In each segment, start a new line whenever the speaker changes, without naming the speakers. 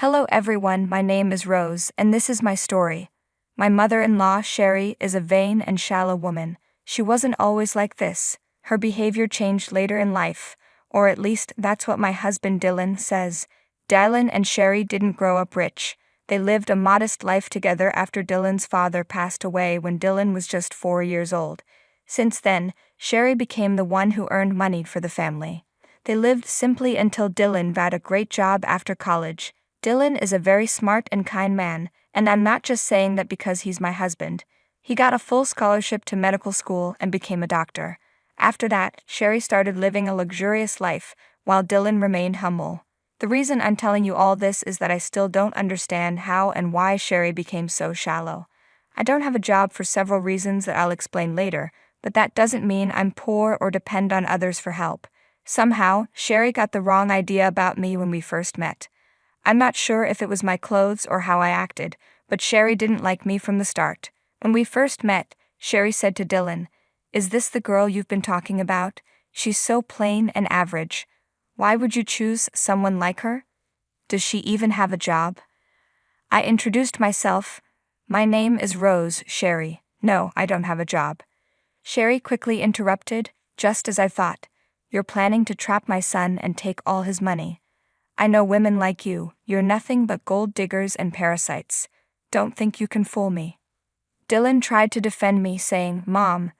Hello everyone, my name is Rose, and this is my story. My mother-in-law, Sherry, is a vain and shallow woman. She wasn't always like this. Her behavior changed later in life, or at least that's what my husband Dylan says. Dylan and Sherry didn't grow up rich. They lived a modest life together after Dylan's father passed away when Dylan was just 4 years old. Since then, Sherry became the one who earned money for the family. They lived simply until Dylan got a great job after college. Dylan is a very smart and kind man, and I'm not just saying that because he's my husband. He got a full scholarship to medical school and became a doctor. After that, Sherry started living a luxurious life, while Dylan remained humble. The reason I'm telling you all this is that I still don't understand how and why Sherry became so shallow. I don't have a job for several reasons that I'll explain later, but that doesn't mean I'm poor or depend on others for help. Somehow, Sherry got the wrong idea about me when we first met. I'm not sure if it was my clothes or how I acted, but Sherry didn't like me from the start. When we first met, Sherry said to Dylan, "Is this the girl you've been talking about? She's so plain and average. Why would you choose someone like her? Does she even have a job?" I introduced myself. "My name is Rose, Sherry. No, I don't have a job." Sherry quickly interrupted, "Just as I thought. You're planning to trap my son and take all his money. I know women like you, you're nothing but gold diggers and parasites. Don't think you can fool me." Dylan tried to defend me, saying, "Mom,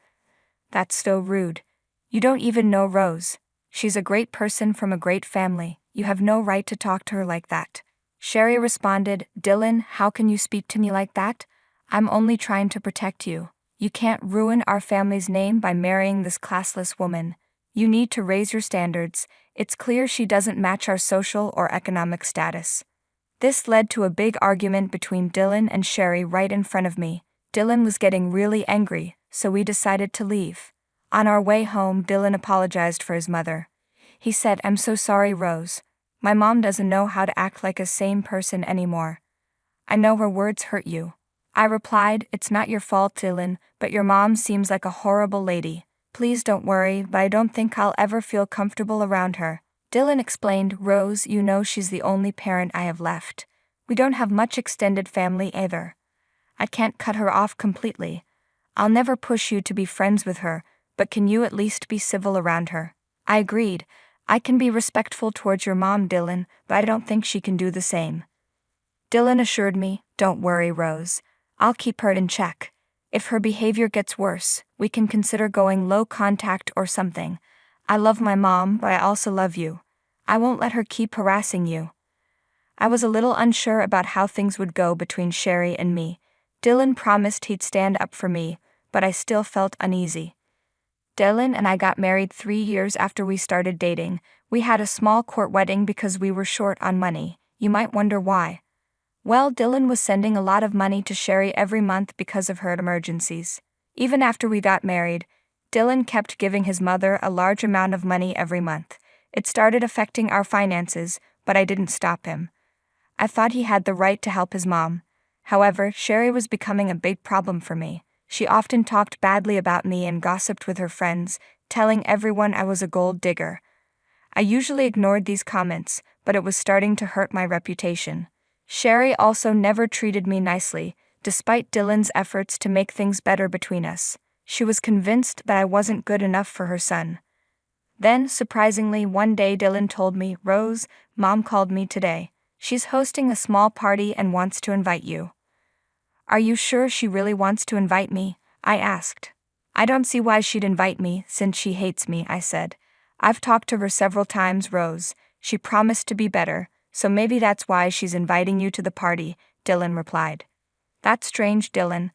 that's so rude. You don't even know Rose. She's a great person from a great family. You have no right to talk to her like that." Sherry responded, "Dylan, how can you speak to me like that? I'm only trying to protect you. You can't ruin our family's name by marrying this classless woman. You need to raise your standards. It's clear she doesn't match our social or economic status." This led to a big argument between Dylan and Sherry right in front of me. Dylan was getting really angry, so we decided to leave. On our way home, Dylan apologized for his mother. He said, "I'm so sorry, Rose. My mom doesn't know how to act like a sane person anymore. I know her words hurt you." I replied, "It's not your fault, Dylan, but your mom seems like a horrible lady. Please don't worry, but I don't think I'll ever feel comfortable around her." Dylan explained, "Rose, you know she's the only parent I have left. We don't have much extended family either. I can't cut her off completely. I'll never push you to be friends with her, but can you at least be civil around her?" I agreed. "I can be respectful towards your mom, Dylan, but I don't think she can do the same." Dylan assured me, "Don't worry, Rose. I'll keep her in check. If her behavior gets worse, we can consider going low contact or something. I love my mom, but I also love you. I won't let her keep harassing you." I was a little unsure about how things would go between Sherry and me. Dylan promised he'd stand up for me, but I still felt uneasy. Dylan and I got married 3 years after we started dating. We had a small court wedding because we were short on money. You might wonder why. Well, Dylan was sending a lot of money to Sherry every month because of her emergencies. Even after we got married, Dylan kept giving his mother a large amount of money every month. It started affecting our finances, but I didn't stop him. I thought he had the right to help his mom. However, Sherry was becoming a big problem for me. She often talked badly about me and gossiped with her friends, telling everyone I was a gold digger. I usually ignored these comments, but it was starting to hurt my reputation. Sherry also never treated me nicely, despite Dylan's efforts to make things better between us. She was convinced that I wasn't good enough for her son. Then, surprisingly, one day Dylan told me, "Rose, Mom called me today. She's hosting a small party and wants to invite you." "Are you sure she really wants to invite me?" I asked. "I don't see why she'd invite me, since she hates me," I said. "I've talked to her several times, Rose. She promised to be better, so maybe that's why she's inviting you to the party," Dylan replied. "That's strange, Dylan.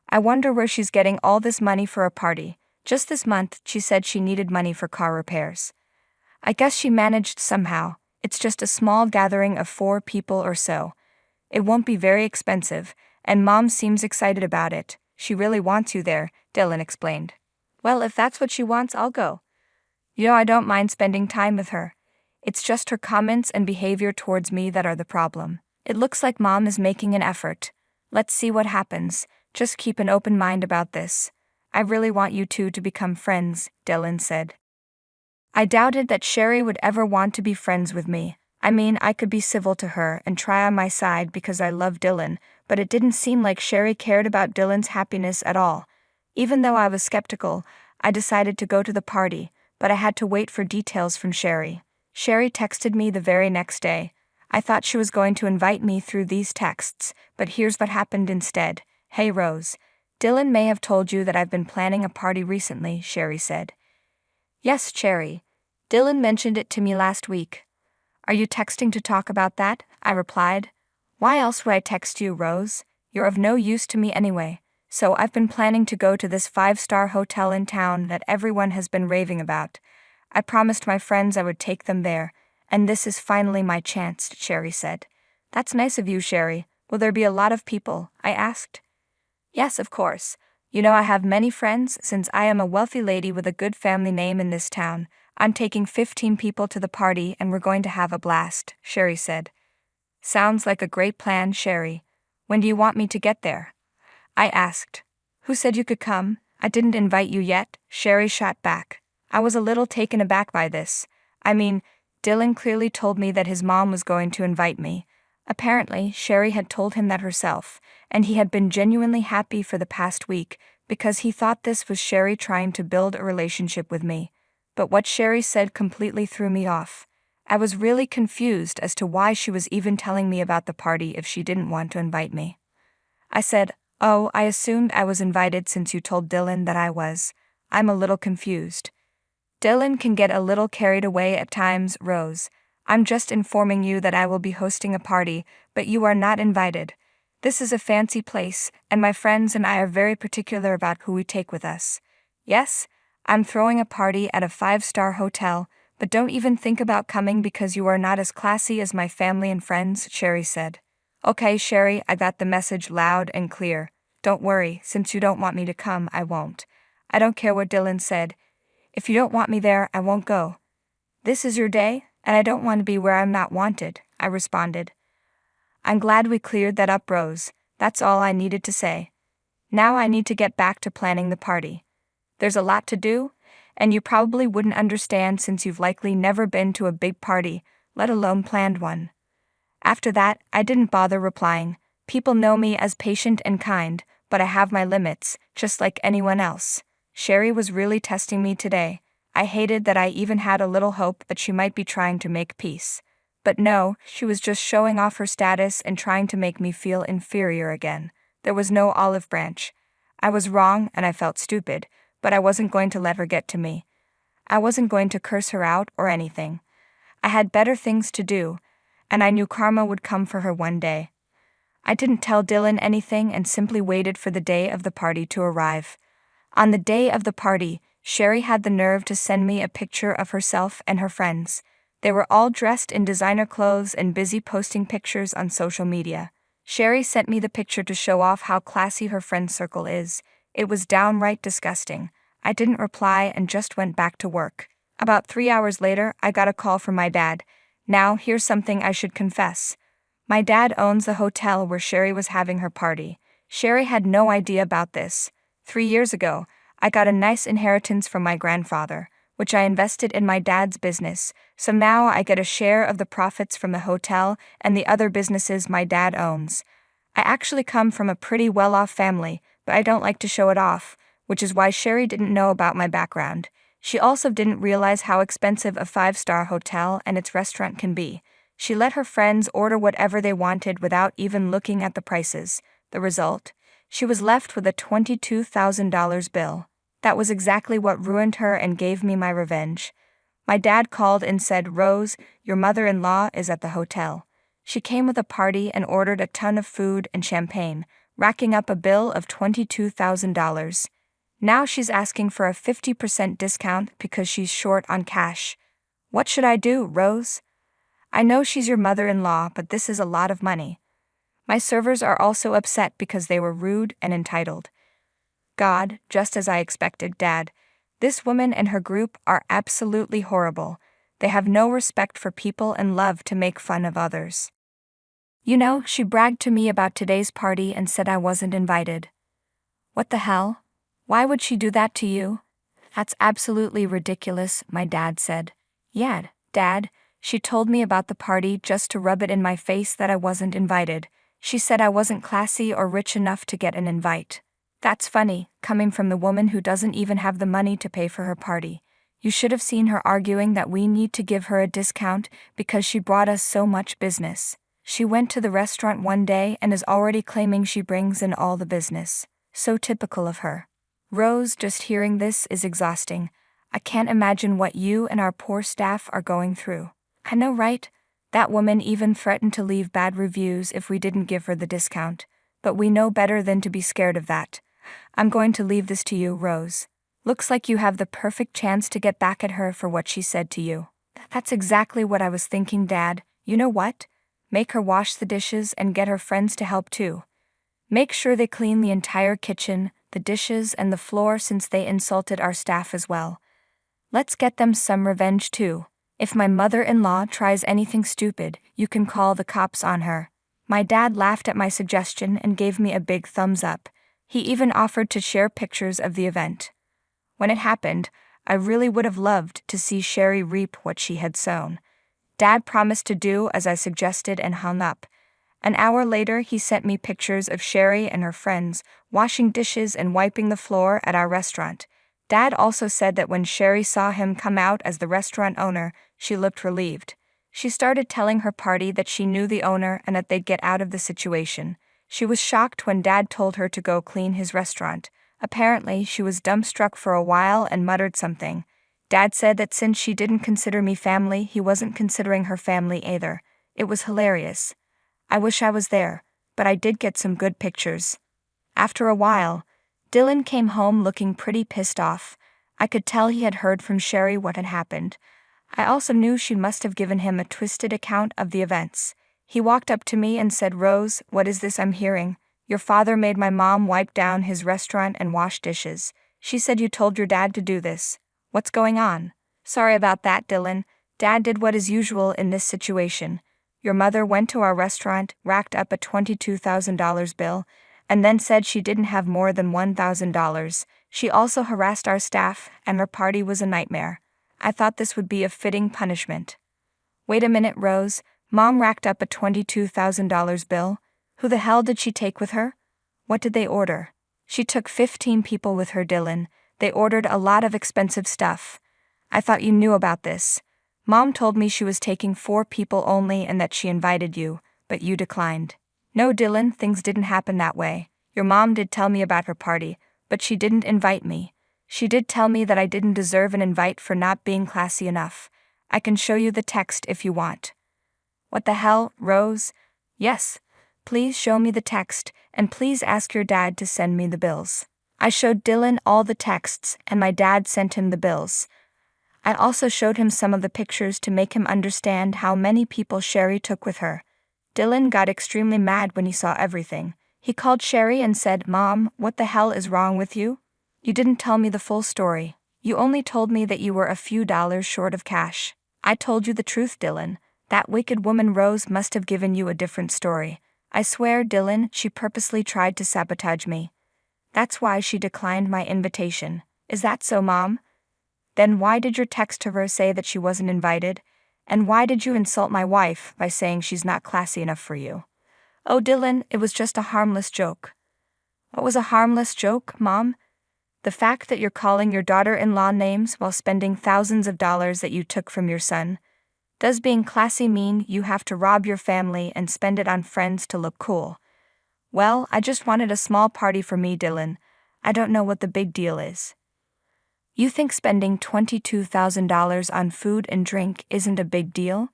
I wonder where she's getting all this money for a party. Just this month, she said she needed money for car repairs. I guess she managed somehow. It's just a small gathering of 4 people or so. It won't be very expensive, and Mom seems excited about it. She really wants you there," Dylan explained. "Well, if that's what she wants, I'll go. You know, I don't mind spending time with her. It's just her comments and behavior towards me that are the problem. It looks like Mom is making an effort. Let's see what happens. Just keep an open mind about this. I really want you two to become friends," Dylan said. I doubted that Sherry would ever want to be friends with me. I mean, I could be civil to her and try on my side because I love Dylan, but it didn't seem like Sherry cared about Dylan's happiness at all. Even though I was skeptical, I decided to go to the party, but I had to wait for details from Sherry. Sherry texted me the very next day. I thought she was going to invite me through these texts, but here's what happened instead. Hey Rose. Dylan may have told you that I've been planning a party recently, Sherry said. Yes, Sherry. Dylan mentioned it to me last week. Are you texting to talk about that? I replied. Why else would I text you, Rose? You're of no use to me anyway. So I've been planning to go to this 5-star hotel in town that everyone has been raving about. I promised my friends I would take them there, and this is finally my chance, Sherry said. That's nice of you, Sherry. Will there be a lot of people? I asked. Yes, of course. You know I have many friends since I am a wealthy lady with a good family name in this town. I'm taking 15 people to the party and we're going to have a blast, Sherry said. Sounds like a great plan, Sherry. When do you want me to get there? I asked. Who said you could come? I didn't invite you yet, Sherry shot back. I was a little taken aback by this. I mean, Dylan clearly told me that his mom was going to invite me. Apparently, Sherry had told him that herself, and he had been genuinely happy for the past week because he thought this was Sherry trying to build a relationship with me. But what Sherry said completely threw me off. I was really confused as to why she was even telling me about the party if she didn't want to invite me. I said, "Oh, I assumed I was invited since you told Dylan that I was. I'm a little confused." Dylan can get a little carried away at times, Rose. I'm just informing you that I will be hosting a party, but you are not invited. This is a fancy place, and my friends and I are very particular about who we take with us. Yes, I'm throwing a party at a 5-star hotel, but don't even think about coming because you are not as classy as my family and friends, Sherry said. Okay, Sherry, I got the message loud and clear. Don't worry, since you don't want me to come, I won't. I don't care what Dylan said. If you don't want me there, I won't go. This is your day, and I don't want to be where I'm not wanted, I responded. I'm glad we cleared that up, Rose. That's all I needed to say. Now I need to get back to planning the party. There's a lot to do, and you probably wouldn't understand since you've likely never been to a big party, let alone planned one. After that, I didn't bother replying. People know me as patient and kind, but I have my limits, just like anyone else. Sherry was really testing me today. I hated that I even had a little hope that she might be trying to make peace. But no, she was just showing off her status and trying to make me feel inferior again. There was no olive branch. I was wrong and I felt stupid, but I wasn't going to let her get to me. I wasn't going to curse her out or anything. I had better things to do, and I knew karma would come for her one day. I didn't tell Dylan anything and simply waited for the day of the party to arrive. On the day of the party, Sherry had the nerve to send me a picture of herself and her friends. They were all dressed in designer clothes and busy posting pictures on social media. Sherry sent me the picture to show off how classy her friend circle is. It was downright disgusting. I didn't reply and just went back to work. About 3 hours later, I got a call from my dad. Now, here's something I should confess. My dad owns the hotel where Sherry was having her party. Sherry had no idea about this. 3 years ago, I got a nice inheritance from my grandfather, which I invested in my dad's business, so now I get a share of the profits from the hotel and the other businesses my dad owns. I actually come from a pretty well-off family, but I don't like to show it off, which is why Sherry didn't know about my background. She also didn't realize how expensive a 5-star hotel and its restaurant can be. She let her friends order whatever they wanted without even looking at the prices. The result? She was left with a $22,000 bill. That was exactly what ruined her and gave me my revenge. My dad called and said, "Rose, your mother-in-law is at the hotel." She came with a party and ordered a ton of food and champagne, racking up a bill of $22,000. Now she's asking for a 50% discount because she's short on cash. What should I do, Rose? I know she's your mother-in-law, but this is a lot of money. My servers are also upset because they were rude and entitled. God, just as I expected, Dad. This woman and her group are absolutely horrible. They have no respect for people and love to make fun of others. You know, she bragged to me about today's party and said I wasn't invited. What the hell? Why would she do that to you? That's absolutely ridiculous, my dad said. Yeah, Dad, She told me about the party just to rub it in my face that I wasn't invited. She said I wasn't classy or rich enough to get an invite. That's funny, coming from the woman who doesn't even have the money to pay for her party. You should have seen her arguing that we need to give her a discount because she brought us so much business. She went to the restaurant one day and is already claiming she brings in all the business. So typical of her. Rose, just hearing this is exhausting. I can't imagine what you and our poor staff are going through. I know, right? That woman even threatened to leave bad reviews if we didn't give her the discount. But we know better than to be scared of that. I'm going to leave this to you, Rose. Looks like you have the perfect chance to get back at her for what she said to you. That's exactly what I was thinking, Dad. You know what? Make her wash the dishes and get her friends to help too. Make sure they clean the entire kitchen, the dishes, and the floor since they insulted our staff as well. Let's get them some revenge too. If my mother-in-law tries anything stupid, you can call the cops on her. My dad laughed at my suggestion and gave me a big thumbs up. He even offered to share pictures of the event. When it happened, I really would have loved to see Sherry reap what she had sown. Dad promised to do as I suggested and hung up. An hour later, he sent me pictures of Sherry and her friends washing dishes and wiping the floor at our restaurant. Dad also said that when Sherry saw him come out as the restaurant owner, she looked relieved. She started telling her party that she knew the owner and that they'd get out of the situation. She was shocked when Dad told her to go clean his restaurant. Apparently, she was dumbstruck for a while and muttered something. Dad said that since she didn't consider me family, he wasn't considering her family either. It was hilarious. I wish I was there, but I did get some good pictures. After a while, Dylan came home looking pretty pissed off. I could tell he had heard from Sherry what had happened. I also knew she must have given him a twisted account of the events. He walked up to me and said, "Rose, what is this I'm hearing? Your father made my mom wipe down his restaurant and wash dishes. She said you told your dad to do this. What's going on?" "Sorry about that, Dylan. Dad did what is usual in this situation. Your mother went to our restaurant, racked up a $22,000 bill, and then said she didn't have more than $1,000. She also harassed our staff, and her party was a nightmare. I thought this would be a fitting punishment." "Wait a minute, Rose. Mom racked up a $22,000 bill? Who the hell did she take with her? What did they order?" "She took 15 people with her, Dylan. They ordered a lot of expensive stuff. I thought you knew about this. Mom told me she was taking 4 people only and that she invited you, but you declined." "No, Dylan, things didn't happen that way. Your mom did tell me about her party, but she didn't invite me. She did tell me that I didn't deserve an invite for not being classy enough. I can show you the text if you want." "What the hell, Rose?" "Yes. Please show me the text, and please ask your dad to send me the bills." I showed Dylan all the texts, and my dad sent him the bills. I also showed him some of the pictures to make him understand how many people Sherry took with her. Dylan got extremely mad when he saw everything. He called Sherry and said, "Mom, what the hell is wrong with you? You didn't tell me the full story. You only told me that you were a few dollars short of cash." "I told you the truth, Dylan. That wicked woman Rose must have given you a different story. I swear, Dylan, she purposely tried to sabotage me. That's why she declined my invitation." "Is that so, Mom? Then why did your text to her say that she wasn't invited? And why did you insult my wife by saying she's not classy enough for you?" "Oh, Dylan, it was just a harmless joke." "What was a harmless joke, Mom?" "The fact that you're calling your daughter-in-law names while spending thousands of dollars that you took from your son. Does being classy mean you have to rob your family and spend it on friends to look cool?" "Well, I just wanted a small party for me, Dylan. I don't know what the big deal is." "You think spending $22,000 on food and drink isn't a big deal?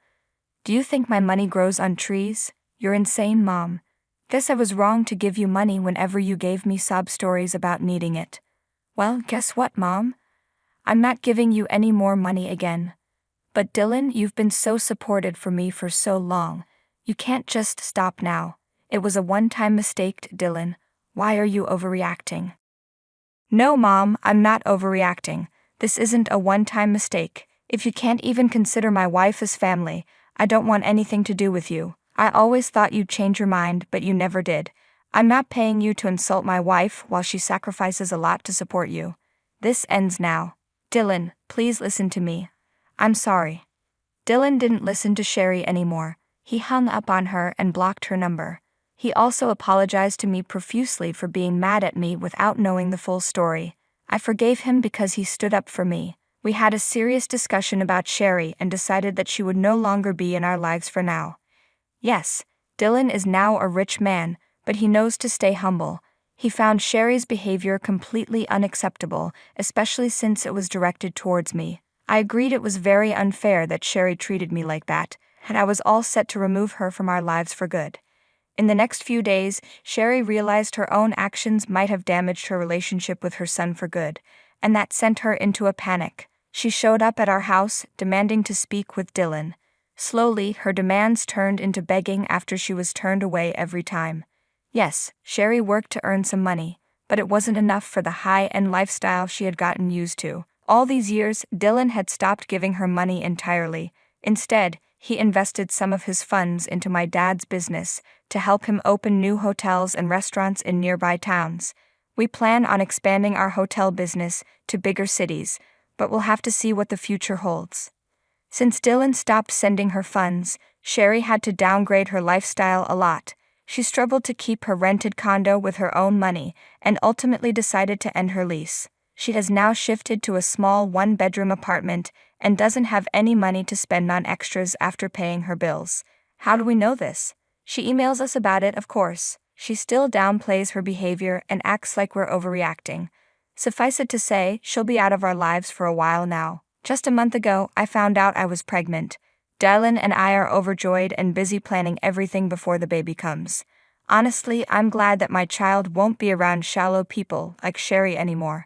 Do you think my money grows on trees? You're insane, Mom. Guess I was wrong to give you money whenever you gave me sob stories about needing it." "Well, guess what, Mom? I'm not giving you any more money again. But Dylan, you've been so supportive for me for so long. You can't just stop now. It was a one-time mistake, Dylan. Why are you overreacting?" "No, Mom, I'm not overreacting. This isn't a one-time mistake. If you can't even consider my wife as family, I don't want anything to do with you. I always thought you'd change your mind, but you never did. I'm not paying you to insult my wife while she sacrifices a lot to support you. This ends now. Dylan, please listen to me. I'm sorry. Dylan didn't listen to Sherry anymore. He hung up on her and blocked her number. He also apologized to me profusely for being mad at me without knowing the full story. I forgave him because he stood up for me. We had a serious discussion about Sherry and decided that she would no longer be in our lives for now. Yes, Dylan is now a rich man, but he knows to stay humble. He found Sherry's behavior completely unacceptable, especially since it was directed towards me. I agreed it was very unfair that Sherry treated me like that, and I was all set to remove her from our lives for good. In the next few days, Sherry realized her own actions might have damaged her relationship with her son for good, and that sent her into a panic. She showed up at our house, demanding to speak with Dylan. Slowly, her demands turned into begging after she was turned away every time. Yes, Sherry worked to earn some money, but it wasn't enough for the high-end lifestyle she had gotten used to. All these years, Dylan had stopped giving her money entirely. Instead, he invested some of his funds into my dad's business to help him open new hotels and restaurants in nearby towns. We plan on expanding our hotel business to bigger cities, but we'll have to see what the future holds. Since Dylan stopped sending her funds, Sherry had to downgrade her lifestyle a lot. She struggled to keep her rented condo with her own money and ultimately decided to end her lease. She has now shifted to a small one-bedroom apartment and doesn't have any money to spend on extras after paying her bills. How do we know this? She emails us about it, of course. She still downplays her behavior and acts like we're overreacting. Suffice it to say, she'll be out of our lives for a while now. Just a month ago, I found out I was pregnant. Dylan and I are overjoyed and busy planning everything before the baby comes. Honestly, I'm glad that my child won't be around shallow people like Sherry anymore.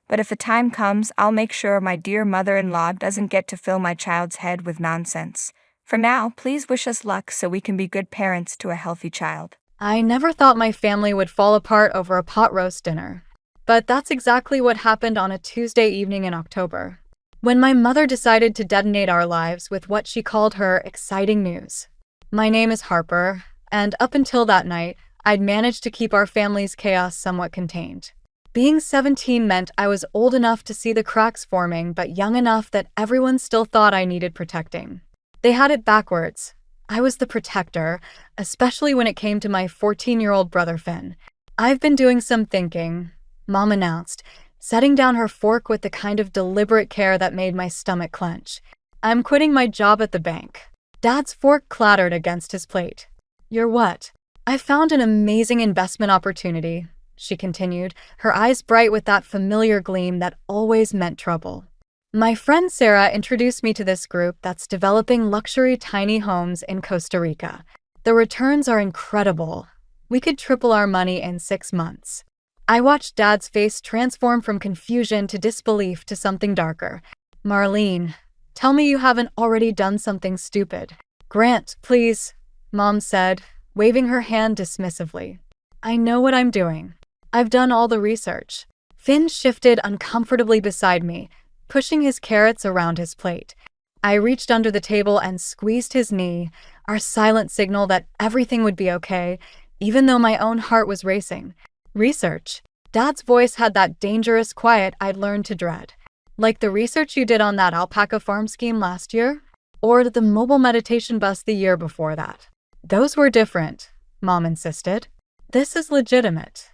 But if the time comes, I'll make sure my dear mother-in-law doesn't get to fill my child's head with nonsense. For now, please wish us luck so we can be good parents to a healthy child.
I never thought my family would fall apart over a pot roast dinner. But that's exactly what happened on a Tuesday evening in October, when my mother decided to detonate our lives with what she called her exciting news. My name is Harper, and up until that night, I'd managed to keep our family's chaos somewhat contained. Being 17 meant I was old enough to see the cracks forming, but young enough that everyone still thought I needed protecting. They had it backwards. I was the protector, especially when it came to my 14-year-old brother Finn. "I've been doing some thinking," Mom announced, setting down her fork with the kind of deliberate care that made my stomach clench. "I'm quitting my job at the bank." Dad's fork clattered against his plate. "You're what?" "I found an amazing investment opportunity," she continued, her eyes bright with that familiar gleam that always meant trouble. "My friend Sarah introduced me to this group that's developing luxury tiny homes in Costa Rica. The returns are incredible. We could triple our money in 6 months." I watched Dad's face transform from confusion to disbelief to something darker. "Marlene, tell me you haven't already done something stupid." "Grant, please," Mom said, waving her hand dismissively. "I know what I'm doing. I've done all the research." Finn shifted uncomfortably beside me, pushing his carrots around his plate. I reached under the table and squeezed his knee, our silent signal that everything would be okay, even though my own heart was racing. "Research?" Dad's voice had that dangerous quiet I'd learned to dread. "Like the research you did on that alpaca farm scheme last year? Or the mobile meditation bus the year before that?" "Those were different," Mom insisted. "This is legitimate.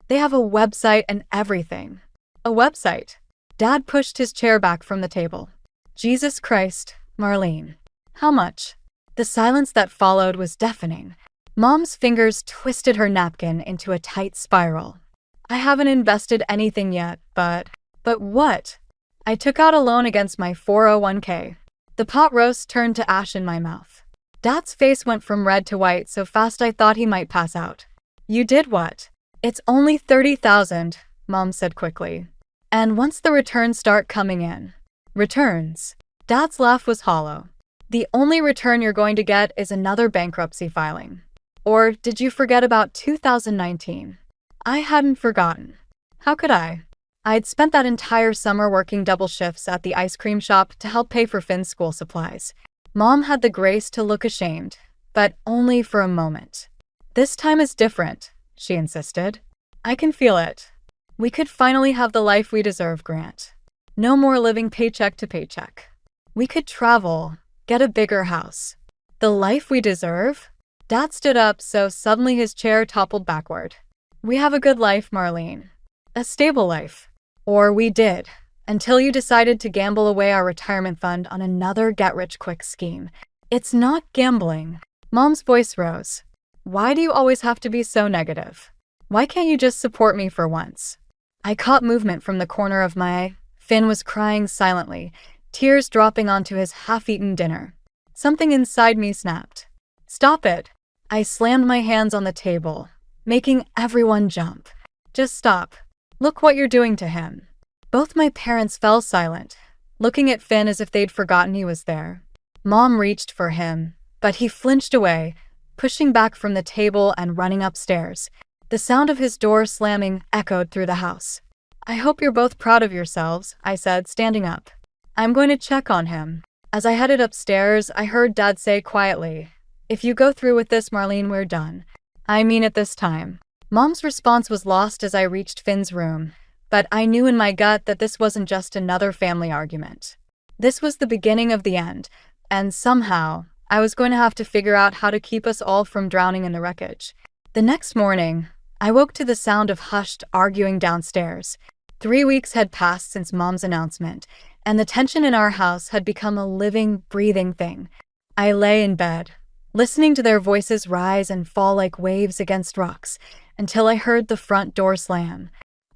They have a website and everything." "A website?" Dad pushed his chair back from the table. "Jesus Christ, Marlene. How much?" The silence that followed was deafening. Mom's fingers twisted her napkin into a tight spiral. "I haven't invested anything yet, but..." "But what?" "I took out a loan against my 401k. The pot roast turned to ash in my mouth. Dad's face went from red to white so fast I thought he might pass out. "You did what?" "It's only 30,000, Mom said quickly. "And once the returns start coming in..." "Returns?" Dad's laugh was hollow. "The only return you're going to get is another bankruptcy filing. Or did you forget about 2019? I hadn't forgotten. How could I? I'd spent that entire summer working double shifts at the ice cream shop to help pay for Finn's school supplies. Mom had the grace to look ashamed, but only for a moment. "This time is different," she insisted. "I can feel it. We could finally have the life we deserve, Grant. No more living paycheck to paycheck. We could travel, get a bigger house. The life we deserve? Dad stood up, so suddenly his chair toppled backward. We have a good life, Marlene. A stable life. Or we did, until you decided to gamble away our retirement fund on another get-rich-quick scheme. It's not gambling. Mom's voice rose. Why do you always have to be so negative? Why can't you just support me for once? I caught movement from the corner of my eye. Finn was crying silently, tears dropping onto his half-eaten dinner. Something inside me snapped. Stop it. I slammed my hands on the table, making everyone jump. Just stop. Look what you're doing to him. Both my parents fell silent, looking at Finn as if they'd forgotten he was there. Mom reached for him, but he flinched away, pushing back from the table and running upstairs. The sound of his door slamming echoed through the house. I hope you're both proud of yourselves, I said, standing up. I'm going to check on him. As I headed upstairs, I heard Dad say quietly, If you go through with this, Marlene, we're done. I mean it this time. Mom's response was lost as I reached Finn's room, but I knew in my gut that this wasn't just another family argument. This was the beginning of the end, and somehow, I was going to have to figure out how to keep us all from drowning in the wreckage. The next morning, I woke to the sound of hushed arguing downstairs. 3 weeks had passed since Mom's announcement, and the tension in our house had become a living, breathing thing. I lay in bed, listening to their voices rise and fall like waves against rocks, until I heard the front door slam.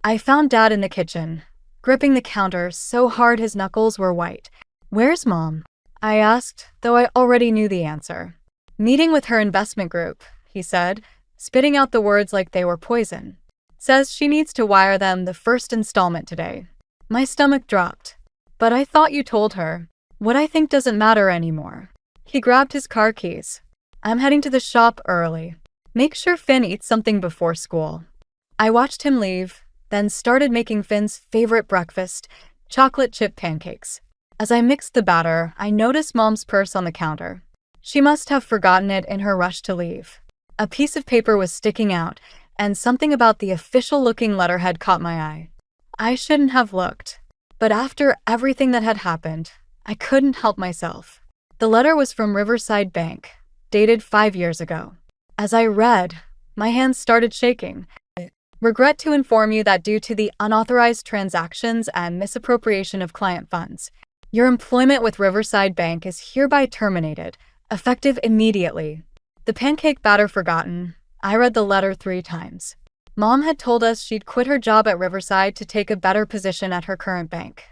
I found Dad in the kitchen, gripping the counter so hard his knuckles were white. Where's Mom? I asked, though I already knew the answer. Meeting with her investment group, he said, spitting out the words like they were poison. Says she needs to wire them the first installment today. My stomach dropped. But I thought you told her. What I think doesn't matter anymore. He grabbed his car keys. I'm heading to the shop early. Make sure Finn eats something before school. I watched him leave, then started making Finn's favorite breakfast, chocolate chip pancakes. As I mixed the batter, I noticed Mom's purse on the counter. She must have forgotten it in her rush to leave. A piece of paper was sticking out, and something about the official-looking letterhead caught my eye. I shouldn't have looked. But after everything that had happened, I couldn't help myself. The letter was from Riverside Bank, dated 5 years ago. As I read, my hands started shaking. Regret to inform you that due to the unauthorized transactions and misappropriation of client funds, your employment with Riverside Bank is hereby terminated, effective immediately. The pancake batter forgotten, I read the letter 3 times. Mom had told us she'd quit her job at Riverside to take a better position at her current bank.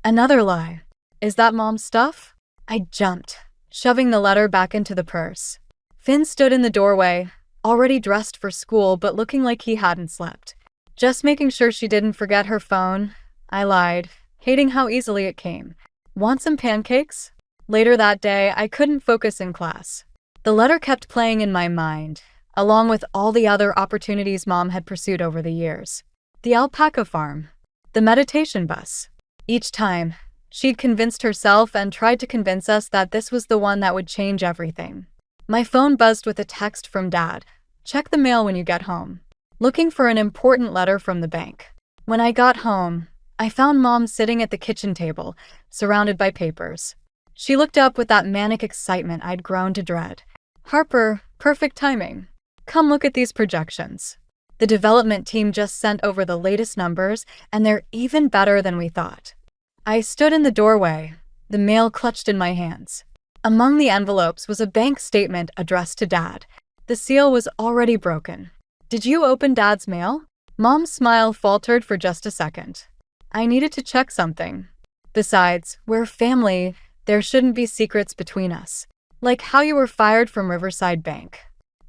Another lie. Is that Mom's stuff? I jumped, shoving the letter back into the purse. Finn stood in the doorway, already dressed for school but looking like he hadn't slept. Just making sure she didn't forget her phone, I lied, hating how easily it came. Want some pancakes? Later that day, I couldn't focus in class. The letter kept playing in my mind, along with all the other opportunities Mom had pursued over the years. The alpaca farm, the meditation bus. Each time, she'd convinced herself and tried to convince us that this was the one that would change everything. My phone buzzed with a text from Dad. Check the mail when you get home. Looking for an important letter from the bank. When I got home, I found Mom sitting at the kitchen table, surrounded by papers. She looked up with that manic excitement I'd grown to dread. Harper, perfect timing. Come look at these projections. The development team just sent over the latest numbers, and they're even better than we thought. I stood in the doorway, the mail clutched in my hands. Among the envelopes was a bank statement addressed to Dad. The seal was already broken. Did you open Dad's mail? Mom's smile faltered for just a second. I needed to check something. Besides, we're family. There shouldn't be secrets between us. Like how you were fired from Riverside Bank.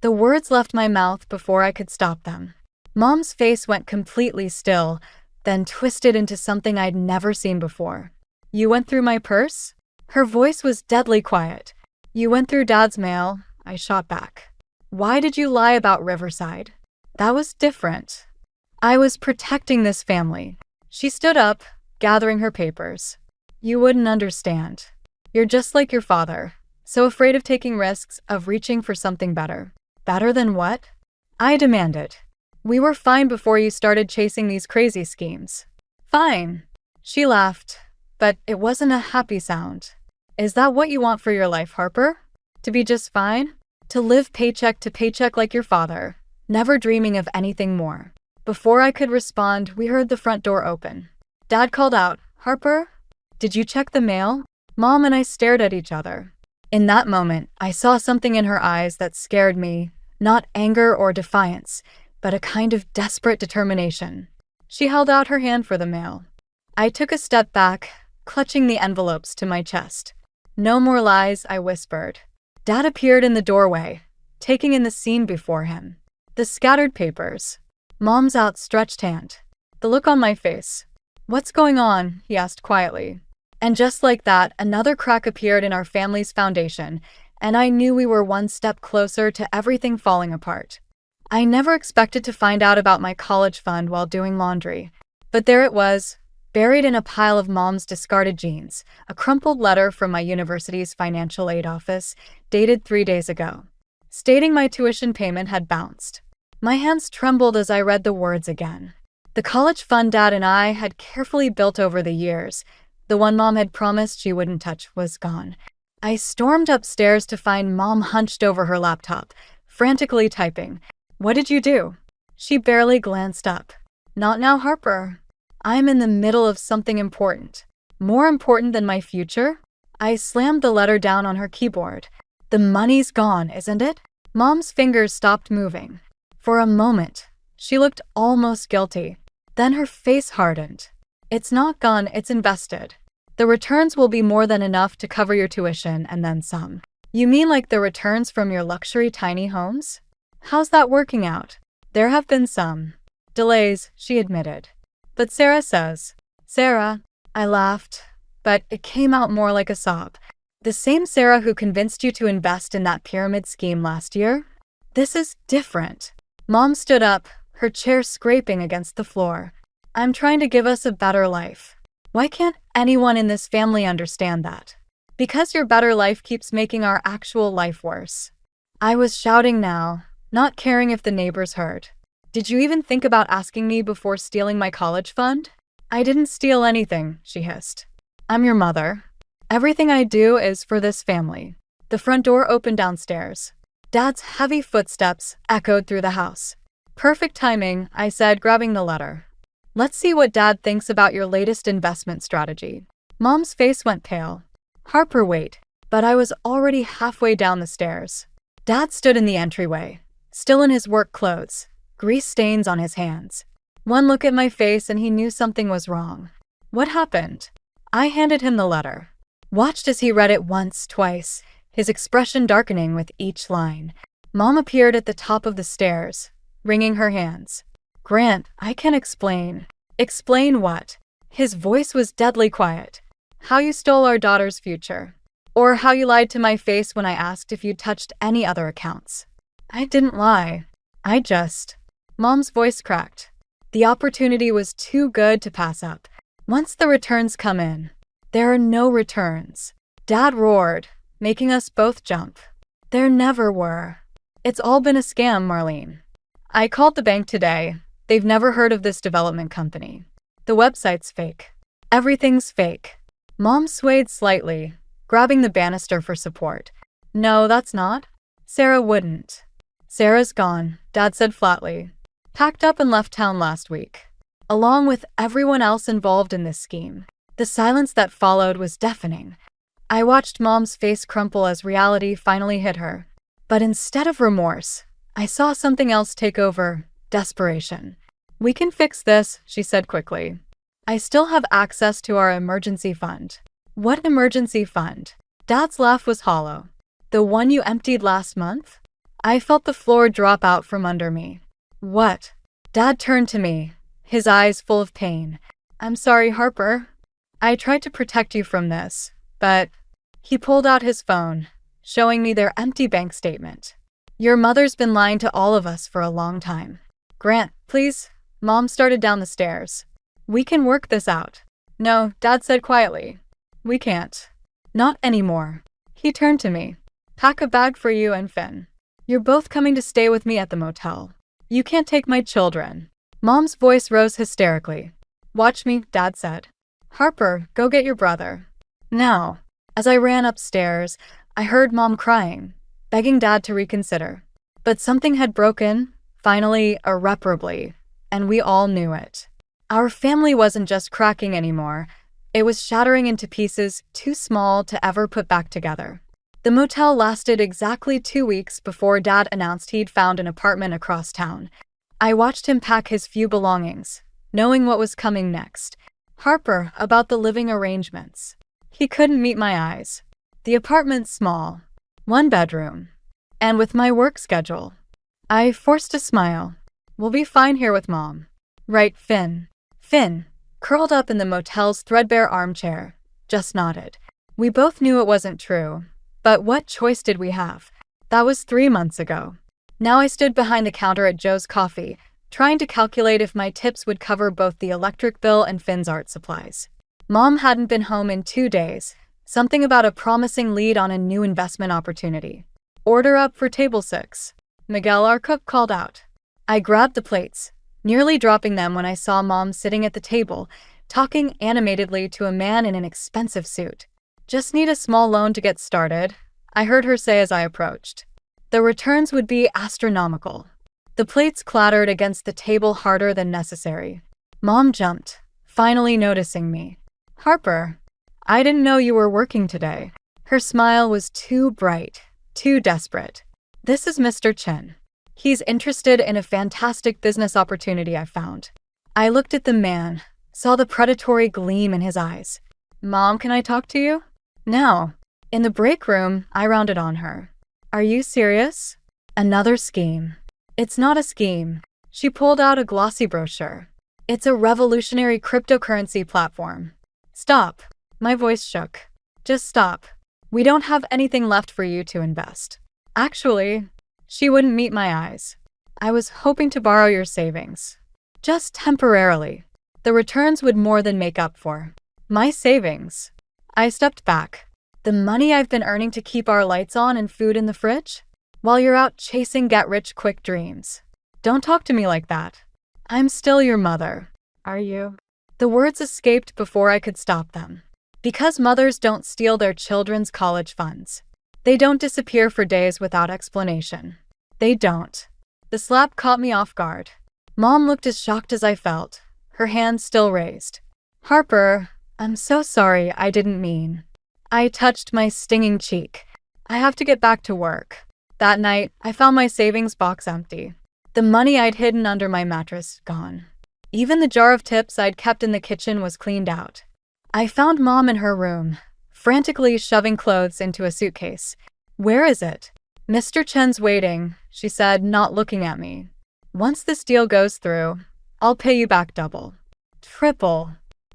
The words left my mouth before I could stop them. Mom's face went completely still, then twisted into something I'd never seen before. You went through my purse? Her voice was deadly quiet. You went through Dad's mail, I shot back. Why did you lie about Riverside? That was different. I was protecting this family. She stood up, gathering her papers. You wouldn't understand. You're just like your father, so afraid of taking risks, of reaching for something better. Better than what? I demanded. We were fine before you started chasing these crazy schemes. Fine. She laughed, but it wasn't a happy sound. Is that what you want for your life, Harper? To be just fine? To live paycheck to paycheck like your father, never dreaming of anything more. Before I could respond, we heard the front door open. Dad called out, "Harper? Did you check the mail?" Mom and I stared at each other. In that moment, I saw something in her eyes that scared me, not anger or defiance, but a kind of desperate determination. She held out her hand for the mail. I took a step back, clutching the envelopes to my chest. "No more lies," I whispered. Dad appeared in the doorway, taking in the scene before him. The scattered papers. Mom's outstretched hand. The look on my face. "What's going on?" he asked quietly. And just like that, another crack appeared in our family's foundation, and I knew we were one step closer to everything falling apart. I never expected to find out about my college fund while doing laundry. But there it was, buried in a pile of Mom's discarded jeans, a crumpled letter from my university's financial aid office, dated 3 days ago, stating my tuition payment had bounced. My hands trembled as I read the words again. The college fund Dad and I had carefully built over the years, the one Mom had promised she wouldn't touch, was gone. I stormed upstairs to find Mom hunched over her laptop, frantically typing. "What did you do?" She barely glanced up. "Not now, Harper. I'm in the middle of something important. More important than my future?" I slammed the letter down on her keyboard. "The money's gone, isn't it?" Mom's fingers stopped moving. For a moment, she looked almost guilty. Then her face hardened. "It's not gone, it's invested. The returns will be more than enough to cover your tuition and then some." "You mean like the returns from your luxury tiny homes?" "How's that working out?" "There have been some delays," she admitted. "But Sarah says." "Sarah?" I laughed, but it came out more like a sob. "The same Sarah who convinced you to invest in that pyramid scheme last year? This is different." Mom stood up, her chair scraping against the floor. "I'm trying to give us a better life. Why can't anyone in this family understand that?" "Because your better life keeps making our actual life worse." I was shouting now, not caring if the neighbors heard. "Did you even think about asking me before stealing my college fund?" "I didn't steal anything," she hissed. "I'm your mother. Everything I do is for this family." The front door opened downstairs. Dad's heavy footsteps echoed through the house. "Perfect timing," I said, grabbing the letter. "Let's see what Dad thinks about your latest investment strategy." Mom's face went pale. "Harper, wait." But I was already halfway down the stairs. Dad stood in the entryway, still in his work clothes, grease stains on his hands. One look at my face and he knew something was wrong. "What happened?" I handed him the letter. Watched as he read it once, twice, his expression darkening with each line. Mom appeared at the top of the stairs, wringing her hands. "Grant, I can explain." "Explain what?" His voice was deadly quiet. "How you stole our daughter's future. Or how you lied to my face when I asked if you'd touched any other accounts." "I didn't lie. I just..." Mom's voice cracked. "The opportunity was too good to pass up. Once the returns come in, there are no returns." Dad roared, making us both jump. "There never were. It's all been a scam, Marlene. I called the bank today. They've never heard of this development company. The website's fake. Everything's fake." Mom swayed slightly, grabbing the banister for support. "No, that's not. Sarah wouldn't." "Sarah's gone," Dad said flatly. "Packed up and left town last week, along with everyone else involved in this scheme." The silence that followed was deafening. I watched Mom's face crumple as reality finally hit her. But instead of remorse, I saw something else take over: desperation. "We can fix this," she said quickly. "I still have access to our emergency fund." "What emergency fund?" Dad's laugh was hollow. "The one you emptied last month?" I felt the floor drop out from under me. "What?" Dad turned to me, his eyes full of pain. "I'm sorry, Harper. I tried to protect you from this, but..." He pulled out his phone, showing me their empty bank statement. "Your mother's been lying to all of us for a long time." "Grant, please." Mom started down the stairs. "We can work this out." "No," Dad said quietly. "We can't. Not anymore." He turned to me. "Pack a bag for you and Finn. You're both coming to stay with me at the motel. You can't take my children." Mom's voice rose hysterically. "Watch me," Dad said. "Harper, go get your brother. Now." As I ran upstairs, I heard Mom crying, begging Dad to reconsider. But something had broken, finally, irreparably, and we all knew it. Our family wasn't just cracking anymore, it was shattering into pieces too small to ever put back together. The motel lasted exactly 2 weeks before Dad announced he'd found an apartment across town. I watched him pack his few belongings, knowing what was coming next. Harper about the living arrangements. He couldn't meet my eyes. The apartment's small, 1 bedroom, and with my work schedule. I forced a smile. We'll be fine here with Mom. Right, Finn? Finn, curled up in the motel's threadbare armchair, just nodded. We both knew it wasn't true. But what choice did we have? That was 3 months ago. Now I stood behind the counter at Joe's Coffee, trying to calculate if my tips would cover both the electric bill and Finn's art supplies. Mom hadn't been home in 2 days, something about a promising lead on a new investment opportunity. Order up for table 6. Miguel, our cook, called out. I grabbed the plates, nearly dropping them when I saw Mom sitting at the table, talking animatedly to a man in an expensive suit. Just need a small loan to get started, I heard her say as I approached. The returns would be astronomical. The plates clattered against the table harder than necessary. Mom jumped, finally noticing me. Harper, I didn't know you were working today. Her smile was too bright, too desperate. This is Mr. Chen. He's interested in a fantastic business opportunity I found. I looked at the man, saw the predatory gleam in his eyes. Mom, can I talk to you? Now. In the break room, I rounded on her. Are you serious? Another scheme. It's not a scheme. She pulled out a glossy brochure. It's a revolutionary cryptocurrency platform. Stop. My voice shook. Just stop. We don't have anything left for you to invest. Actually, she wouldn't meet my eyes. I was hoping to borrow your savings. Just temporarily. The returns would more than make up for my savings. I stepped back. The money I've been earning to keep our lights on and food in the fridge? While you're out chasing get-rich-quick dreams. Don't talk to me like that. I'm still your mother. Are you? The words escaped before I could stop them. Because mothers don't steal their children's college funds. They don't disappear for days without explanation. They don't. The slap caught me off guard. Mom looked as shocked as I felt, her hand still raised. Harper, I'm so sorry, I didn't mean. I touched my stinging cheek. I have to get back to work. That night, I found my savings box empty. The money I'd hidden under my mattress gone. Even the jar of tips I'd kept in the kitchen was cleaned out. I found Mom in her room, frantically shoving clothes into a suitcase. Where is it? Mr. Chen's waiting, she said, not looking at me. Once this deal goes through, I'll pay you back double. Triple.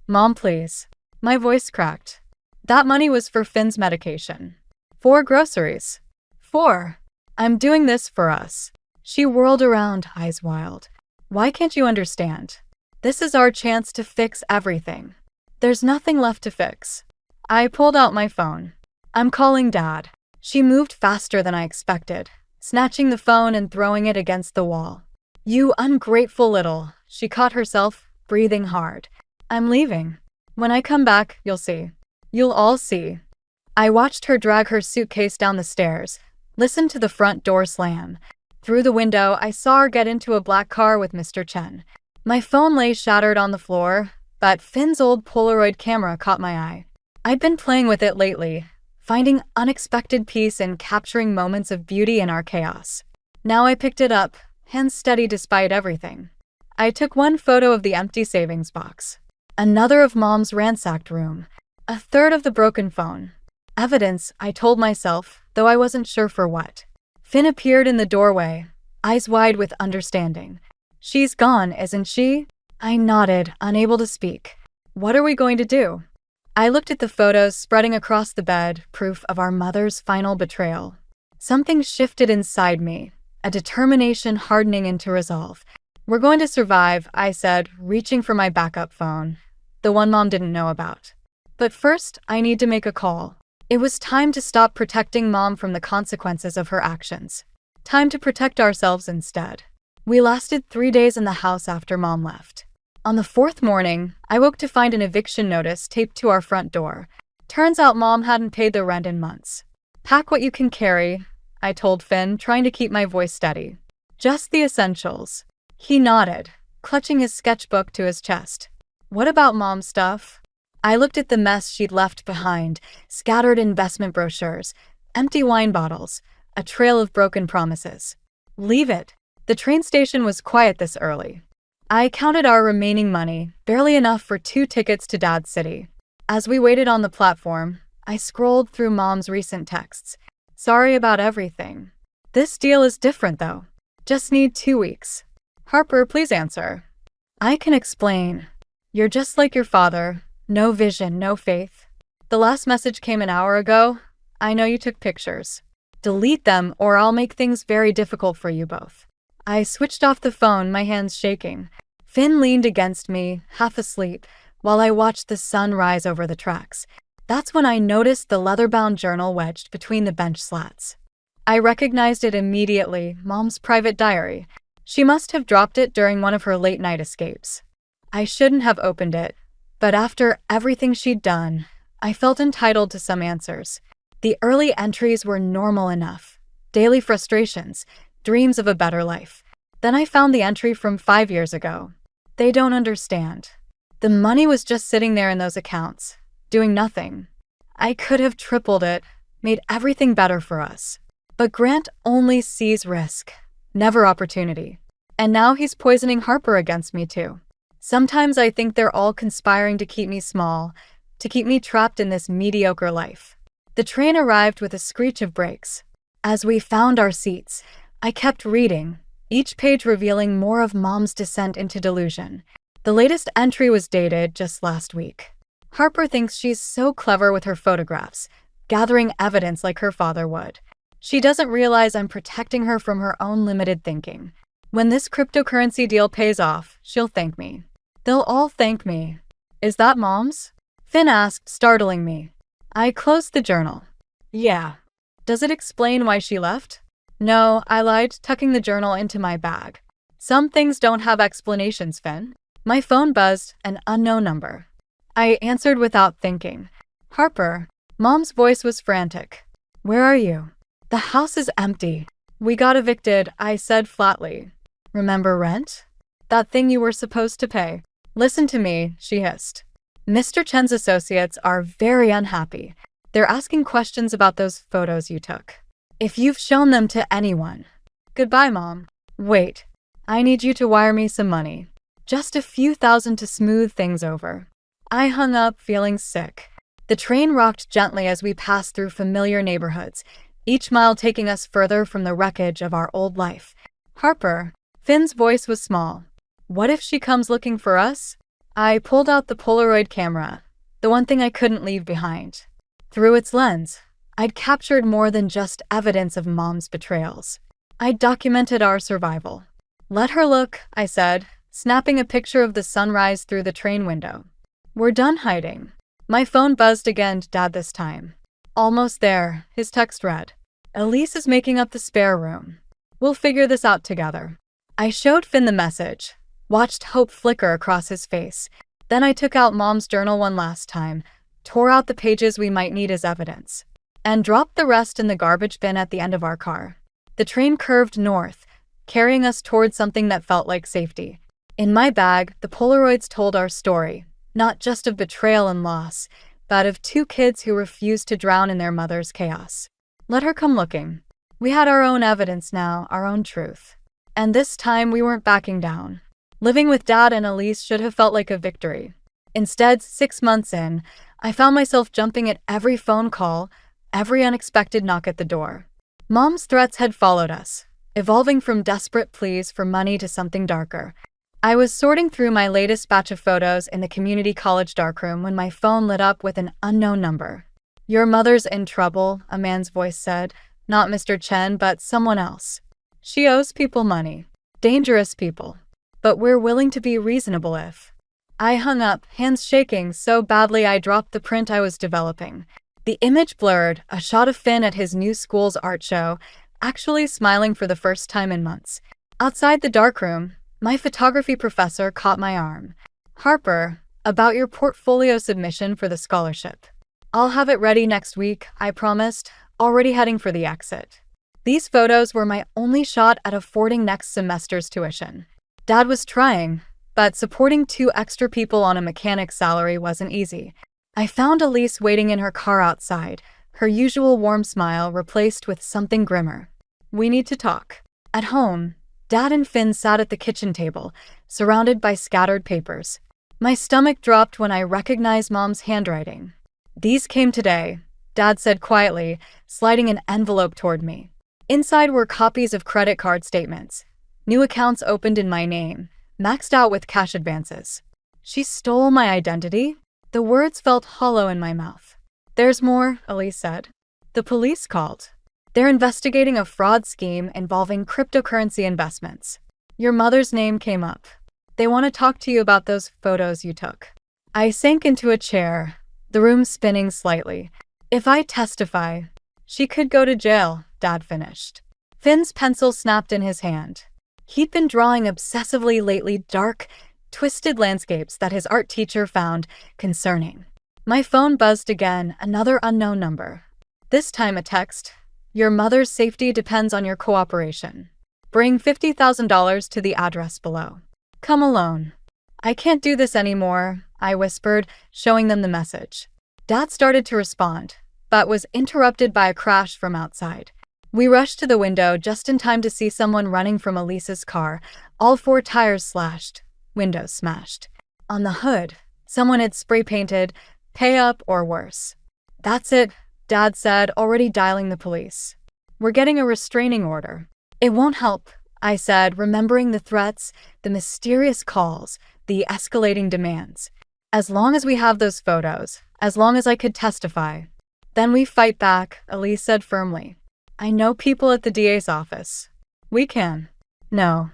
Mom, please. My voice cracked. That money was for Finn's medication. 4 groceries. 4. I'm doing this for us. She whirled around, eyes wild. Why can't you understand? This is our chance to fix everything. There's nothing left to fix. I pulled out my phone. I'm calling Dad. She moved faster than I expected, snatching the phone and throwing it against the wall. You ungrateful little, she caught herself, breathing hard. I'm leaving. When I come back, you'll see. You'll all see. I watched her drag her suitcase down the stairs, listened to the front door slam. Through the window, I saw her get into a black car with Mr. Chen. My phone lay shattered on the floor, but Finn's old Polaroid camera caught my eye. I'd been playing with it lately, finding unexpected peace and capturing moments of beauty in our chaos. Now I picked it up, hands steady despite everything. I took one photo of the empty savings box, another of Mom's ransacked room, a third of the broken phone. Evidence, I told myself, though I wasn't sure for what. Finn appeared in the doorway, eyes wide with understanding. She's gone, isn't she? I nodded, unable to speak. What are we going to do? I looked at the photos spreading across the bed, proof of our mother's final betrayal. Something shifted inside me, a determination hardening into resolve. We're going to survive, I said, reaching for my backup phone, the one Mom didn't know about. But first, I need to make a call. It was time to stop protecting Mom from the consequences of her actions. Time to protect ourselves instead. We lasted 3 days in the house after Mom left. On the 4th morning, I woke to find an eviction notice taped to our front door. Turns out Mom hadn't paid the rent in months. Pack what you can carry, I told Finn, trying to keep my voice steady. Just the essentials. He nodded, clutching his sketchbook to his chest. What about Mom's stuff? I looked at the mess she'd left behind, scattered investment brochures, empty wine bottles, a trail of broken promises. Leave it. The train station was quiet this early. I counted our remaining money, barely enough for 2 tickets to Dad's city. As we waited on the platform, I scrolled through Mom's recent texts. Sorry about everything. This deal is different though. Just need 2 weeks. Harper, please answer. I can explain. You're just like your father. No vision, no faith. The last message came an hour ago. I know you took pictures. Delete them or I'll make things very difficult for you both. I switched off the phone, my hands shaking. Finn leaned against me, half asleep, while I watched the sun rise over the tracks. That's when I noticed the leather-bound journal wedged between the bench slats. I recognized it immediately, Mom's private diary. She must have dropped it during one of her late-night escapes. I shouldn't have opened it, but after everything she'd done, I felt entitled to some answers. The early entries were normal enough. Daily frustrations, dreams of a better life. Then I found the entry from 5 years ago. They don't understand. The money was just sitting there in those accounts, doing nothing. I could have tripled it, made everything better for us. But Grant only sees risk, never opportunity. And now he's poisoning Harper against me too. Sometimes I think they're all conspiring to keep me small, to keep me trapped in this mediocre life. The train arrived with a screech of brakes. As we found our seats, I kept reading, each page revealing more of Mom's descent into delusion. The latest entry was dated just last week. Harper thinks she's so clever with her photographs, gathering evidence like her father would. She doesn't realize I'm protecting her from her own limited thinking. When this cryptocurrency deal pays off, she'll thank me. They'll all thank me. Is that Mom's? Finn asked, startling me. I closed the journal. Yeah. Does it explain why she left? No, I lied, tucking the journal into my bag. Some things don't have explanations, Finn. My phone buzzed, an unknown number. I answered without thinking. Harper. Mom's voice was frantic. Where are you? The house is empty. We got evicted, I said flatly. Remember rent? That thing you were supposed to pay. Listen to me, she hissed. Mr. Chen's associates are very unhappy. They're asking questions about those photos you took. If you've shown them to anyone. Goodbye, Mom. Wait. I need you to wire me some money. Just a few thousand to smooth things over. I hung up, feeling sick. The train rocked gently as we passed through familiar neighborhoods, each mile taking us further from the wreckage of our old life. Harper. Finn's voice was small. What if she comes looking for us? I pulled out the Polaroid camera, the one thing I couldn't leave behind. Through its lens, I'd captured more than just evidence of Mom's betrayals. I'd documented our survival. Let her look, I said, snapping a picture of the sunrise through the train window. We're done hiding. My phone buzzed again, Dad this time. Almost there, his text read. Elise is making up the spare room. We'll figure this out together. I showed Finn the message, watched hope flicker across his face. Then I took out Mom's journal one last time, tore out the pages we might need as evidence, and dropped the rest in the garbage bin at the end of our car. The train curved north, carrying us towards something that felt like safety. In my bag, the Polaroids told our story, not just of betrayal and loss, but of 2 kids who refused to drown in their mother's chaos. Let her come looking. We had our own evidence now, our own truth. And this time we weren't backing down. Living with Dad and Elise should have felt like a victory. Instead, 6 months in, I found myself jumping at every phone call, every unexpected knock at the door. Mom's threats had followed us, evolving from desperate pleas for money to something darker. I was sorting through my latest batch of photos in the community college darkroom when my phone lit up with an unknown number. Your mother's in trouble, a man's voice said. Not Mr. Chen, but someone else. She owes people money. Dangerous people. But we're willing to be reasonable if. I hung up, hands shaking so badly I dropped the print I was developing. The image blurred, a shot of Finn at his new school's art show, actually smiling for the first time in months. Outside the darkroom, my photography professor caught my arm. Harper, about your portfolio submission for the scholarship. I'll have it ready next week, I promised, already heading for the exit. These photos were my only shot at affording next semester's tuition. Dad was trying, but supporting 2 extra people on a mechanic's salary wasn't easy. I found Elise waiting in her car outside, her usual warm smile replaced with something grimmer. We need to talk. At home, Dad and Finn sat at the kitchen table, surrounded by scattered papers. My stomach dropped when I recognized Mom's handwriting. These came today, Dad said quietly, sliding an envelope toward me. Inside were copies of credit card statements. New accounts opened in my name, maxed out with cash advances. She stole my identity? The words felt hollow in my mouth. There's more, Elise said. The police called. They're investigating a fraud scheme involving cryptocurrency investments. Your mother's name came up. They want to talk to you about those photos you took. I sank into a chair, the room spinning slightly. If I testify, she could go to jail, Dad finished. Finn's pencil snapped in his hand. He'd been drawing obsessively lately, dark, twisted landscapes that his art teacher found concerning. My phone buzzed again, another unknown number. This time a text. Your mother's safety depends on your cooperation. Bring $50,000 to the address below. Come alone. I can't do this anymore, I whispered, showing them the message. Dad started to respond, but was interrupted by a crash from outside. We rushed to the window just in time to see someone running from Elise's car, all 4 tires slashed, windows smashed. On the hood, someone had spray painted, "Pay up or worse." That's it, Dad said, already dialing the police. We're getting a restraining order. It won't help, I said, remembering the threats, the mysterious calls, the escalating demands. As long as we have those photos, as long as I could testify. Then we fight back, Elise said firmly. I know people at the DA's office. We can. No.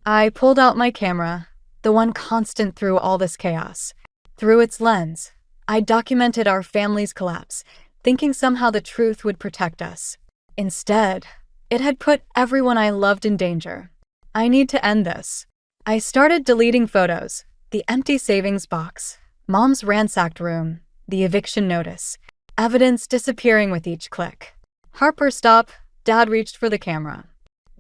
I pulled out my camera, the one constant through all this chaos. Through its lens, I documented our family's collapse, thinking somehow the truth would protect us. Instead, it had put everyone I loved in danger. I need to end this. I started deleting photos, the empty savings box, Mom's ransacked room, the eviction notice, evidence disappearing with each click. Harper, stop, Dad reached for the camera.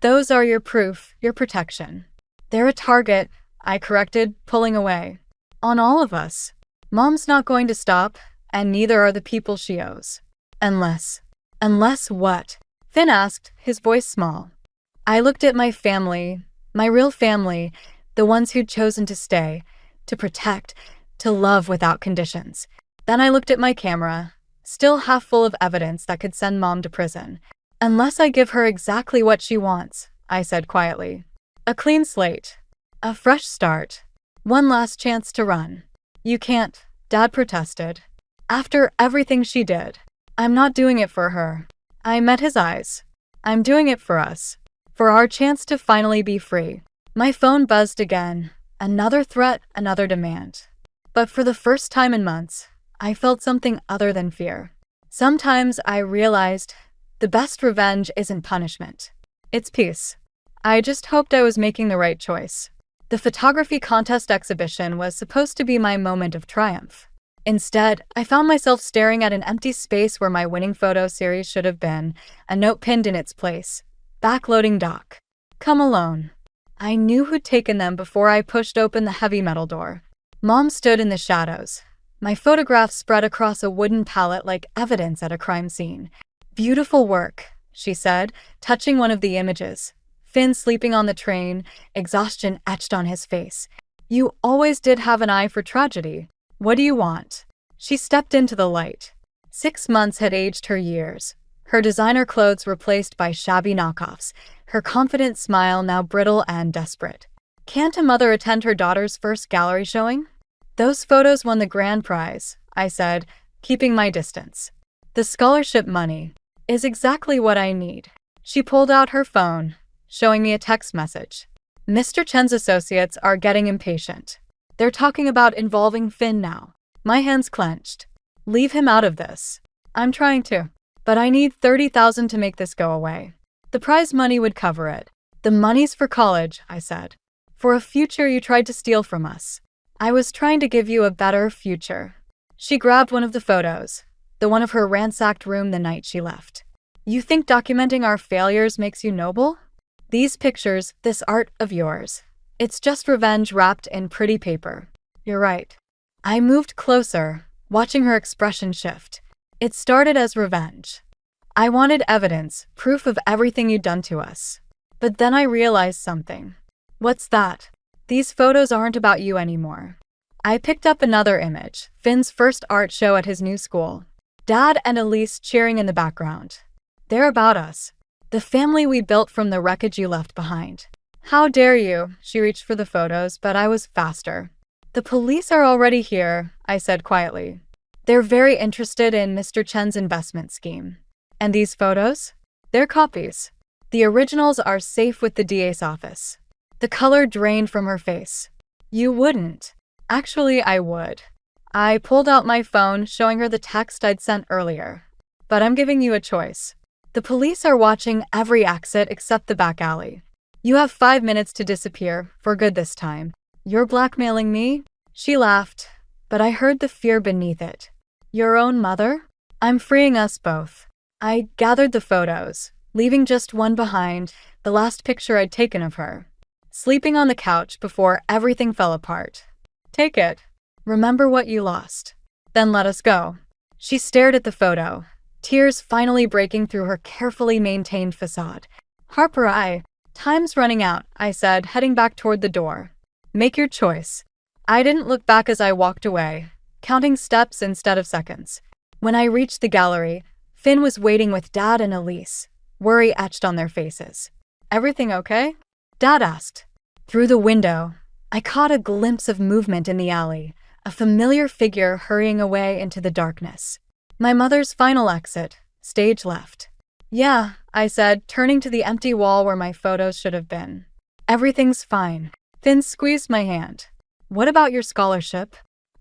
Those are your proof, your protection. They're a target, I corrected, pulling away. On all of us. Mom's not going to stop, and neither are the people she owes. Unless what? Finn asked, his voice small. I looked at my family, my real family, the ones who'd chosen to stay, to protect, to love without conditions. Then I looked at my camera, still half full of evidence that could send Mom to prison. Unless I give her exactly what she wants, I said quietly. A clean slate. A fresh start. One last chance to run. You can't, Dad protested. After everything she did. I'm not doing it for her. I met his eyes. I'm doing it for us. For our chance to finally be free. My phone buzzed again. Another threat, another demand. But for the first time in months, I felt something other than fear. Sometimes I realized the best revenge isn't punishment. It's peace. I just hoped I was making the right choice. The photography contest exhibition was supposed to be my moment of triumph. Instead, I found myself staring at an empty space where my winning photo series should have been, a note pinned in its place. Backloading doc. Come alone. I knew who'd taken them before I pushed open the heavy metal door. Mom stood in the shadows. My photographs spread across a wooden pallet like evidence at a crime scene. Beautiful work, she said, touching one of the images. Finn sleeping on the train, exhaustion etched on his face. You always did have an eye for tragedy. What do you want? She stepped into the light. 6 months had aged her years. Her designer clothes replaced by shabby knockoffs, her confident smile now brittle and desperate. Can't a mother attend her daughter's first gallery showing? Those photos won the grand prize, I said, keeping my distance. The scholarship money is exactly what I need. She pulled out her phone, showing me a text message. Mr. Chen's associates are getting impatient. They're talking about involving Finn now. My hands clenched. Leave him out of this. I'm trying to. But I need $30,000 to make this go away. The prize money would cover it. The money's for college, I said. For a future you tried to steal from us. I was trying to give you a better future. She grabbed one of the photos, the one of her ransacked room the night she left. You think documenting our failures makes you noble? These pictures, this art of yours, it's just revenge wrapped in pretty paper. You're right. I moved closer, watching her expression shift. It started as revenge. I wanted evidence, proof of everything you'd done to us. But then I realized something. What's that? These photos aren't about you anymore. I picked up another image, Finn's first art show at his new school. Dad and Elise cheering in the background. They're about us. The family we built from the wreckage you left behind. How dare you? She reached for the photos, but I was faster. The police are already here, I said quietly. They're very interested in Mr. Chen's investment scheme. And these photos? They're copies. The originals are safe with the DA's office. The color drained from her face. You wouldn't. Actually, I would. I pulled out my phone, showing her the text I'd sent earlier. But I'm giving you a choice. The police are watching every exit except the back alley. You have 5 minutes to disappear, for good this time. You're blackmailing me? She laughed, but I heard the fear beneath it. Your own mother? I'm freeing us both. I gathered the photos, leaving just one behind, the last picture I'd taken of her. Sleeping on the couch before everything fell apart. Take it. Remember what you lost. Then let us go. She stared at the photo, tears finally breaking through her carefully maintained facade. Harper, time's running out, I said, heading back toward the door. Make your choice. I didn't look back as I walked away, counting steps instead of seconds. When I reached the gallery, Finn was waiting with Dad and Elise, worry etched on their faces. Everything okay? Dad asked. Through the window, I caught a glimpse of movement in the alley, a familiar figure hurrying away into the darkness. My mother's final exit, stage left. Yeah, I said, turning to the empty wall where my photos should have been. Everything's fine. Finn squeezed my hand. What about your scholarship?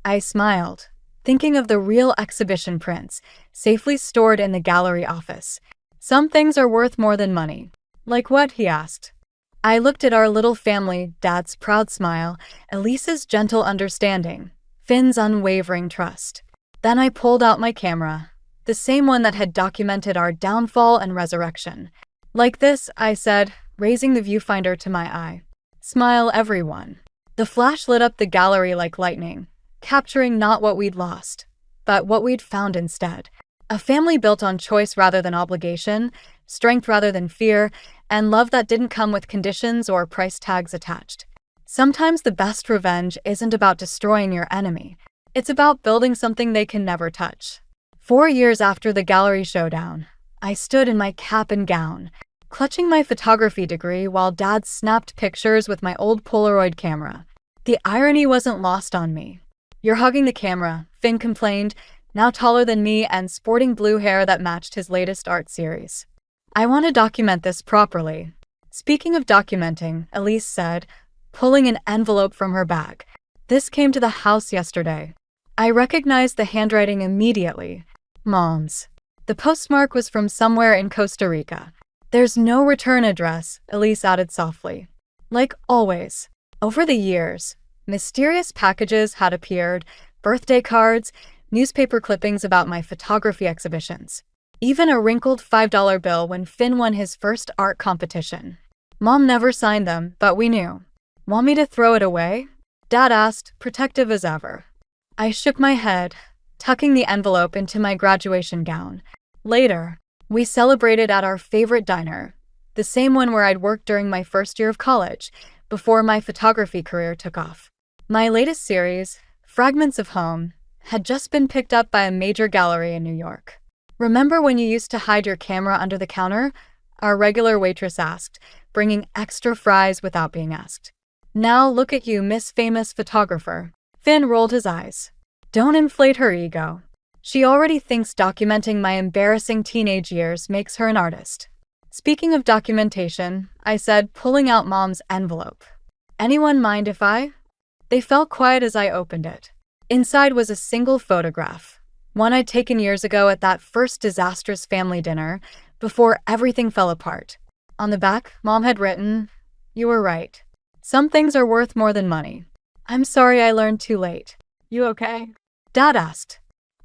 I smiled, thinking of the real exhibition prints, safely stored in the gallery office. Some things are worth more than money. Like what? He asked. I looked at our little family, Dad's proud smile, Elise's gentle understanding, Finn's unwavering trust. Then I pulled out my camera, the same one that had documented our downfall and resurrection. Like this, I said, raising the viewfinder to my eye. Smile, everyone. The flash lit up the gallery like lightning, capturing not what we'd lost, but what we'd found instead. A family built on choice rather than obligation, strength rather than fear, and love that didn't come with conditions or price tags attached. Sometimes the best revenge isn't about destroying your enemy. It's about building something they can never touch. 4 years after the gallery showdown, I stood in my cap and gown, clutching my photography degree while Dad snapped pictures with my old Polaroid camera. The irony wasn't lost on me. You're hugging the camera, Finn complained, now taller than me and sporting blue hair that matched his latest art series. I want to document this properly. Speaking of documenting, Elise said, pulling an envelope from her bag. This came to the house yesterday. I recognized the handwriting immediately. Mom's. The postmark was from somewhere in Costa Rica. There's no return address, Elise added softly. Like always. Over the years, mysterious packages had appeared, birthday cards, newspaper clippings about my photography exhibitions. Even a wrinkled $5 bill when Finn won his first art competition. Mom never signed them, but we knew. Want me to throw it away? Dad asked, protective as ever. I shook my head, tucking the envelope into my graduation gown. Later, we celebrated at our favorite diner, the same one where I'd worked during my first year of college, before my photography career took off. My latest series, Fragments of Home, had just been picked up by a major gallery in New York. Remember when you used to hide your camera under the counter? Our regular waitress asked, bringing extra fries without being asked. Now look at you, Miss Famous Photographer. Finn rolled his eyes. Don't inflate her ego. She already thinks documenting my embarrassing teenage years makes her an artist. Speaking of documentation, I said, pulling out Mom's envelope. Anyone mind if I? They fell quiet as I opened it. Inside was a single photograph, one I'd taken years ago at that first disastrous family dinner, before everything fell apart. On the back, Mom had written, "You were right. Some things are worth more than money. I'm sorry I learned too late. You okay?" Dad asked.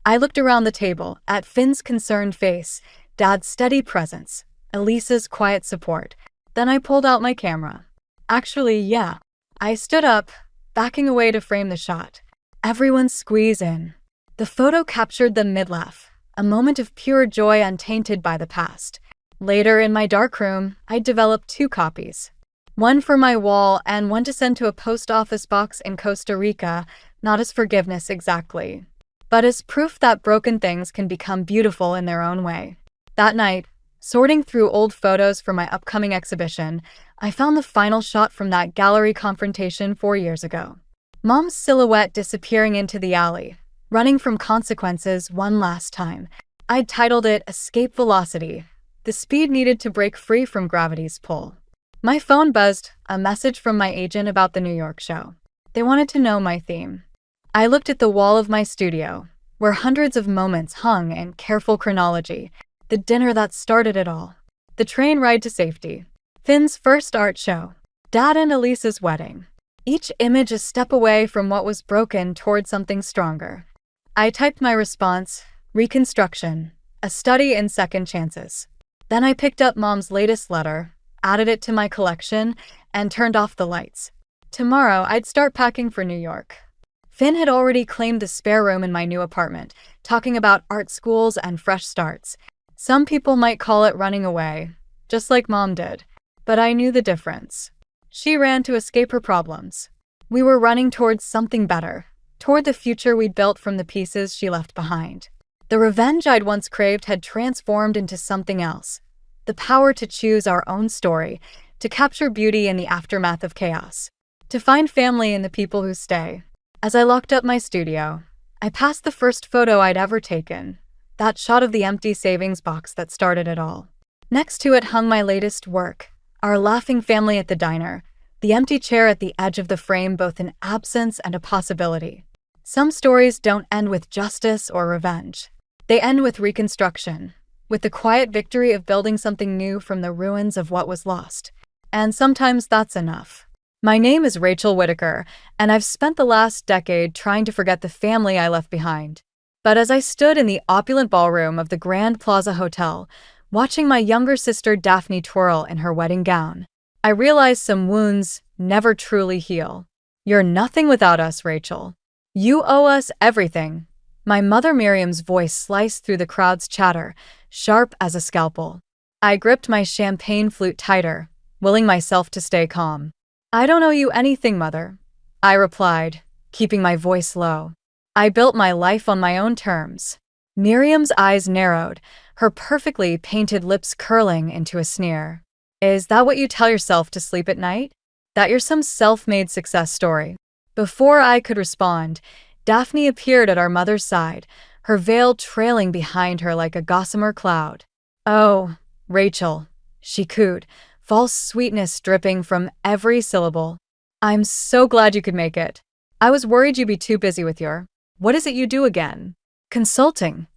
I looked around the table, at Finn's concerned face, Dad's steady presence, Elisa's quiet support. Then I pulled out my camera. Actually, yeah. I stood up, backing away to frame the shot. Everyone squeeze in. The photo captured them mid-laugh, a moment of pure joy untainted by the past. Later, in my dark room, I developed 2 copies. One for my wall and one to send to a post office box in Costa Rica, not as forgiveness exactly, but as proof that broken things can become beautiful in their own way. That night, sorting through old photos for my upcoming exhibition, I found the final shot from that gallery confrontation 4 years ago. Mom's silhouette disappearing into the alley, running from consequences one last time. I'd titled it Escape Velocity, the speed needed to break free from gravity's pull. My phone buzzed, a message from my agent about the New York show. They wanted to know my theme. I looked at the wall of my studio, where hundreds of moments hung in careful chronology. The dinner that started it all. The train ride to safety. Finn's first art show. Dad and Elisa's wedding. Each image a step away from what was broken toward something stronger. I typed my response, reconstruction, a study in second chances. Then I picked up Mom's latest letter, added it to my collection, and turned off the lights. Tomorrow, I'd start packing for New York. Finn had already claimed the spare room in my new apartment, talking about art schools and fresh starts. Some people might call it running away, just like Mom did, but I knew the difference. She ran to escape her problems. We were running towards something better, toward the future we'd built from the pieces she left behind. The revenge I'd once craved had transformed into something else. The power to choose our own story, to capture beauty in the aftermath of chaos, to find family in the people who stay. As I locked up my studio, I passed the first photo I'd ever taken, that shot of the empty savings box that started it all. Next to it hung my latest work, our laughing family at the diner, the empty chair at the edge of the frame, both an absence and a possibility. Some stories don't end with justice or revenge. They end with reconstruction, with the quiet victory of building something new from the ruins of what was lost. And sometimes that's enough. My name is Rachel Whitaker, and I've spent the last decade trying to forget the family I left behind. But as I stood in the opulent ballroom of the Grand Plaza Hotel, watching my younger sister Daphne twirl in her wedding gown, I realized some wounds never truly heal. You're nothing without us, Rachel. You owe us everything. My mother Miriam's voice sliced through the crowd's chatter, sharp as a scalpel. I gripped my champagne flute tighter, willing myself to stay calm. I don't owe you anything, Mother, I replied, keeping my voice low. I built my life on my own terms. Miriam's eyes narrowed, her perfectly painted lips curling into a sneer. Is that what you tell yourself to sleep at night? That you're some self-made success story? Before I could respond, Daphne appeared at our mother's side, her veil trailing behind her like a gossamer cloud. Oh, Rachel, she cooed, false sweetness dripping from every syllable. I'm so glad you could make it. I was worried you'd be too busy with your— what is it you do again? Consulting.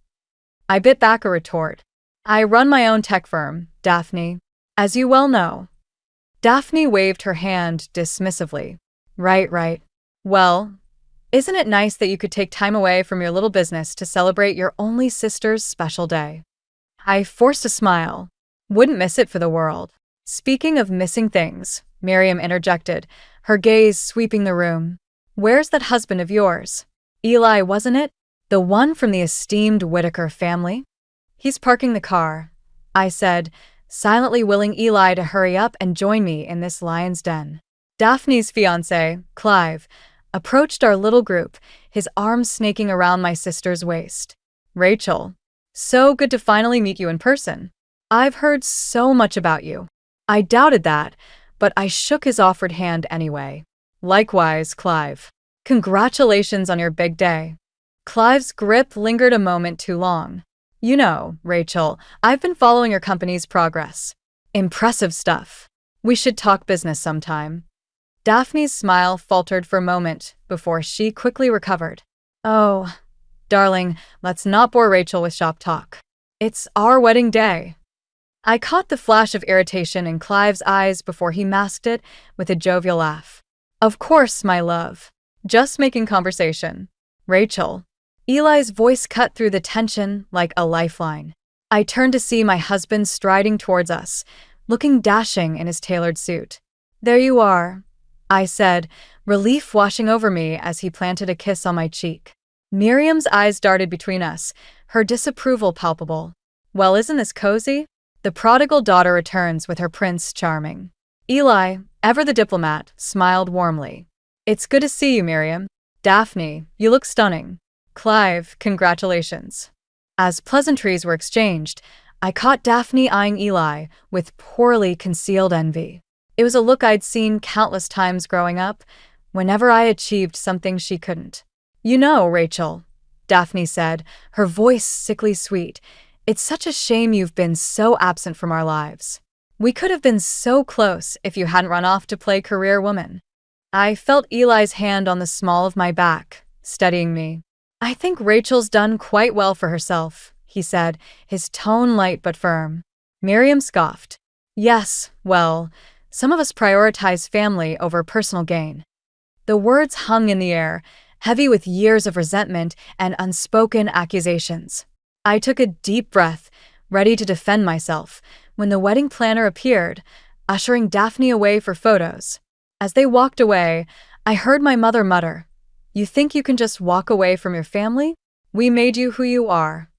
I bit back a retort. I run my own tech firm, Daphne, as you well know. Daphne waved her hand dismissively. Right. Well, isn't it nice that you could take time away from your little business to celebrate your only sister's special day? I forced a smile. Wouldn't miss it for the world. Speaking of missing things, Miriam interjected, her gaze sweeping the room. Where's that husband of yours? Eli, wasn't it? The one from the esteemed Whitaker family? He's parking the car, I said, silently willing Eli to hurry up and join me in this lion's den. Daphne's fiancé, Clive, approached our little group, his arms snaking around my sister's waist. Rachel, so good to finally meet you in person. I've heard so much about you. I doubted that, but I shook his offered hand anyway. Likewise, Clive. Congratulations on your big day. Clive's grip lingered a moment too long. You know, Rachel, I've been following your company's progress. Impressive stuff. We should talk business sometime. Daphne's smile faltered for a moment before she quickly recovered. Oh, darling, let's not bore Rachel with shop talk. It's our wedding day. I caught the flash of irritation in Clive's eyes before he masked it with a jovial laugh. Of course, my love. Just making conversation. Rachel. Eli's voice cut through the tension like a lifeline. I turned to see my husband striding towards us, looking dashing in his tailored suit. "There you are," I said, relief washing over me as he planted a kiss on my cheek. Miriam's eyes darted between us, her disapproval palpable. "Well, isn't this cozy?" The prodigal daughter returns with her prince charming. Eli, ever the diplomat, smiled warmly. "It's good to see you, Miriam. Daphne, you look stunning. Clive, congratulations." As pleasantries were exchanged, I caught Daphne eyeing Eli with poorly concealed envy. It was a look I'd seen countless times growing up, whenever I achieved something she couldn't. "You know, Rachel," Daphne said, her voice sickly sweet, "it's such a shame you've been so absent from our lives. We could have been so close if you hadn't run off to play career woman." I felt Eli's hand on the small of my back, steadying me. "I think Rachel's done quite well for herself," he said, his tone light but firm. Miriam scoffed. "Yes, well, some of us prioritize family over personal gain." The words hung in the air, heavy with years of resentment and unspoken accusations. I took a deep breath, ready to defend myself, when the wedding planner appeared, ushering Daphne away for photos. As they walked away, I heard my mother mutter, "You think you can just walk away from your family? We made you who you are."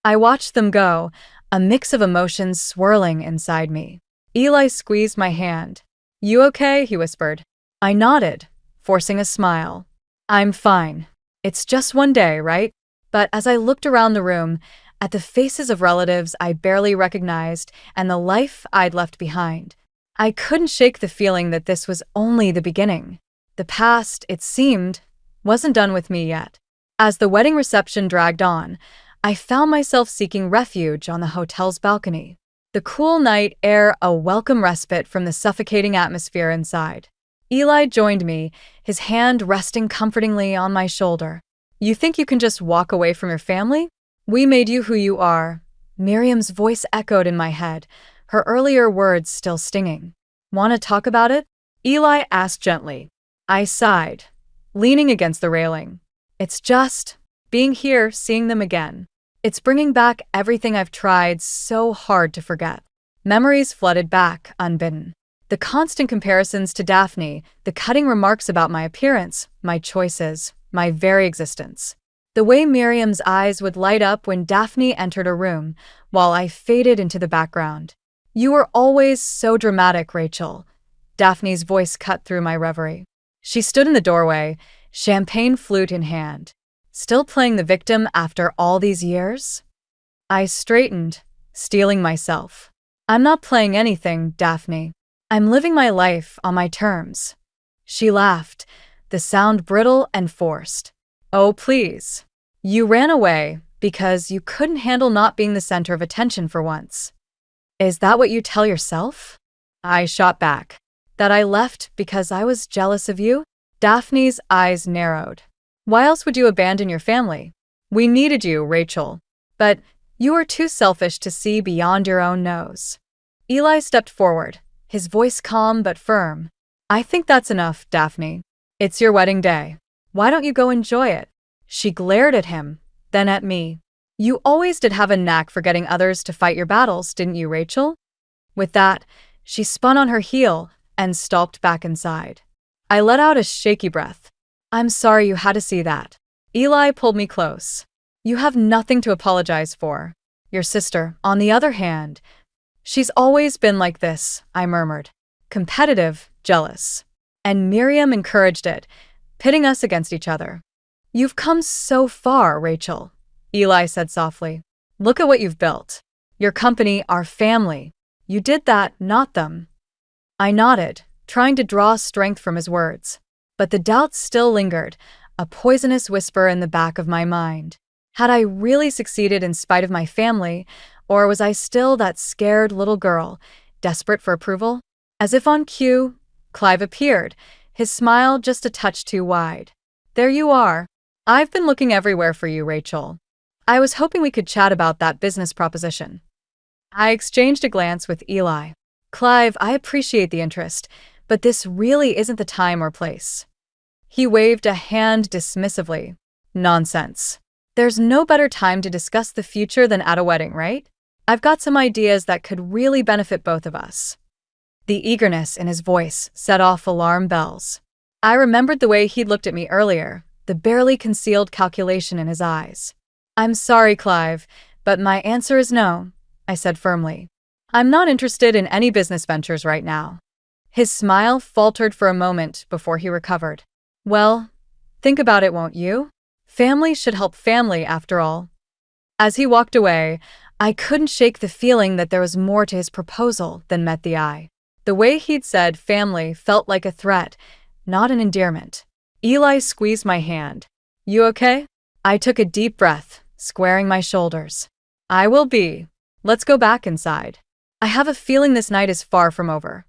I watched them go, a mix of emotions swirling inside me. Eli squeezed my hand. "You okay?" he whispered. I nodded, forcing a smile. "I'm fine. It's just one day, right?" But as I looked around the room, at the faces of relatives I barely recognized and the life I'd left behind, I couldn't shake the feeling that this was only the beginning. The past, it seemed, wasn't done with me yet. As the wedding reception dragged on, I found myself seeking refuge on the hotel's balcony. The cool night air a welcome respite from the suffocating atmosphere inside. Eli joined me, his hand resting comfortingly on my shoulder. "You think you can just walk away from your family? We made you who you are." Miriam's voice echoed in my head, her earlier words still stinging. "Want to talk about it?" Eli asked gently. I sighed, leaning against the railing. "It's just being here, seeing them again. It's bringing back everything I've tried so hard to forget." Memories flooded back, unbidden. The constant comparisons to Daphne, the cutting remarks about my appearance, my choices, my very existence. The way Miriam's eyes would light up when Daphne entered a room, while I faded into the background. "You were always so dramatic, Rachel." Daphne's voice cut through my reverie. She stood in the doorway, champagne flute in hand. "Still playing the victim after all these years?" I straightened, steeling myself. "I'm not playing anything, Daphne. I'm living my life on my terms." She laughed, the sound brittle and forced. "Oh, please. You ran away because you couldn't handle not being the center of attention for once. Is that what you tell yourself?" I shot back. "That I left because I was jealous of you?" Daphne's eyes narrowed. "Why else would you abandon your family? We needed you, Rachel. But you were too selfish to see beyond your own nose." Eli stepped forward, his voice calm but firm. "I think that's enough, Daphne. It's your wedding day. Why don't you go enjoy it?" She glared at him, then at me. "You always did have a knack for getting others to fight your battles, didn't you, Rachel?" With that, she spun on her heel and stalked back inside. I let out a shaky breath. "I'm sorry you had to see that." Eli pulled me close. "You have nothing to apologize for. Your sister, on the other hand, she's always been like this," I murmured. "Competitive, jealous." And Miriam encouraged it, pitting us against each other. "You've come so far, Rachel," Eli said softly. "Look at what you've built. Your company, our family. You did that, not them." I nodded, trying to draw strength from his words. But the doubts still lingered, a poisonous whisper in the back of my mind. Had I really succeeded in spite of my family, or was I still that scared little girl, desperate for approval? As if on cue, Clive appeared, his smile just a touch too wide. "There you are. I've been looking everywhere for you, Rachel. I was hoping we could chat about that business proposition." I exchanged a glance with Eli. "Clive, I appreciate the interest, but this really isn't the time or place." He waved a hand dismissively. "Nonsense. There's no better time to discuss the future than at a wedding, right? I've got some ideas that could really benefit both of us. The eagerness in his voice set off alarm bells. I remembered the way he'd looked at me earlier, the barely concealed calculation in his eyes. "I'm sorry, Clive, but my answer is no," I said firmly. "I'm not interested in any business ventures right now." His smile faltered for a moment before he recovered. "Well, think about it, won't you? Family should help family, after all." As he walked away, I couldn't shake the feeling that there was more to his proposal than met the eye. The way he'd said family felt like a threat, not an endearment. Eli squeezed my hand. "You okay?" I took a deep breath, squaring my shoulders. "I will be. Let's go back inside. I have a feeling this night is far from over."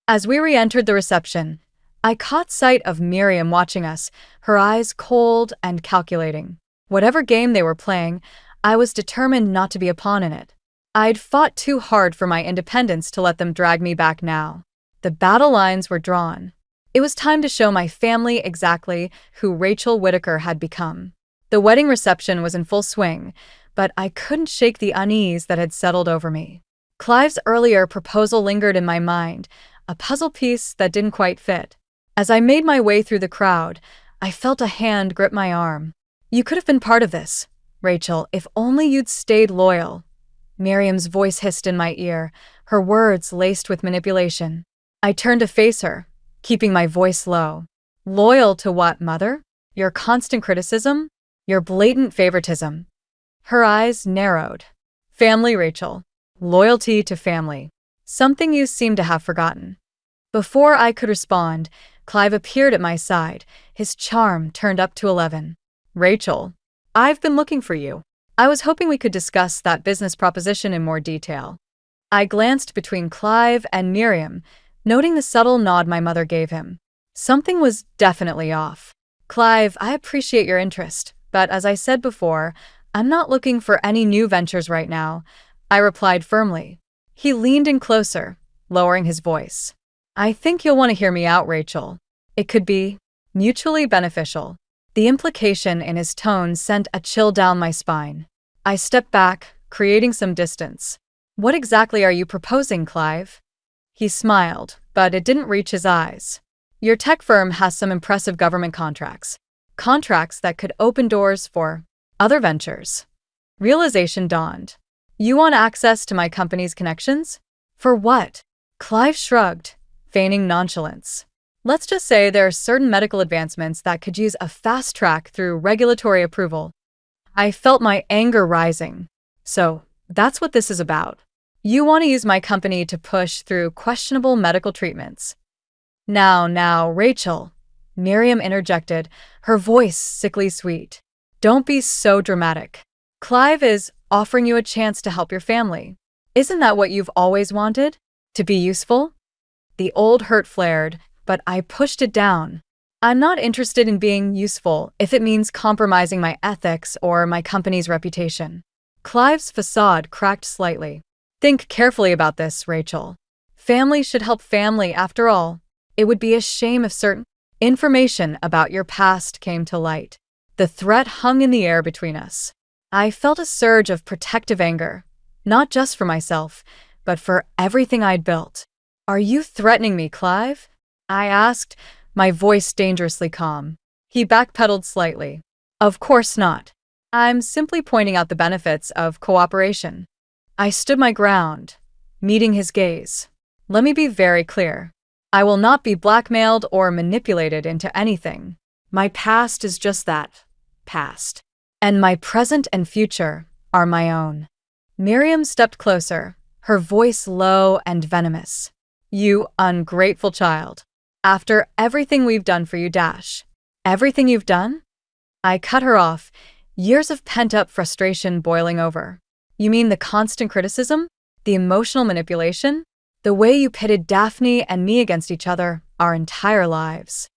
As we re-entered the reception, I caught sight of Miriam watching us, her eyes cold and calculating. Whatever game they were playing, I was determined not to be a pawn in it. I'd fought too hard for my independence to let them drag me back now. The battle lines were drawn. It was time to show my family exactly who Rachel Whitaker had become. The wedding reception was in full swing, but I couldn't shake the unease that had settled over me. Clive's earlier proposal lingered in my mind, a puzzle piece that didn't quite fit. As I made my way through the crowd, I felt a hand grip my arm. "You could have been part of this, Rachel, if only you'd stayed loyal." Miriam's voice hissed in my ear, her words laced with manipulation. I turned to face her, keeping my voice low. "Loyal to what, Mother? Your constant criticism? Your blatant favoritism?" Her eyes narrowed. "Family, Rachel. Loyalty to family. Something you seem to have forgotten." Before I could respond, Clive appeared at my side, his charm turned up to 11. "Rachel, I've been looking for you. I was hoping we could discuss that business proposition in more detail." I glanced between Clive and Miriam, noting the subtle nod my mother gave him. Something was definitely off. "Clive, I appreciate your interest, but as I said before, I'm not looking for any new ventures right now," I replied firmly. He leaned in closer, lowering his voice. "I think you'll want to hear me out, Rachel. It could be mutually beneficial." The implication in his tone sent a chill down my spine. I stepped back, creating some distance. "What exactly are you proposing, Clive?" He smiled, but it didn't reach his eyes. "Your tech firm has some impressive government contracts. Contracts that could open doors for other ventures." Realization dawned. "You want access to my company's connections? For what?" Clive shrugged, feigning nonchalance. "Let's just say there are certain medical advancements that could use a fast track through regulatory approval." I felt my anger rising. "So, that's what this is about. You want to use my company to push through questionable medical treatments." Now, Rachel," Miriam interjected, her voice sickly sweet. "Don't be so dramatic. Clive is offering you a chance to help your family. Isn't that what you've always wanted? To be useful?" The old hurt flared, but I pushed it down. "I'm not interested in being useful if it means compromising my ethics or my company's reputation." Clive's facade cracked slightly. "Think carefully about this, Rachel. Family should help family, after all. It would be a shame if certain information about your past came to light." The threat hung in the air between us. I felt a surge of protective anger, not just for myself, but for everything I'd built. "Are you threatening me, Clive?" I asked, my voice dangerously calm. He backpedaled slightly. "Of course not. I'm simply pointing out the benefits of cooperation." I stood my ground, meeting his gaze. "Let me be very clear. I will not be blackmailed or manipulated into anything. My past is just that, past. And my present and future are my own." Miriam stepped closer, her voice low and venomous. "You ungrateful child. After everything we've done for you, everything you've done?" I cut her off, years of pent-up frustration boiling over. "You mean the constant criticism? The emotional manipulation? The way you pitted Daphne and me against each other our entire lives?"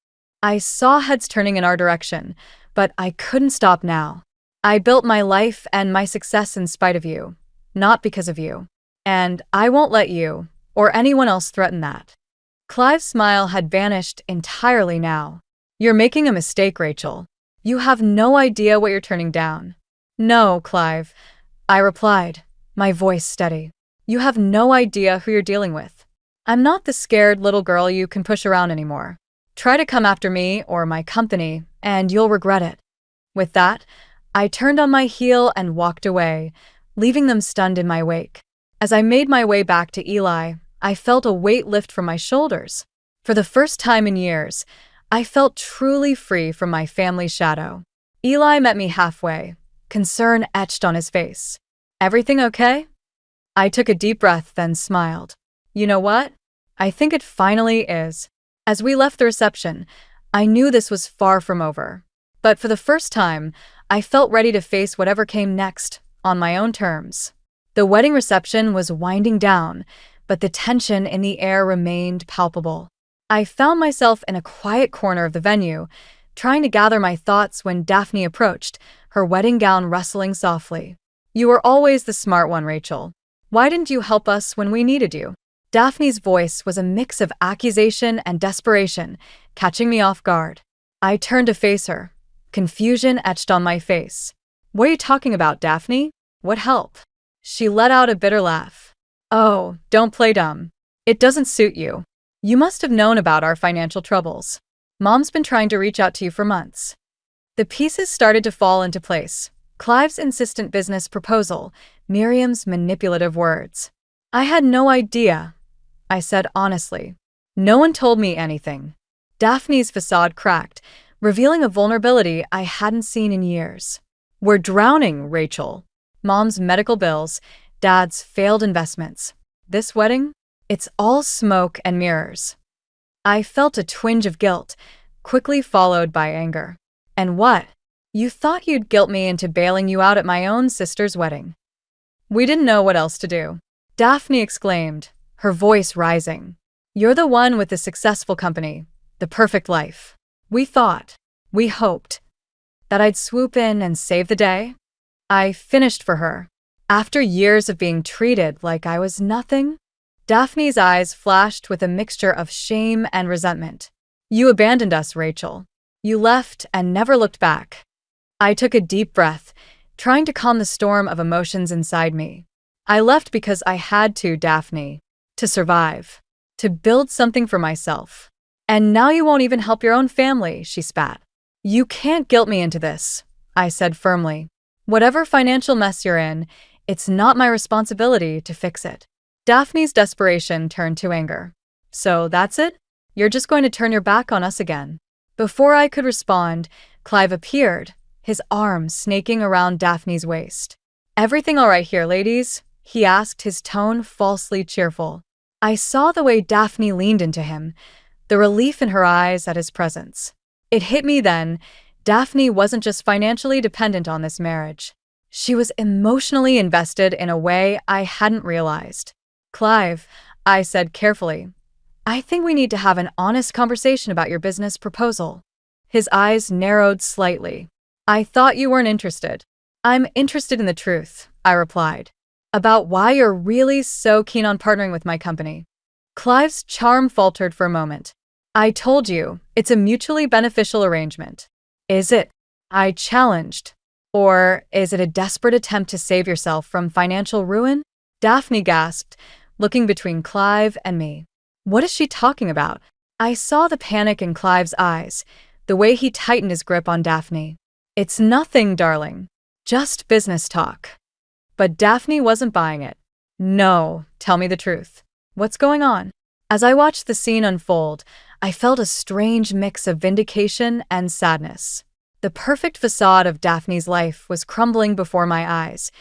I saw heads turning in our direction, but I couldn't stop now. "I built my life and my success in spite of you, not because of you. And I won't let you, or anyone else, threaten that." Clive's smile had vanished entirely now. "You're making a mistake, Rachel. You have no idea what you're turning down. No, Clive, I replied, my voice steady. You have no idea who you're dealing with. I'm not the scared little girl you can push around anymore. Try to come after me or my company, and you'll regret it. With that, I turned on my heel and walked away, leaving them stunned in my wake. As I made my way back to Eli, I felt a weight lift from my shoulders. For the first time in years, I felt truly free from my family's shadow. Eli met me halfway, concern etched on his face. Everything okay? I took a deep breath, then smiled. You know what? I think it finally is. As we left the reception, I knew this was far from over. But for the first time, I felt ready to face whatever came next, on my own terms. The wedding reception was winding down, but the tension in the air remained palpable. I found myself in a quiet corner of the venue, trying to gather my thoughts when Daphne approached, her wedding gown rustling softly. You were always the smart one, Rachel. Why didn't you help us when we needed you? Daphne's voice was a mix of accusation and desperation, catching me off guard. I turned to face her, confusion etched on my face. What are you talking about, Daphne? What help? She let out a bitter laugh. Oh, don't play dumb. It doesn't suit you. You must have known about our financial troubles. Mom's been trying to reach out to you for months. The pieces started to fall into place. Clive's insistent business proposal, Miriam's manipulative words. I had no idea, I said honestly. No one told me anything. Daphne's facade cracked, revealing a vulnerability I hadn't seen in years. We're drowning, Rachel. Mom's medical bills, Dad's failed investments. This wedding? It's all smoke and mirrors. I felt a twinge of guilt, quickly followed by anger. And what? You thought you'd guilt me into bailing you out at my own sister's wedding. We didn't know what else to do. Daphne exclaimed, her voice rising. You're the one with the successful company, the perfect life. We hoped, that I'd swoop in and save the day. I finished for her. After years of being treated like I was nothing, Daphne's eyes flashed with a mixture of shame and resentment. You abandoned us, Rachel. You left and never looked back. I took a deep breath, trying to calm the storm of emotions inside me. I left because I had to, Daphne. To survive. To build something for myself. And now you won't even help your own family, she spat. You can't guilt me into this, I said firmly. Whatever financial mess you're in, it's not my responsibility to fix it. Daphne's desperation turned to anger. So that's it? You're just going to turn your back on us again? Before I could respond, Clive appeared, his arms snaking around Daphne's waist. Everything all right here, ladies? He asked, his tone falsely cheerful. I saw the way Daphne leaned into him, the relief in her eyes at his presence. It hit me then, Daphne wasn't just financially dependent on this marriage. She was emotionally invested in a way I hadn't realized. Clive, I said carefully, I think we need to have an honest conversation about your business proposal. His eyes narrowed slightly. I thought you weren't interested. I'm interested in the truth, I replied. About why you're really so keen on partnering with my company. Clive's charm faltered for a moment. I told you, it's a mutually beneficial arrangement. Is it? I challenged. Or is it a desperate attempt to save yourself from financial ruin? Daphne gasped, looking between Clive and me. What is she talking about? I saw the panic in Clive's eyes, the way he tightened his grip on Daphne. It's nothing, darling. Just business talk. But Daphne wasn't buying it. No, tell me the truth. What's going on? As I watched the scene unfold, I felt a strange mix of vindication and sadness. The perfect facade of Daphne's life was crumbling before my eyes,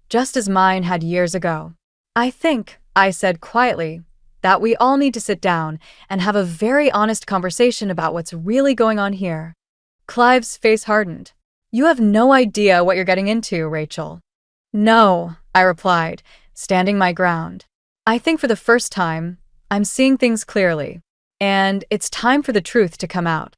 just as mine had years ago. I think, I said quietly, that we all need to sit down and have a very honest conversation about what's really going on here. Clive's face hardened. You have no idea what you're getting into, Rachel. No, I replied, standing my ground. I think for the first time, I'm seeing things clearly, and it's time for the truth to come out.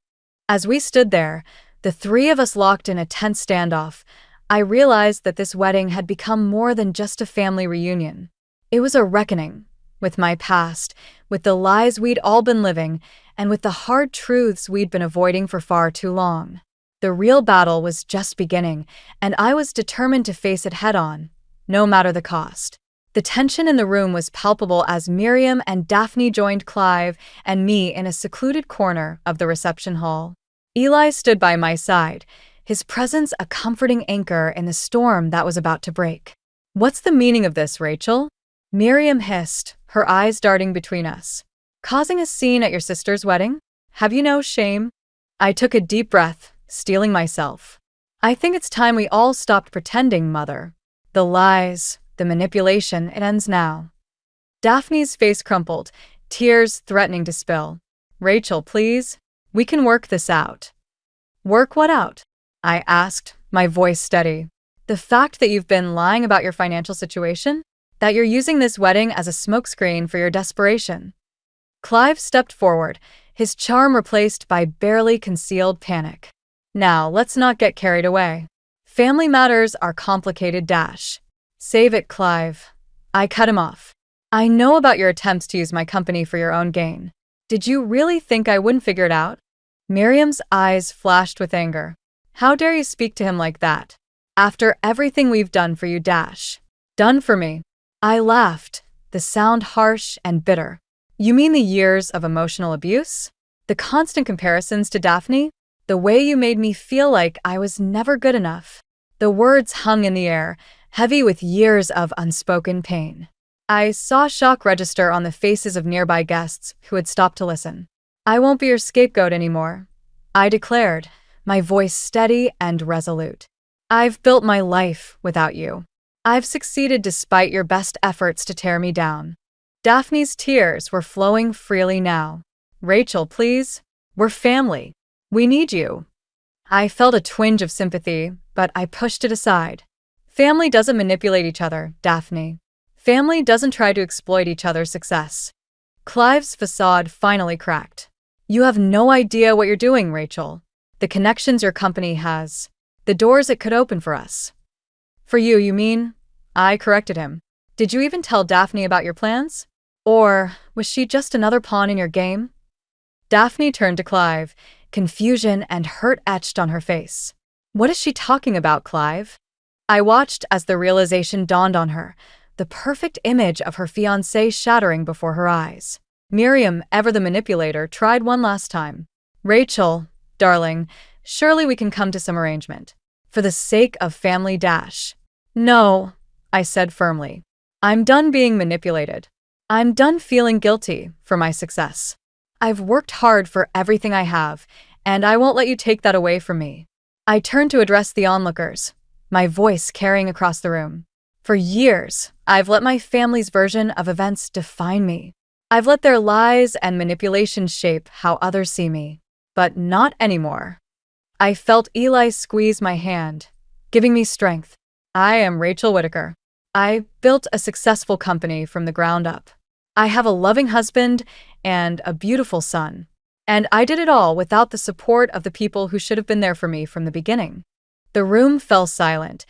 As we stood there, the three of us locked in a tense standoff, I realized that this wedding had become more than just a family reunion. It was a reckoning with my past, with the lies we'd all been living, and with the hard truths we'd been avoiding for far too long. The real battle was just beginning, and I was determined to face it head-on, no matter the cost. The tension in the room was palpable as Miriam and Daphne joined Clive and me in a secluded corner of the reception hall. Eli stood by my side, his presence a comforting anchor in the storm that was about to break. "What's the meaning of this, Rachel?" Miriam hissed, her eyes darting between us. "Causing a scene at your sister's wedding? Have you no shame?" I took a deep breath, steeling myself. "I think it's time we all stopped pretending, Mother. The lies, the manipulation, it ends now." Daphne's face crumpled, tears threatening to spill. "Rachel, please. We can work this out." "Work what out?" I asked, my voice steady. "The fact that you've been lying about your financial situation? That you're using this wedding as a smokescreen for your desperation?" Clive stepped forward, his charm replaced by barely concealed panic. "Now, let's not get carried away. Family matters are complicated. Save it, Clive." I cut him off. "I know about your attempts to use my company for your own gain. Did you really think I wouldn't figure it out?" Miriam's eyes flashed with anger. "How dare you speak to him like that? After everything we've done for you, Done for me." I laughed, the sound harsh and bitter. "You mean the years of emotional abuse? The constant comparisons to Daphne? The way you made me feel like I was never good enough?" The words hung in the air, heavy with years of unspoken pain. I saw shock register on the faces of nearby guests who had stopped to listen. "I won't be your scapegoat anymore," I declared, my voice steady and resolute. "I've built my life without you. I've succeeded despite your best efforts to tear me down." Daphne's tears were flowing freely now. "Rachel, please. We're family. We need you." I felt a twinge of sympathy, but I pushed it aside. "Family doesn't manipulate each other, Daphne. Family doesn't try to exploit each other's success." Clive's facade finally cracked. "You have no idea what you're doing, Rachel. The connections your company has. The doors it could open for us." "For you, you mean?" I corrected him. "Did you even tell Daphne about your plans? Or was she just another pawn in your game?" Daphne turned to Clive, confusion and hurt etched on her face. "What is she talking about, Clive?" I watched as the realization dawned on her, the perfect image of her fiancé shattering before her eyes. Miriam, ever the manipulator, tried one last time. "Rachel, darling, surely we can come to some arrangement. For the sake of family. "No," I said firmly. "I'm done being manipulated. I'm done feeling guilty for my success. I've worked hard for everything I have, and I won't let you take that away from me." I turned to address the onlookers, my voice carrying across the room. "For years, I've let my family's version of events define me. I've let their lies and manipulations shape how others see me. But not anymore." I felt Eli squeeze my hand, giving me strength. "I am Rachel Whitaker. I built a successful company from the ground up. I have a loving husband and a beautiful son. And I did it all without the support of the people who should have been there for me from the beginning." The room fell silent,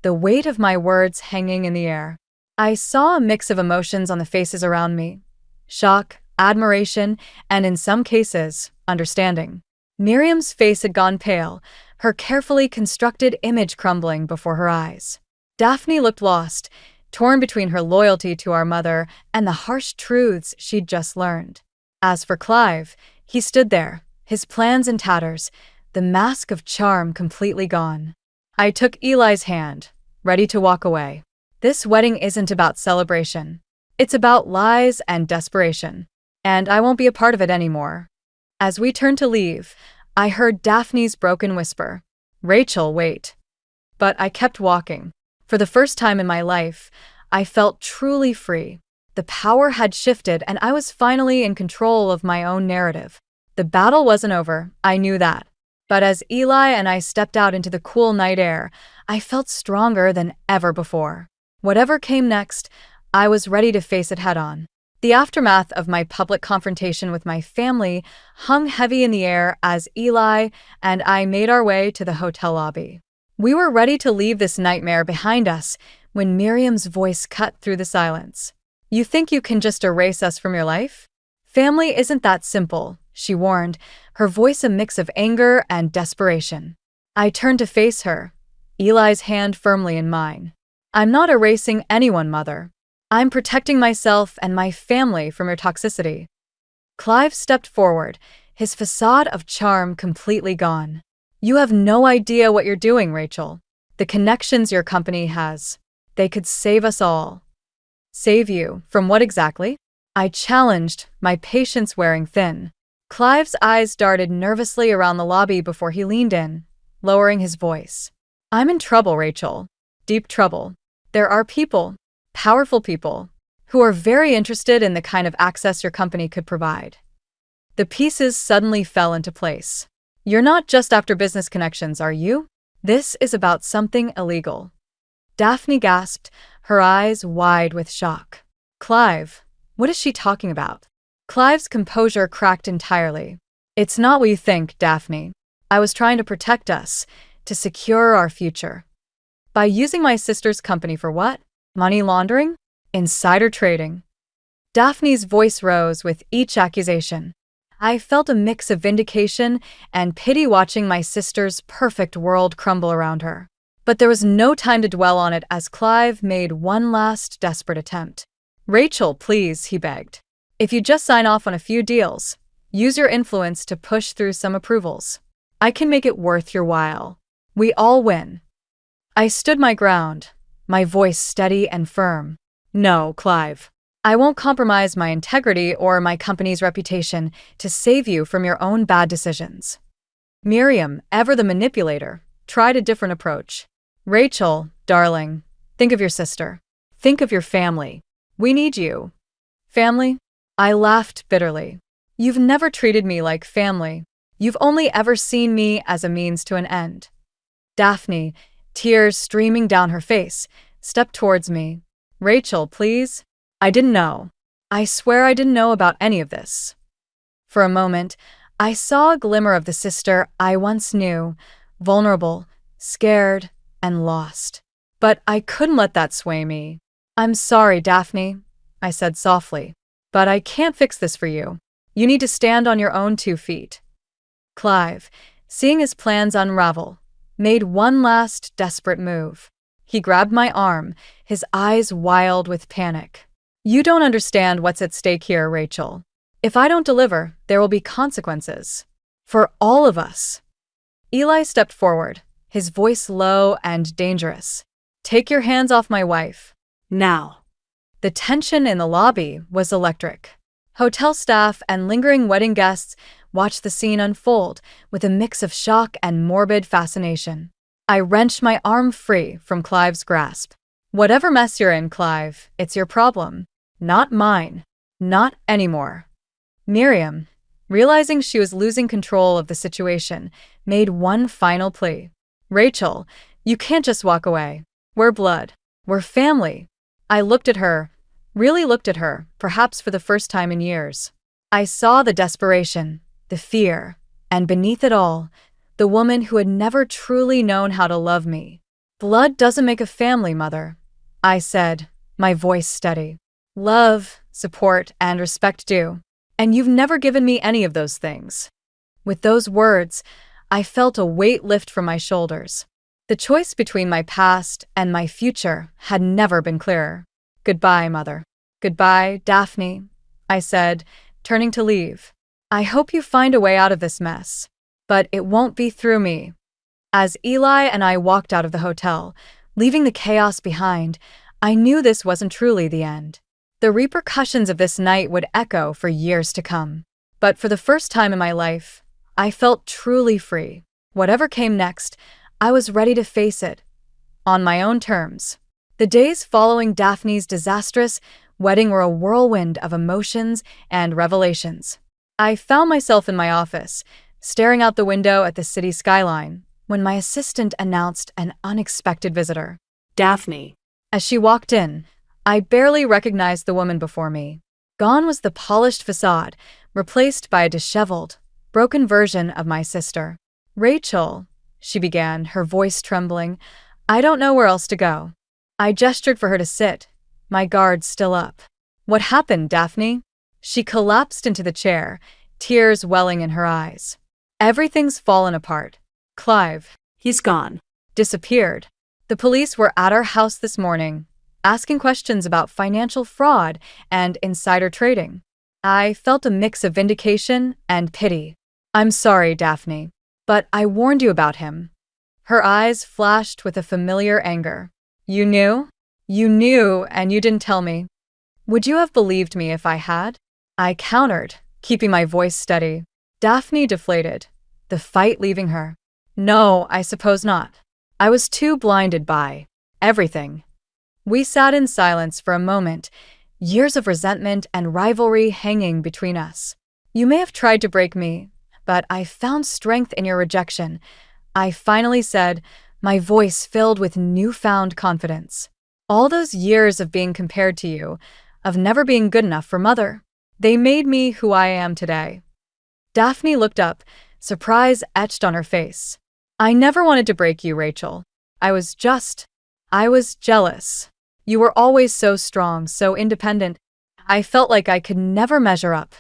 the weight of my words hanging in the air. I saw a mix of emotions on the faces around me: shock, admiration, and in some cases, understanding. Miriam's face had gone pale, her carefully constructed image crumbling before her eyes. Daphne looked lost, torn between her loyalty to our mother and the harsh truths she'd just learned. As for Clive, he stood there, his plans in tatters, the mask of charm completely gone. I took Eli's hand, ready to walk away. This wedding isn't about celebration. It's about lies and desperation. And I won't be a part of it anymore. As we turned to leave, I heard Daphne's broken whisper, "Rachel, wait." But I kept walking. For the first time in my life, I felt truly free. The power had shifted and I was finally in control of my own narrative. The battle wasn't over, I knew that. But as Eli and I stepped out into the cool night air, I felt stronger than ever before. Whatever came next, I was ready to face it head-on. The aftermath of my public confrontation with my family hung heavy in the air as Eli and I made our way to the hotel lobby. We were ready to leave this nightmare behind us when Miriam's voice cut through the silence. "You think you can just erase us from your life? Family isn't that simple," she warned, her voice a mix of anger and desperation. I turned to face her, Eli's hand firmly in mine. I'm not erasing anyone, Mother. I'm protecting myself and my family from your toxicity. Clive stepped forward, his facade of charm completely gone. You have no idea what you're doing, Rachel. The connections your company has. They could save us all. Save you from what exactly? I challenged, my patience wearing thin. Clive's eyes darted nervously around the lobby before he leaned in, lowering his voice. I'm in trouble, Rachel. Deep trouble. There are people, powerful people, who are very interested in the kind of access your company could provide. The pieces suddenly fell into place. You're not just after business connections, are you? This is about something illegal. Daphne gasped, her eyes wide with shock. Clive, what is she talking about? Clive's composure cracked entirely. It's not what you think, Daphne. I was trying to protect us, to secure our future. By using my sister's company for what? Money laundering? Insider trading? Daphne's voice rose with each accusation. I felt a mix of vindication and pity watching my sister's perfect world crumble around her. But there was no time to dwell on it as Clive made one last desperate attempt. Rachel, please, he begged. If you just sign off on a few deals, use your influence to push through some approvals. I can make it worth your while. We all win. I stood my ground, my voice steady and firm. No, Clive. I won't compromise my integrity or my company's reputation to save you from your own bad decisions. Miriam, ever the manipulator, tried a different approach. Rachel, darling, think of your sister. Think of your family. We need you. Family? I laughed bitterly. You've never treated me like family. You've only ever seen me as a means to an end. Daphne, tears streaming down her face, stepped towards me. Rachel, please. I didn't know. I swear I didn't know about any of this. For a moment, I saw a glimmer of the sister I once knew, vulnerable, scared, and lost. But I couldn't let that sway me. I'm sorry, Daphne, I said softly, but I can't fix this for you. You need to stand on your own 2 feet. Clive, seeing his plans unravel, made one last desperate move. He grabbed my arm, his eyes wild with panic. You don't understand what's at stake here, Rachel. If I don't deliver, there will be consequences. For all of us. Eli stepped forward, his voice low and dangerous. Take your hands off my wife. Now. The tension in the lobby was electric. Hotel staff and lingering wedding guests watched the scene unfold with a mix of shock and morbid fascination. I wrenched my arm free from Clive's grasp. Whatever mess you're in, Clive, it's your problem. Not mine. Not anymore. Miriam, realizing she was losing control of the situation, made one final plea. Rachel, you can't just walk away. We're blood. We're family. I looked at her, really looked at her, perhaps for the first time in years. I saw the desperation, the fear, and beneath it all, the woman who had never truly known how to love me. Blood doesn't make a family, Mother, I said, my voice steady. Love, support, and respect do. And you've never given me any of those things. With those words, I felt a weight lift from my shoulders. The choice between my past and my future had never been clearer. Goodbye, Mother. Goodbye, Daphne, I said, turning to leave. I hope you find a way out of this mess. But it won't be through me. As Eli and I walked out of the hotel, leaving the chaos behind, I knew this wasn't truly the end. The repercussions of this night would echo for years to come. But for the first time in my life, I felt truly free. Whatever came next, I was ready to face it, on my own terms. The days following Daphne's disastrous wedding were a whirlwind of emotions and revelations. I found myself in my office, staring out the window at the city skyline, when my assistant announced an unexpected visitor.
Daphne.
As she walked in, I barely recognized the woman before me. Gone was the polished facade, replaced by a disheveled, broken version of my sister. Rachel, she began, her voice trembling, I don't know where else to go. I gestured for her to sit, my guard still up. What happened, Daphne? She collapsed into the chair, tears welling in her eyes. Everything's fallen apart. Clive.
He's gone.
Disappeared. The police were at our house this morning, asking questions about financial fraud and insider trading. I felt a mix of vindication and pity. I'm sorry, Daphne, but I warned you about him. Her eyes flashed with a familiar anger. You knew? You knew, and you didn't tell me. Would you have believed me if I had? I countered, keeping my voice steady. Daphne deflated, the fight leaving her. No, I suppose not. I was too blinded by everything. We sat in silence for a moment, years of resentment and rivalry hanging between us. You may have tried to break me, but I found strength in your rejection. I finally said, my voice filled with newfound confidence. All those years of being compared to you, of never being good enough for Mother, they made me who I am today. Daphne looked up, surprise etched on her face. I never wanted to break you, Rachel. I was jealous. You were always so strong, so independent. I felt like I could never measure up.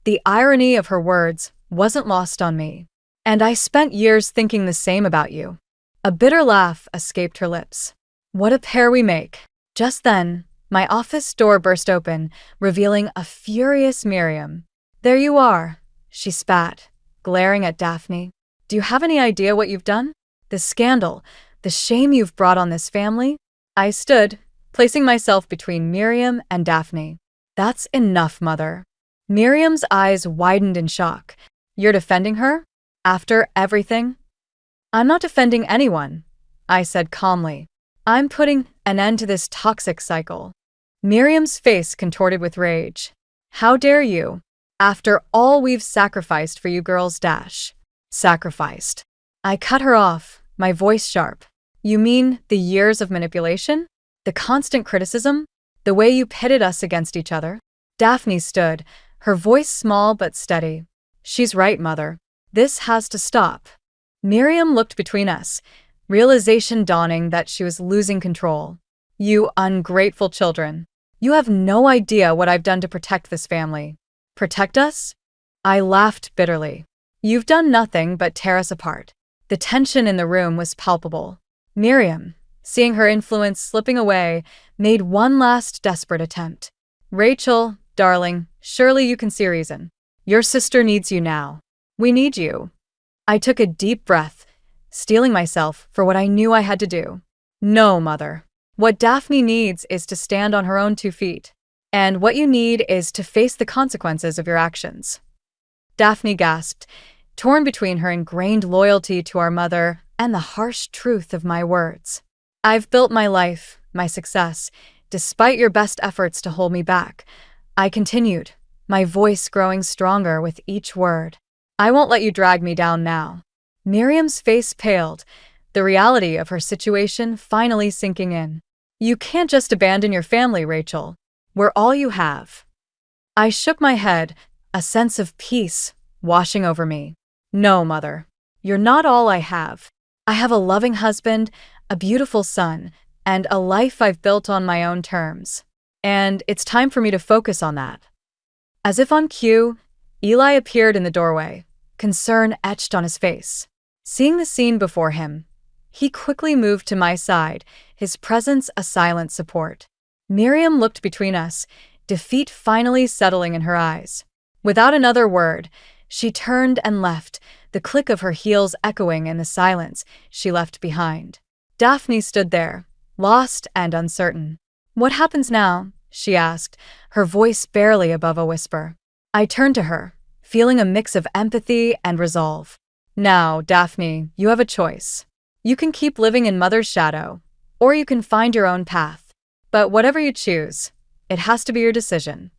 The irony of her words wasn't lost on me. And I spent years thinking the same about you. A bitter laugh escaped her lips. What a pair we make. Just then, my office door burst open, revealing a furious Miriam. There you are, she spat, glaring at Daphne. Do you have any idea what you've done? The scandal, the shame you've brought on this family? I stood, placing myself between Miriam and Daphne. That's enough, Mother. Miriam's eyes widened in shock. You're defending her? After everything? I'm not defending anyone, I said calmly. I'm putting an end to this toxic cycle. Miriam's face contorted with rage. How dare you? After all we've sacrificed for you girls, Sacrificed. I cut her off, my voice sharp. You mean the years of manipulation? The constant criticism? The way you pitted us against each other? Daphne stood, her voice small but steady. She's right, Mother. This has to stop. Miriam looked between us, realization dawning that she was losing control. You ungrateful children. You have no idea what I've done to protect this family. Protect us? I laughed bitterly. You've done nothing but tear us apart. The tension in the room was palpable. Miriam, seeing her influence slipping away, made one last desperate attempt. Rachel, darling, surely you can see reason. Your sister needs you now. We need you. I took a deep breath, steeling myself for what I knew I had to do. No, Mother. What Daphne needs is to stand on her own 2 feet. And what you need is to face the consequences of your actions. Daphne gasped, torn between her ingrained loyalty to our mother and the harsh truth of my words. I've built my life, my success, despite your best efforts to hold me back. I continued, my voice growing stronger with each word. I won't let you drag me down now. Miriam's face paled, the reality of her situation finally sinking in. You can't just abandon your family, Rachel. We're all you have. I shook my head, a sense of peace washing over me. No, Mother. You're not all I have. I have a loving husband, a beautiful son, and a life I've built on my own terms. And it's time for me to focus on that. As if on cue, Eli appeared in the doorway, concern etched on his face. Seeing the scene before him, he quickly moved to my side, his presence a silent support. Miriam looked between us, defeat finally settling in her eyes. Without another word, she turned and left, the click of her heels echoing in the silence she left behind. Daphne stood there, lost and uncertain. What happens now? She asked, her voice barely above a whisper. I turned to her, feeling a mix of empathy and resolve. Now, Daphne, you have a choice. You can keep living in Mother's shadow, or you can find your own path. But whatever you choose, it has to be your decision.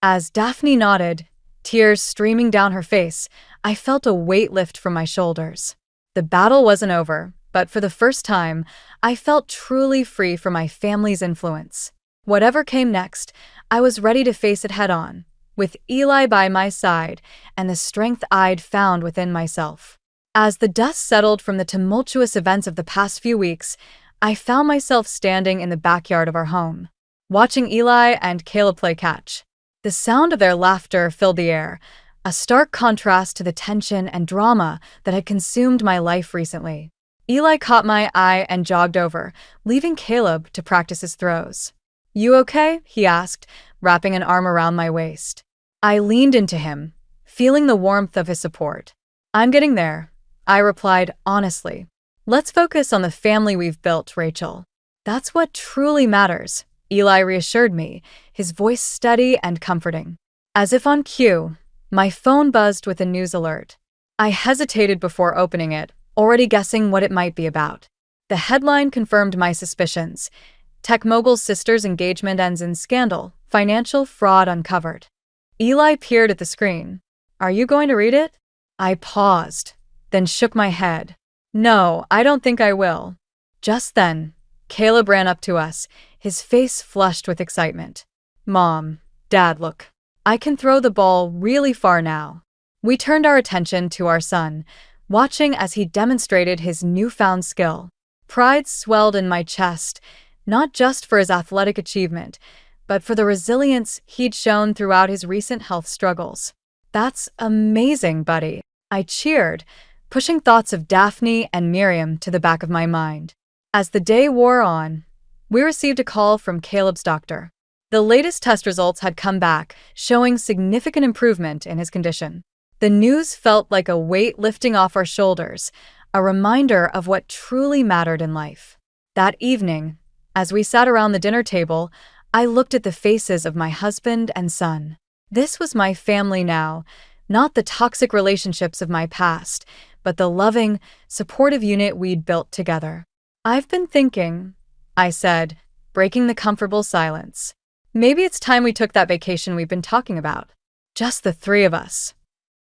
As Daphne nodded, tears streaming down her face, I felt a weight lift from my shoulders. The battle wasn't over, but for the first time, I felt truly free from my family's influence. Whatever came next, I was ready to face it head-on, with Eli by my side and the strength I'd found within myself. As the dust settled from the tumultuous events of the past few weeks, I found myself standing in the backyard of our home, watching Eli and Kayla play catch. The sound of their laughter filled the air, a stark contrast to the tension and drama that had consumed my life recently. Eli caught my eye and jogged over, leaving Caleb to practice his throws. "You okay?" he asked, wrapping an arm around my waist. I leaned into him, feeling the warmth of his support. "I'm getting there," I replied honestly. "Let's focus on the family we've built, Rachel." "That's what truly matters," Eli reassured me, his voice steady and comforting. As if on cue, my phone buzzed with a news alert. I hesitated before opening it, already guessing what it might be about. The headline confirmed my suspicions. Tech mogul's sister's engagement ends in scandal, financial fraud uncovered. Eli peered at the screen. "Are you going to read it?" I paused, then shook my head. "No, I don't think I will." Just then, Caleb ran up to us, his face flushed with excitement. "Mom, Dad, look. I can throw the ball really far now." We turned our attention to our son, watching as he demonstrated his newfound skill. Pride swelled in my chest, not just for his athletic achievement, but for the resilience he'd shown throughout his recent health struggles. "That's amazing, buddy," I cheered, pushing thoughts of Daphne and Miriam to the back of my mind. As the day wore on, we received a call from Caleb's doctor. The latest test results had come back, showing significant improvement in his condition. The news felt like a weight lifting off our shoulders, a reminder of what truly mattered in life. That evening, as we sat around the dinner table, I looked at the faces of my husband and son. This was my family now, not the toxic relationships of my past, but the loving, supportive unit we'd built together. "I've been thinking," I said, breaking the comfortable silence. "Maybe it's time we took that vacation we've been talking about. Just the three of us."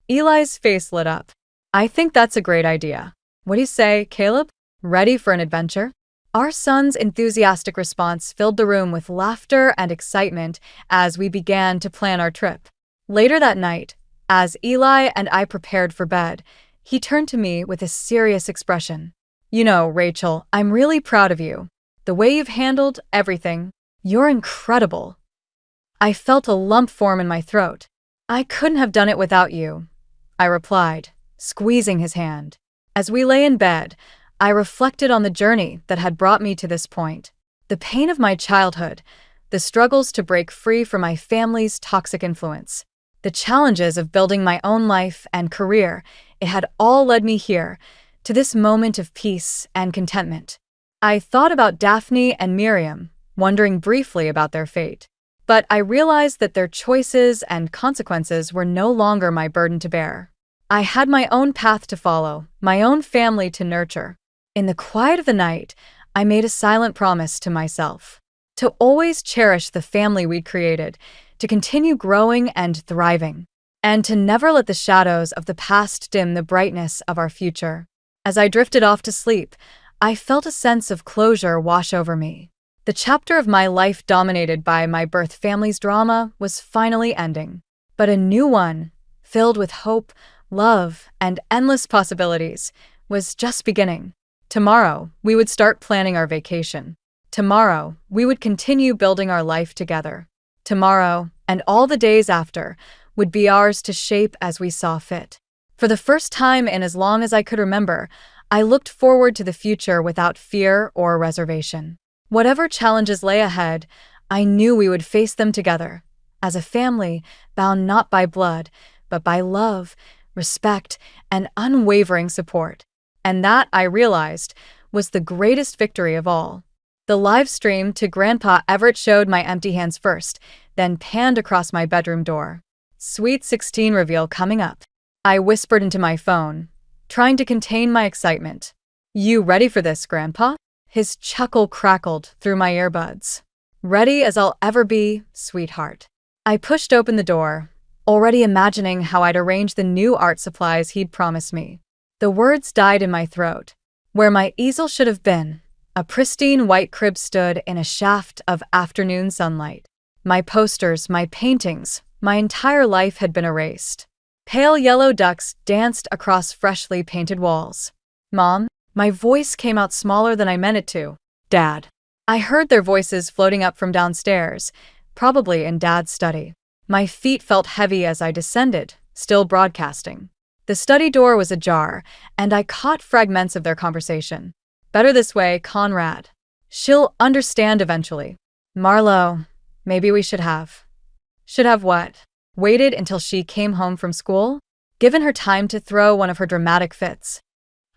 Eli's face lit up. "I think that's a great idea. What do you say, Caleb? Ready for an adventure?" Our son's enthusiastic response filled the room with laughter and excitement as we began to plan our trip. Later that night, as Eli and I prepared for bed, he turned to me with a serious expression. "You know, Rachel, I'm really proud of you. The way you've handled everything, you're incredible." I felt a lump form in my throat. "I couldn't have done it without you," I replied, squeezing his hand. As we lay in bed, I reflected on the journey that had brought me to this point. The pain of my childhood, the struggles to break free from my family's toxic influence, the challenges of building my own life and career, it had all led me here, to this moment of peace and contentment. I thought about Daphne and Miriam, wondering briefly about their fate. But I realized that their choices and consequences were no longer my burden to bear. I had my own path to follow, my own family to nurture. In the quiet of the night, I made a silent promise to myself to always cherish the family we'd created, to continue growing and thriving, and to never let the shadows of the past dim the brightness of our future. As I drifted off to sleep, I felt a sense of closure wash over me. The chapter of my life dominated by my birth family's drama was finally ending, but a new one, filled with hope, love, and endless possibilities, was just beginning. Tomorrow, we would start planning our vacation. Tomorrow, we would continue building our life together. Tomorrow, and all the days after, would be ours to shape as we saw fit. For the first time in as long as I could remember, I looked forward to the future without fear or reservation. Whatever challenges lay ahead, I knew we would face them together, as a family bound not by blood, but by love, respect, and unwavering support. And that, I realized, was the greatest victory of all. The live stream to Grandpa Everett showed my empty hands first, then panned across my bedroom door. Sweet 16 reveal coming up. I whispered into my phone, trying to contain my excitement. "You ready for this, Grandpa?" His chuckle crackled through my earbuds. "Ready as I'll ever be, sweetheart." I pushed open the door, already imagining how I'd arrange the new art supplies he'd promised me. The words died in my throat. Where my easel should have been, a pristine white crib stood in a shaft of afternoon sunlight. My posters, my paintings, my entire life had been erased. Pale yellow ducks danced across freshly painted walls. "Mom?" My voice came out smaller than I meant it to. "Dad." I heard their voices floating up from downstairs, probably in Dad's study. My feet felt heavy as I descended, still broadcasting. The study door was ajar, and I caught fragments of their conversation. Better this way, Conrad. She'll understand eventually. Marlo, maybe we should have. Should have what? Waited until she came home from school? Given her time to throw one of her dramatic fits.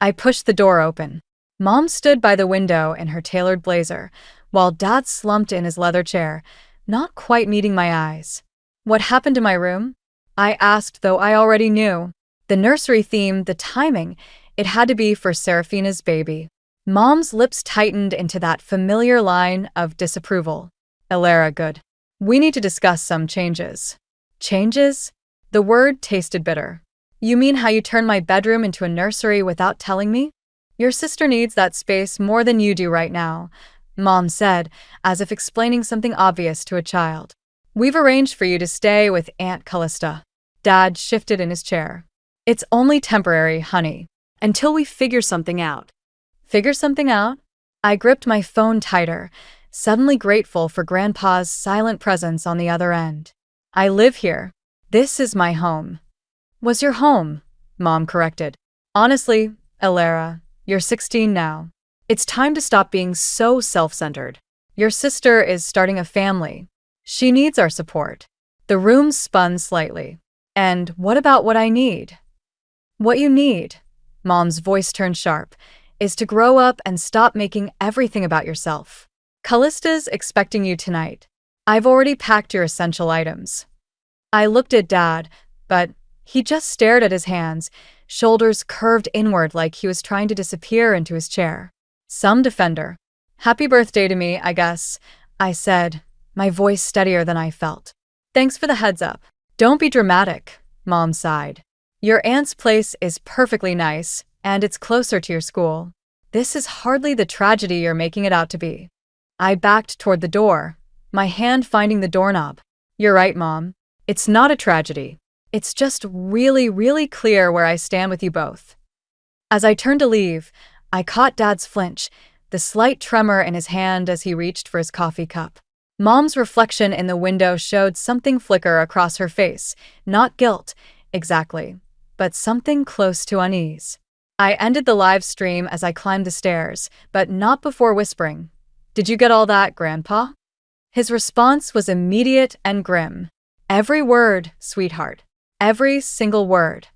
I pushed the door open. Mom stood by the window in her tailored blazer, while Dad slumped in his leather chair, not quite meeting my eyes. What happened to my room? I asked, though I already knew. The nursery theme, the timing, it had to be for Serafina's baby. Mom's lips tightened into that familiar line of disapproval. Elara, good. We need to discuss some changes. Changes? The word tasted bitter. You mean how you turned my bedroom into a nursery without telling me? Your sister needs that space more than you do right now, Mom said, as if explaining something obvious to a child. We've arranged for you to stay with Aunt Callista. Dad shifted in his chair. It's only temporary, honey, until we figure something out. Figure something out? I gripped my phone tighter, suddenly grateful for Grandpa's silent presence on the other end. I live here. This is my home. Was your home? Mom corrected. Honestly, Elara, you're 16 now. It's time to stop being so self-centered. Your sister is starting a family. She needs our support. The room spun slightly. And what about what I need? What you need, Mom's voice turned sharp, is to grow up and stop making everything about yourself. Callista's expecting you tonight. I've already packed your essential items. I looked at Dad, but he just stared at his hands, shoulders curved inward like he was trying to disappear into his chair. Some defender. Happy birthday to me, I guess, I said, my voice steadier than I felt. Thanks for the heads up. Don't be dramatic, Mom sighed. Your aunt's place is perfectly nice, and it's closer to your school. This is hardly the tragedy you're making it out to be. I backed toward the door, my hand finding the doorknob. You're right, Mom. It's not a tragedy. It's just really, really clear where I stand with you both. As I turned to leave, I caught Dad's flinch, the slight tremor in his hand as he reached for his coffee cup. Mom's reflection in the window showed something flicker across her face, not guilt, exactly, but something close to unease. I ended the live stream as I climbed the stairs, but not before whispering, "Did you get all that, Grandpa?" His response was immediate and grim. Every word, sweetheart. Every single word.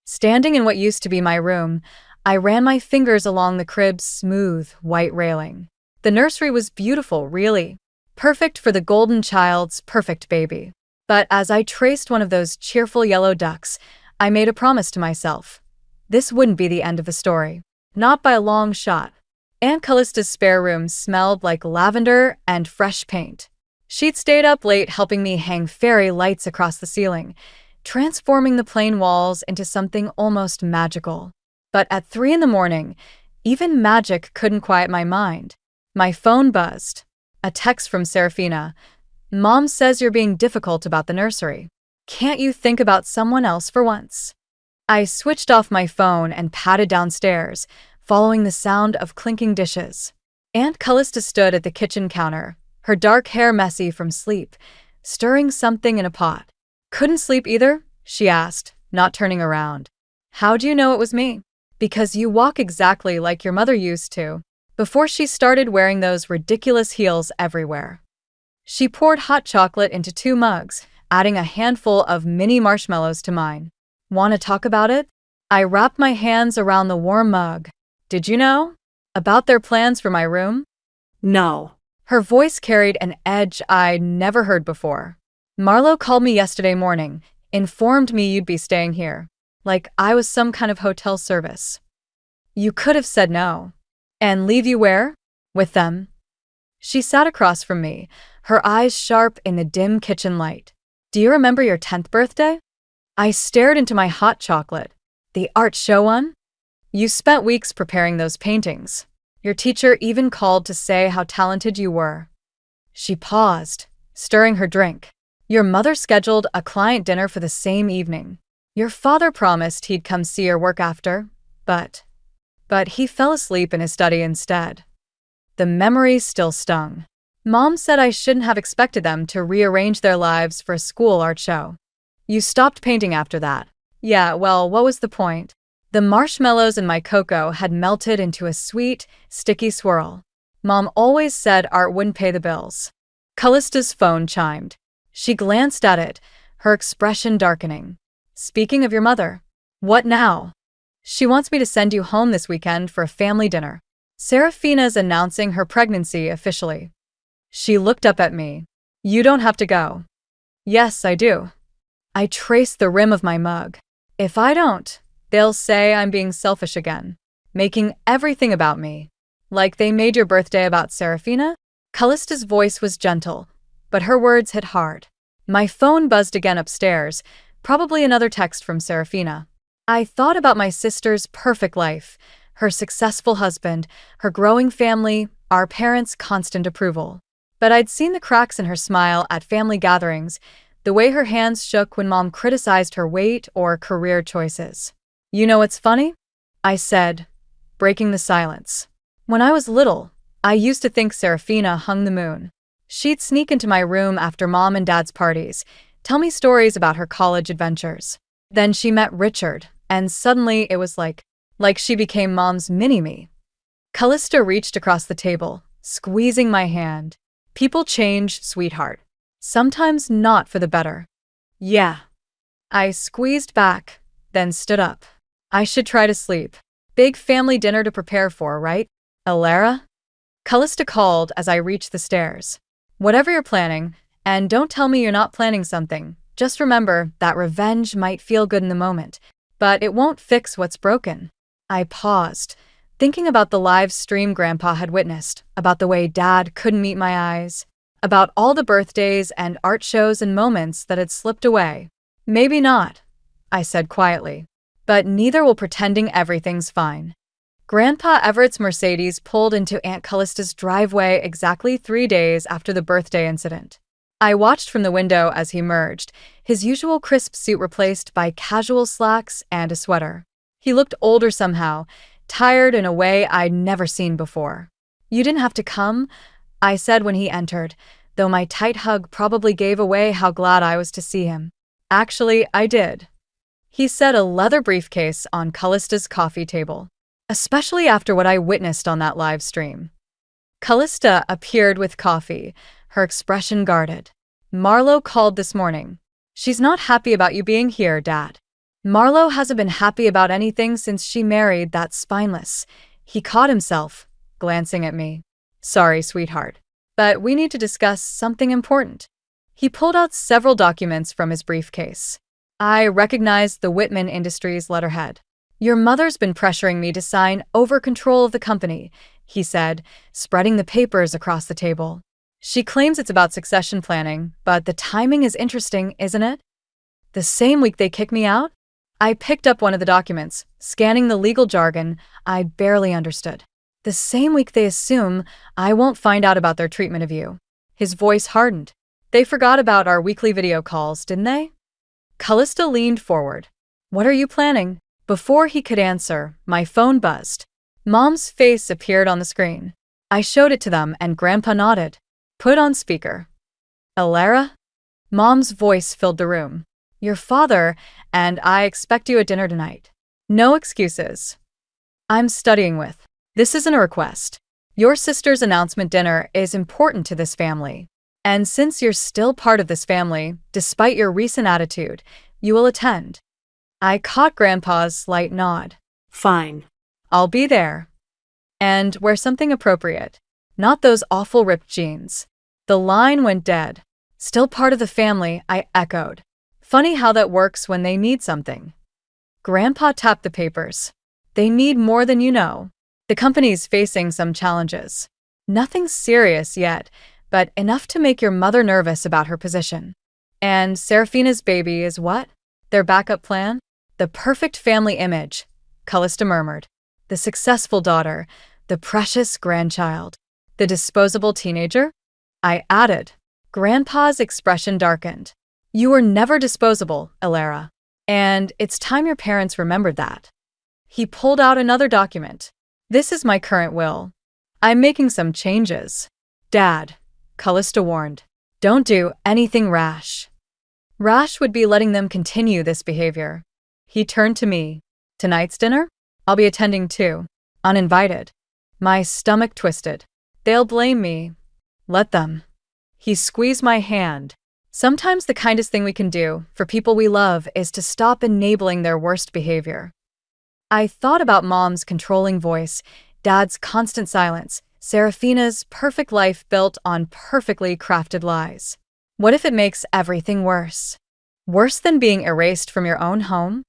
Standing in what used to be my room, I ran my fingers along the crib's smooth, white railing. The nursery was beautiful, really. Perfect for the golden child's perfect baby. But as I traced one of those cheerful yellow ducks, I made a promise to myself. This wouldn't be the end of the story. Not by a long shot. Aunt Callista's spare room smelled like lavender and fresh paint. She'd stayed up late helping me hang fairy lights across the ceiling, transforming the plain walls into something almost magical. But at 3 in the morning, even magic couldn't quiet my mind. My phone buzzed. A text from Serafina. Mom says you're being difficult about the nursery. Can't you think about someone else for once? I switched off my phone and padded downstairs, following the sound of clinking dishes. Aunt Callista stood at the kitchen counter, her dark hair messy from sleep, stirring something in a pot. Couldn't sleep either? She asked, not turning around. How do you know it was me? Because you walk exactly like your mother used to, before she started wearing those ridiculous heels everywhere. She poured hot chocolate into 2 mugs, adding a handful of mini marshmallows to mine. Want to talk about it? I wrapped my hands around the warm mug. Did you know? About their plans for my room?
No.
Her voice carried an edge I'd never heard before. Marlo called me yesterday morning, informed me you'd be staying here. Like I was some kind of hotel service. You could have said no. And leave you where? With them. She sat across from me, her eyes sharp in the dim kitchen light. Do you remember your 10th birthday? I stared into my hot chocolate. The art show one? You spent weeks preparing those paintings. Your teacher even called to say how talented you were. She paused, stirring her drink. Your mother scheduled a client dinner for the same evening. Your father promised he'd come see your work after, but he fell asleep in his study instead. The memories still stung. Mom said I shouldn't have expected them to rearrange their lives for a school art show. You stopped painting after that. Yeah, well, what was the point? The marshmallows in my cocoa had melted into a sweet, sticky swirl. Mom always said art wouldn't pay the bills. Callista's phone chimed. She glanced at it, her expression darkening. Speaking of your mother, what now? She wants me to send you home this weekend for a family dinner. Serafina's announcing her pregnancy officially. She looked up at me. You don't have to go. Yes, I do. I traced the rim of my mug. If I don't, they'll say I'm being selfish again, making everything about me. Like they made your birthday about Serafina? Callista's voice was gentle, but her words hit hard. My phone buzzed again upstairs, probably another text from Serafina. I thought about my sister's perfect life, her successful husband, her growing family, our parents' constant approval. But I'd seen the cracks in her smile at family gatherings, the way her hands shook when Mom criticized her weight or career choices. You know what's funny? I said, breaking the silence. When I was little, I used to think Serafina hung the moon. She'd sneak into my room after Mom and Dad's parties, tell me stories about her college adventures. Then she met Richard, and suddenly it was like she became Mom's mini-me. Callista reached across the table, squeezing my hand. People change, sweetheart. Sometimes not for the better. Yeah. I squeezed back, then stood up. I should try to sleep. Big family dinner to prepare for, right, Alara? Callista called as I reached the stairs. Whatever you're planning, and don't tell me you're not planning something, just remember that revenge might feel good in the moment, but it won't fix what's broken. I paused, thinking about the live stream Grandpa had witnessed, about the way Dad couldn't meet my eyes, about all the birthdays and art shows and moments that had slipped away. Maybe not, I said quietly, but neither will pretending everything's fine. Grandpa Everett's Mercedes pulled into Aunt Callista's driveway exactly 3 days after the birthday incident. I watched from the window as he emerged, his usual crisp suit replaced by casual slacks and a sweater. He looked older somehow, tired in a way I'd never seen before. You didn't have to come, I said when he entered, though my tight hug probably gave away how glad I was to see him. Actually, I did. He set a leather briefcase on Callista's coffee table. Especially after what I witnessed on that live stream. Callista appeared with coffee, her expression guarded. Marlo called this morning. She's not happy about you being here, Dad. Marlo hasn't been happy about anything since she married that spineless. He caught himself, glancing at me. Sorry, sweetheart, but we need to discuss something important. He pulled out several documents from his briefcase. I recognized the Whitman Industries letterhead. Your mother's been pressuring me to sign over control of the company, he said, spreading the papers across the table. She claims it's about succession planning, but the timing is interesting, isn't it? The same week they kick me out? I picked up one of the documents, scanning the legal jargon I barely understood. The same week they assume I won't find out about their treatment of you. His voice hardened. They forgot about our weekly video calls, didn't they? Callista leaned forward. What are you planning? Before he could answer, my phone buzzed. Mom's face appeared on the screen. I showed it to them and Grandpa nodded. Put on speaker. Alara? Mom's voice filled the room. Your father and I expect you at dinner tonight. No excuses. I'm studying with. This isn't a request. Your sister's announcement dinner is important to this family. And since you're still part of this family, despite your recent attitude, you will attend. I caught Grandpa's slight nod.
Fine.
I'll be there. And wear something appropriate. Not those awful ripped jeans. The line went dead. Still part of the family, I echoed. Funny how that works when they need something. Grandpa tapped the papers. They need more than you know. The company's facing some challenges. Nothing serious yet, but enough to make your mother nervous about her position. And Serafina's baby is what? Their backup plan? The perfect family image, Callista murmured. The successful daughter, the precious grandchild, the disposable teenager? I added. Grandpa's expression darkened. You were never disposable, Alara. And it's time your parents remembered that. He pulled out another document. This is my current will. I'm making some changes. Dad, Callista warned. Don't do anything rash. Rash would be letting them continue this behavior. He turned to me. Tonight's dinner? I'll be attending too. Uninvited. My stomach twisted. They'll blame me. Let them. He squeezed my hand. Sometimes the kindest thing we can do for people we love is to stop enabling their worst behavior. I thought about Mom's controlling voice, Dad's constant silence, Serafina's perfect life built on perfectly crafted lies. What if it makes everything worse? Worse than being erased from your own home?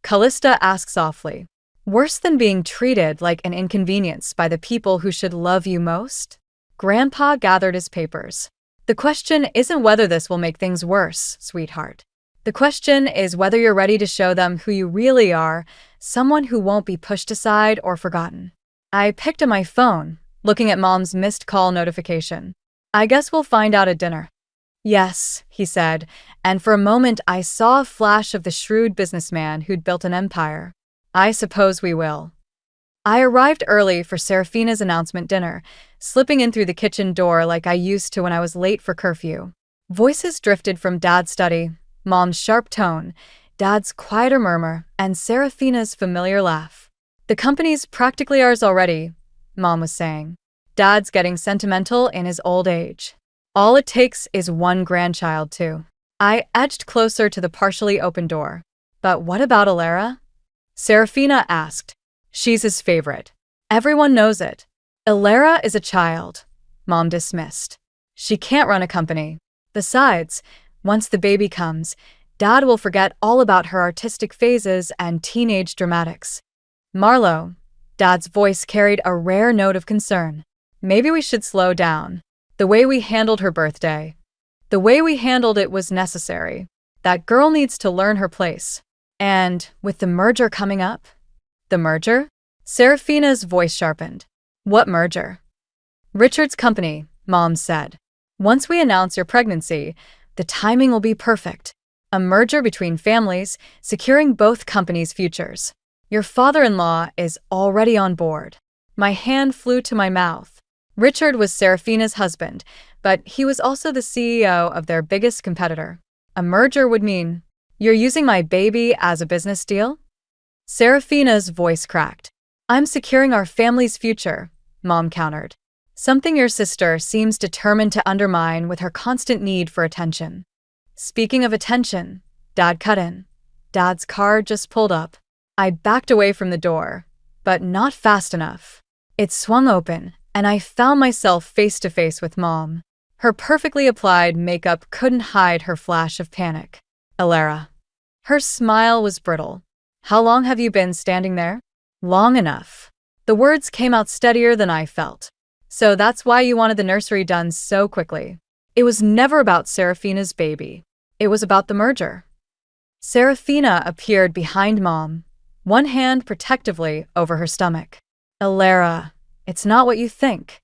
Callista asked softly. Worse than being treated like an inconvenience by the people who should love you most? Grandpa gathered his papers. The question isn't whether this will make things worse, sweetheart. The question is whether you're ready to show them who you really are, someone who won't be pushed aside or forgotten. I picked up my phone, looking at Mom's missed call notification. I guess we'll find out at dinner. Yes, he said, and for a moment I saw a flash of the shrewd businessman who'd built an empire. I suppose we will. I arrived early for Serafina's announcement dinner, slipping in through the kitchen door like I used to when I was late for curfew. Voices drifted from Dad's study, Mom's sharp tone, Dad's quieter murmur, and Serafina's familiar laugh. The company's practically ours already, Mom was saying. Dad's getting sentimental in his old age. All it takes is one grandchild, too. I edged closer to the partially open door. But what about Alara? Serafina asked. She's his favorite. Everyone knows it. Alara is a child, Mom dismissed. She can't run a company. Besides, once the baby comes, Dad will forget all about her artistic phases and teenage dramatics. Marlo, Dad's voice carried a rare note of concern. Maybe we should slow down. The way we handled her birthday. The way we handled it was necessary. That girl needs to learn her place. And with the merger coming up? The merger? Serafina's voice sharpened. What merger? Richard's company, Mom said. Once we announce your pregnancy, the timing will be perfect. A merger between families, securing both companies' futures. Your father-in-law is already on board. My hand flew to my mouth. Richard was Serafina's husband, but he was also the CEO of their biggest competitor. A merger would mean, you're using my baby as a business deal? Serafina's voice cracked. I'm securing our family's future, Mom countered. Something your sister seems determined to undermine with her constant need for attention. Speaking of attention, Dad cut in. Dad's car just pulled up. I backed away from the door, but not fast enough. It swung open, and I found myself face to face with Mom. Her perfectly applied makeup couldn't hide her flash of panic. Alara. Her smile was brittle. How long have you been standing there? Long enough. The words came out steadier than I felt. So that's why you wanted the nursery done so quickly. It was never about Serafina's baby. It was about the merger. Serafina appeared behind Mom, one hand protectively over her stomach. Alara, it's not what you think.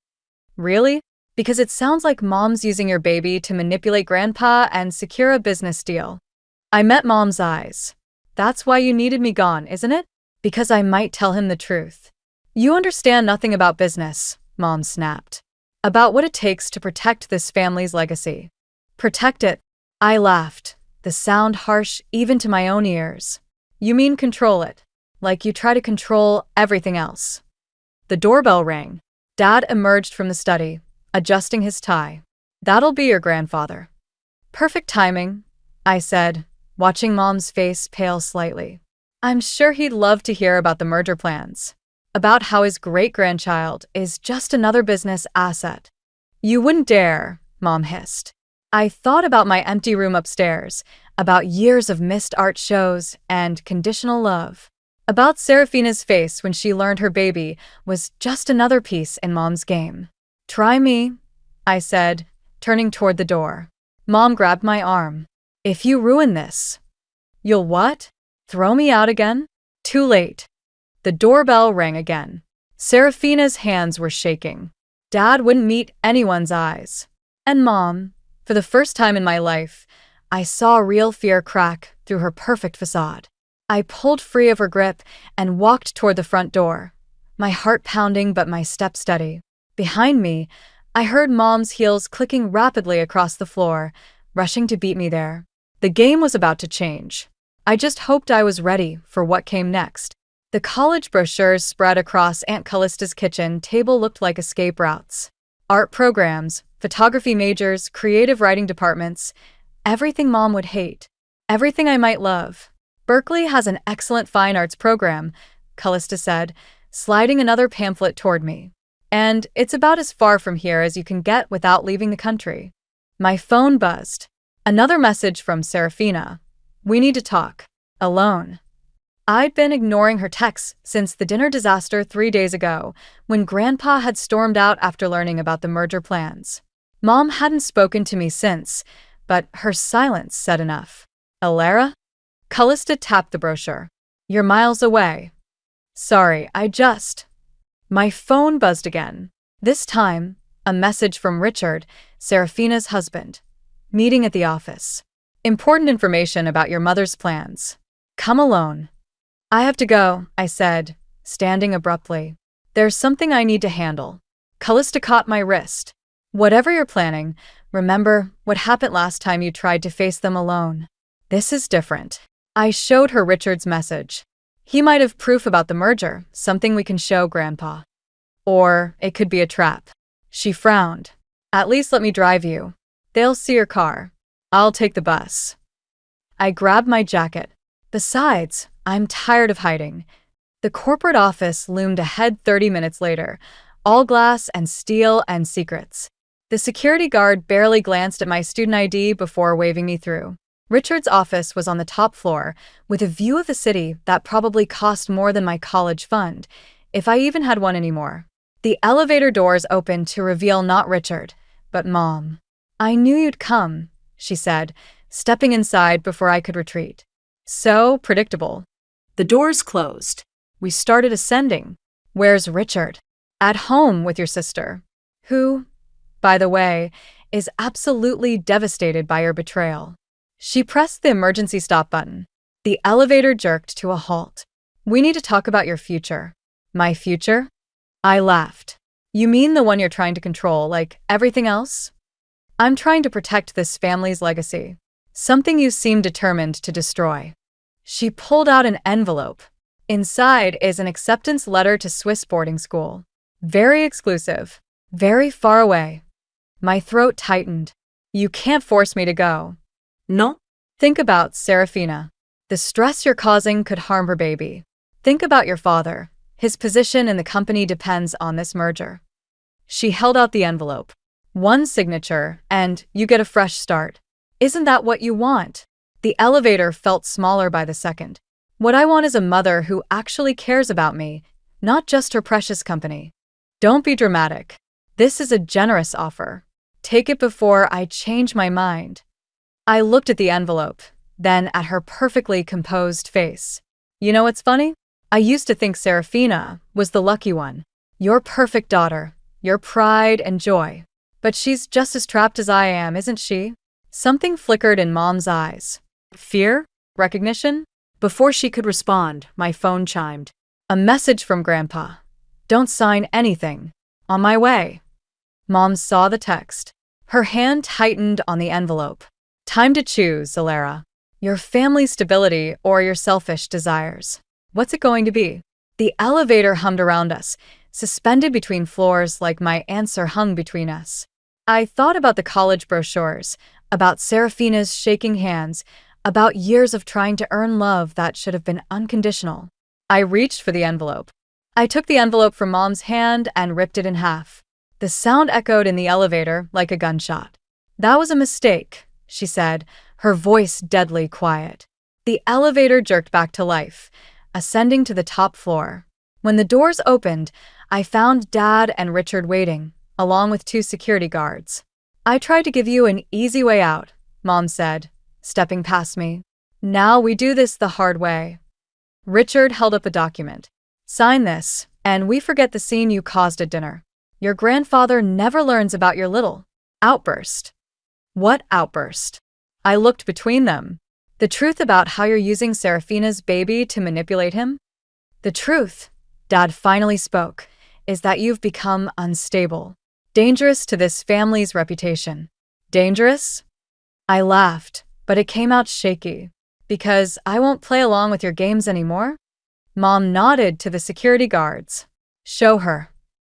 Really? Because it sounds like Mom's using your baby to manipulate Grandpa and secure a business deal. I met Mom's eyes. That's why you needed me gone, isn't it? Because I might tell him the truth. You understand nothing about business, Mom snapped. About what it takes to protect this family's legacy. Protect it. I laughed, the sound harsh even to my own ears. You mean control it, like you try to control everything else. The doorbell rang. Dad emerged from the study, adjusting his tie. That'll be your grandfather. Perfect timing, I said, watching Mom's face pale slightly. I'm sure he'd love to hear about the merger plans. About how his great-grandchild is just another business asset. You wouldn't dare, Mom hissed. I thought about my empty room upstairs, about years of missed art shows and conditional love. About Serafina's face when she learned her baby was just another piece in Mom's game. Try me, I said, turning toward the door. Mom grabbed my arm. If you ruin this. You'll what? Throw me out again? Too late. The doorbell rang again. Serafina's hands were shaking. Dad wouldn't meet anyone's eyes. And Mom, for the first time in my life, I saw real fear crack through her perfect facade. I pulled free of her grip and walked toward the front door, my heart pounding but my step steady. Behind me, I heard Mom's heels clicking rapidly across the floor, rushing to beat me there. The game was about to change. I just hoped I was ready for what came next. The college brochures spread across Aunt Callista's kitchen table looked like escape routes. Art programs, photography majors, creative writing departments, everything Mom would hate. Everything I might love. Berkeley has an excellent fine arts program, Callista said, sliding another pamphlet toward me. And it's about as far from here as you can get without leaving the country. My phone buzzed. Another message from Serafina. We need to talk. Alone. I'd been ignoring her texts since the dinner disaster 3 days ago, when Grandpa had stormed out after learning about the merger plans. Mom hadn't spoken to me since, but her silence said enough. Alara? Callista tapped the brochure. You're miles away. Sorry, My phone buzzed again. This time, a message from Richard, Serafina's husband. Meeting at the office. Important information about your mother's plans. Come alone. I have to go, I said, standing abruptly. There's something I need to handle. Callista caught my wrist. Whatever you're planning, remember what happened last time you tried to face them alone. This is different. I showed her Richard's message. He might have proof about the merger, something we can show Grandpa. Or it could be a trap. She frowned. At least let me drive you. They'll see your car. I'll take the bus. I grabbed my jacket. Besides, I'm tired of hiding. The corporate office loomed ahead 30 minutes later, all glass and steel and secrets. The security guard barely glanced at my student ID before waving me through. Richard's office was on the top floor, with a view of the city that probably cost more than my college fund, if I even had one anymore. The elevator doors opened to reveal not Richard, but Mom. I knew you'd come, she said, stepping inside before I could retreat. So predictable.
The doors closed.
We started ascending. Where's Richard? At home with your sister, who, by the way, is absolutely devastated by your betrayal. She pressed the emergency stop button. The elevator jerked to a halt. We need to talk about your future. My future? I laughed. You mean the one you're trying to control, like everything else? I'm trying to protect this family's legacy. Something you seem determined to destroy. She pulled out an envelope. Inside is an acceptance letter to Swiss boarding school. Very exclusive. Very far away. My throat tightened. You can't force me to go.
No.
Think about Serafina. The stress you're causing could harm her baby. Think about your father. His position in the company depends on this merger. She held out the envelope. One signature, and you get a fresh start. Isn't that what you want? The elevator felt smaller by the second. What I want is a mother who actually cares about me, not just her precious company. Don't be dramatic. This is a generous offer. Take it before I change my mind. I looked at the envelope, then at her perfectly composed face. You know what's funny? I used to think Serafina was the lucky one. Your perfect daughter, your pride and joy. But she's just as trapped as I am, isn't she? Something flickered in Mom's eyes. Fear? Recognition? Before she could respond, my phone chimed. A message from Grandpa. Don't sign anything. On my way. Mom saw the text. Her hand tightened on the envelope. Time to choose, Alara. Your family's stability or your selfish desires. What's it going to be? The elevator hummed around us, suspended between floors like my answer hung between us. I thought about the college brochures, about Serafina's shaking hands, about years of trying to earn love that should have been unconditional. I reached for the envelope. I took the envelope from Mom's hand and ripped it in half. The sound echoed in the elevator like a gunshot. That was a mistake, she said, her voice deadly quiet. The elevator jerked back to life, ascending to the top floor. When the doors opened, I found Dad and Richard waiting, along with 2 security guards. I tried to give you an easy way out, Mom said, stepping past me. Now we do this the hard way. Richard held up a document. Sign this, and we forget the scene you caused at dinner. Your grandfather never learns about your little outburst. What outburst? I looked between them. The truth about how you're using Serafina's baby to manipulate him? The truth, Dad finally spoke, is that you've become unstable. Dangerous to this family's reputation. Dangerous? I laughed, but it came out shaky. Because I won't play along with your games anymore? Mom nodded to the security guards. Show her.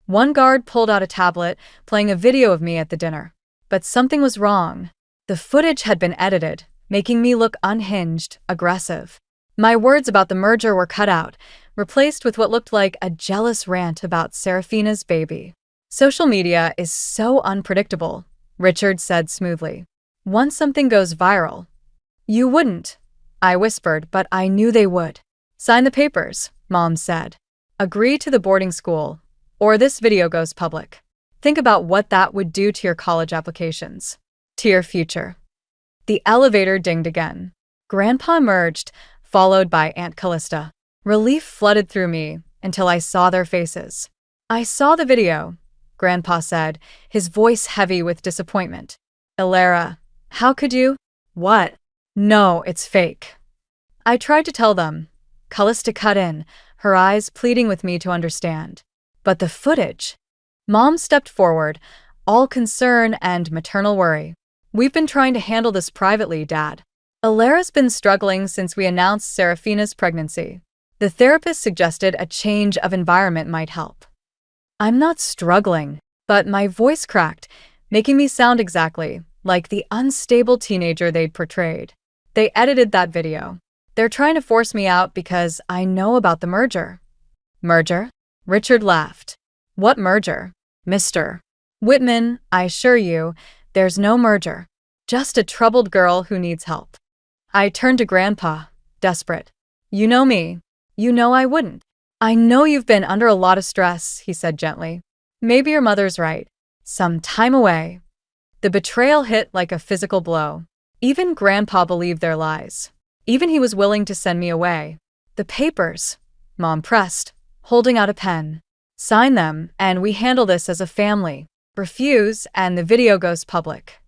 One guard pulled out a tablet, playing a video of me at the dinner. But something was wrong. The footage had been edited, making me look unhinged, aggressive. My words about the merger were cut out, replaced with what looked like a jealous rant about Serafina's baby. Social media is so unpredictable, Richard said smoothly. Once something goes viral. You wouldn't, I whispered, but I knew they would. Sign the papers, Mom said. Agree to the boarding school, or this video goes public. Think about what that would do to your college applications, to your future. The elevator dinged again. Grandpa emerged, followed by Aunt Callista. Relief flooded through me until I saw their faces. I saw the video, Grandpa said, his voice heavy with disappointment. Elara, how could you? What? No, it's fake. I tried to tell them. Callista cut in, her eyes pleading with me to understand. But the footage. Mom stepped forward, all concern and maternal worry. We've been trying to handle this privately, Dad. Elara's been struggling since we announced Serafina's pregnancy. The therapist suggested a change of environment might help. I'm not struggling, but my voice cracked, making me sound exactly like the unstable teenager they'd portrayed. They edited that video. They're trying to force me out because I know about the merger. Merger? Richard laughed. What merger? Mr. Whitman, I assure you, there's no merger. Just a troubled girl who needs help. I turned to Grandpa, desperate. You know me. You know I wouldn't. I know you've been under a lot of stress, he said gently. Maybe your mother's right. Some time away. The betrayal hit like a physical blow. Even Grandpa believed their lies. Even he was willing to send me away. The papers, Mom pressed, holding out a pen. Sign them, and we handle this as a family. Refuse, and the video goes public.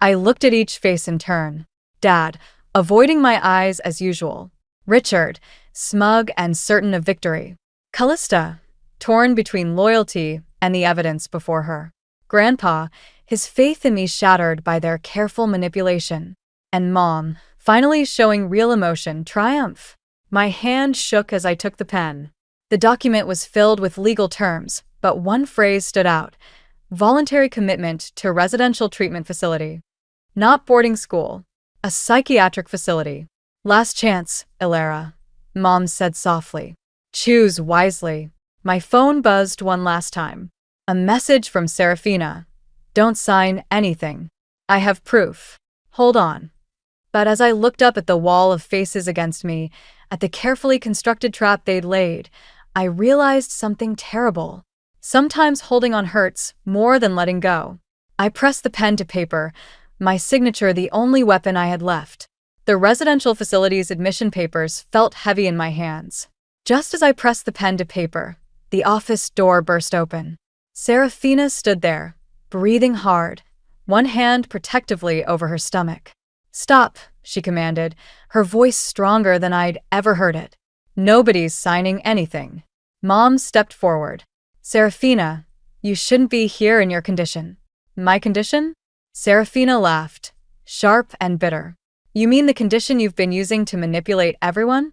I looked at each face in turn. Dad, avoiding my eyes as usual. Richard, smug and certain of victory. Callista, torn between loyalty and the evidence before her. Grandpa, his faith in me shattered by their careful manipulation. And Mom, finally showing real emotion, triumph. My hand shook as I took the pen. The document was filled with legal terms, but one phrase stood out. Voluntary commitment to a residential treatment facility. Not boarding school. A psychiatric facility. Last chance, Elara, Mom said softly. Choose wisely. My phone buzzed one last time. A message from Serafina. Don't sign anything. I have proof. Hold on. But as I looked up at the wall of faces against me, at the carefully constructed trap they'd laid, I realized something terrible. Sometimes holding on hurts more than letting go. I pressed the pen to paper, my signature the only weapon I had left. The residential facility's admission papers felt heavy in my hands. Just as I pressed the pen to paper, the office door burst open. Serafina stood there, breathing hard, one hand protectively over her stomach. Stop, she commanded, her voice stronger than I'd ever heard it. Nobody's signing anything. Mom stepped forward. Serafina, you shouldn't be here in your condition. My condition? Serafina laughed, sharp and bitter. You mean the condition you've been using to manipulate everyone?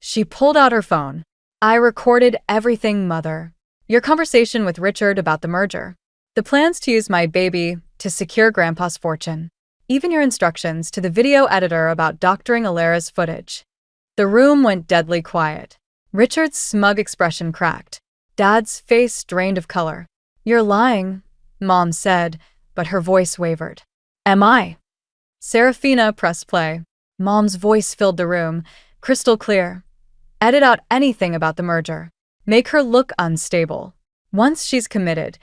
She pulled out her phone. I recorded everything, Mother. Your conversation with Richard about the merger. The plans to use my baby to secure Grandpa's fortune. Even your instructions to the video editor about doctoring Elara's footage. The room went deadly quiet. Richard's smug expression cracked. Dad's face drained of color. You're lying, Mom said, but her voice wavered. Am I? Serafina pressed play. Mom's voice filled the room, crystal clear. Edit out anything about the merger. Make her look unstable. Once she's committed,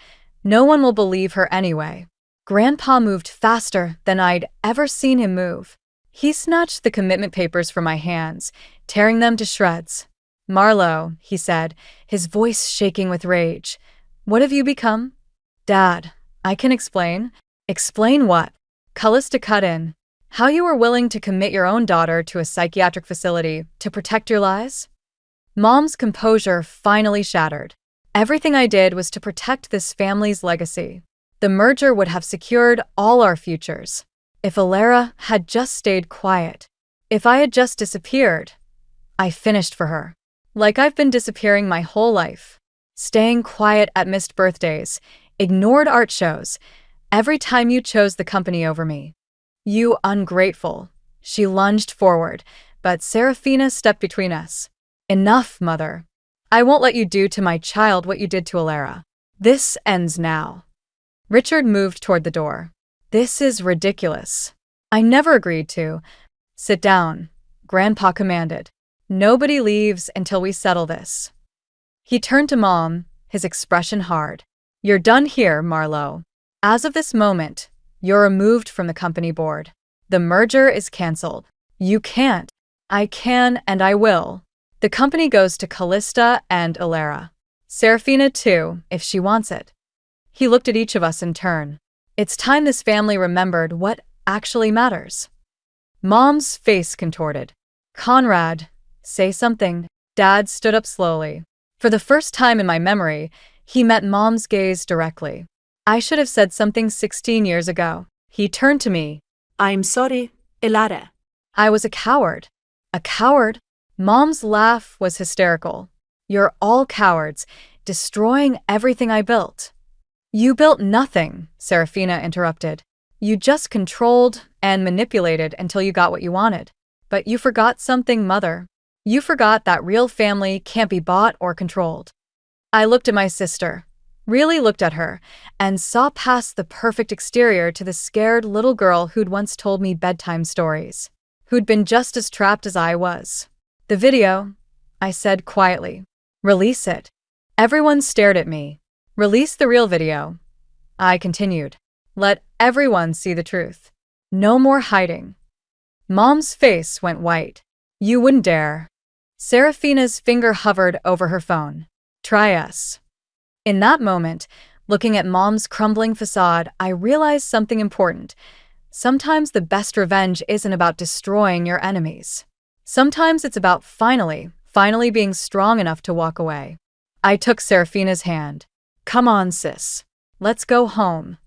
no one will believe her anyway. Grandpa moved faster than I'd ever seen him move. He snatched the commitment papers from my hands, tearing them to shreds. Marlowe, he said, his voice shaking with rage. What have you become? Dad, I can explain. Explain what? Callista cut in. How you were willing to commit your own daughter to a psychiatric facility to protect your lies? Mom's composure finally shattered. Everything I did was to protect this family's legacy. The merger would have secured all our futures. If Elara had just stayed quiet. If I had just disappeared, I finished for her. Like I've been disappearing my whole life. Staying quiet at missed birthdays, ignored art shows, every time you chose the company over me. You ungrateful. She lunged forward, but Serafina stepped between us. Enough, mother. I won't let you do to my child what you did to Alara. This ends now. Richard moved toward the door. This is ridiculous. I never agreed to. Sit down, Grandpa commanded. Nobody leaves until we settle this. He turned to Mom, his expression hard. You're done here, Marlowe. As of this moment, you're removed from the company board. The merger is canceled. You can't. I can and I will. The company goes to Callista and Alara. Serafina too, if she wants it. He looked at each of us in turn. It's time this family remembered what actually matters. Mom's face contorted. Conrad, say something. Dad stood up slowly. For the first time in my memory, he met Mom's gaze directly. I should have said something 16 years ago. He turned to me.
I'm sorry, Alara.
I was a coward. A coward? Mom's laugh was hysterical. You're all cowards, destroying everything I built. You built nothing, Serafina interrupted. You just controlled and manipulated until you got what you wanted. But you forgot something, Mother. You forgot that real family can't be bought or controlled. I looked at my sister, really looked at her, and saw past the perfect exterior to the scared little girl who'd once told me bedtime stories, who'd been just as trapped as I was. The video, I said quietly. Release it. Everyone stared at me. Release the real video. I continued. Let everyone see the truth. No more hiding. Mom's face went white. You wouldn't dare. Serafina's finger hovered over her phone. Try us. In that moment, looking at Mom's crumbling facade, I realized something important. Sometimes the best revenge isn't about destroying your enemies. Sometimes it's about finally being strong enough to walk away. I took Serafina's hand. Come on, sis. Let's go home.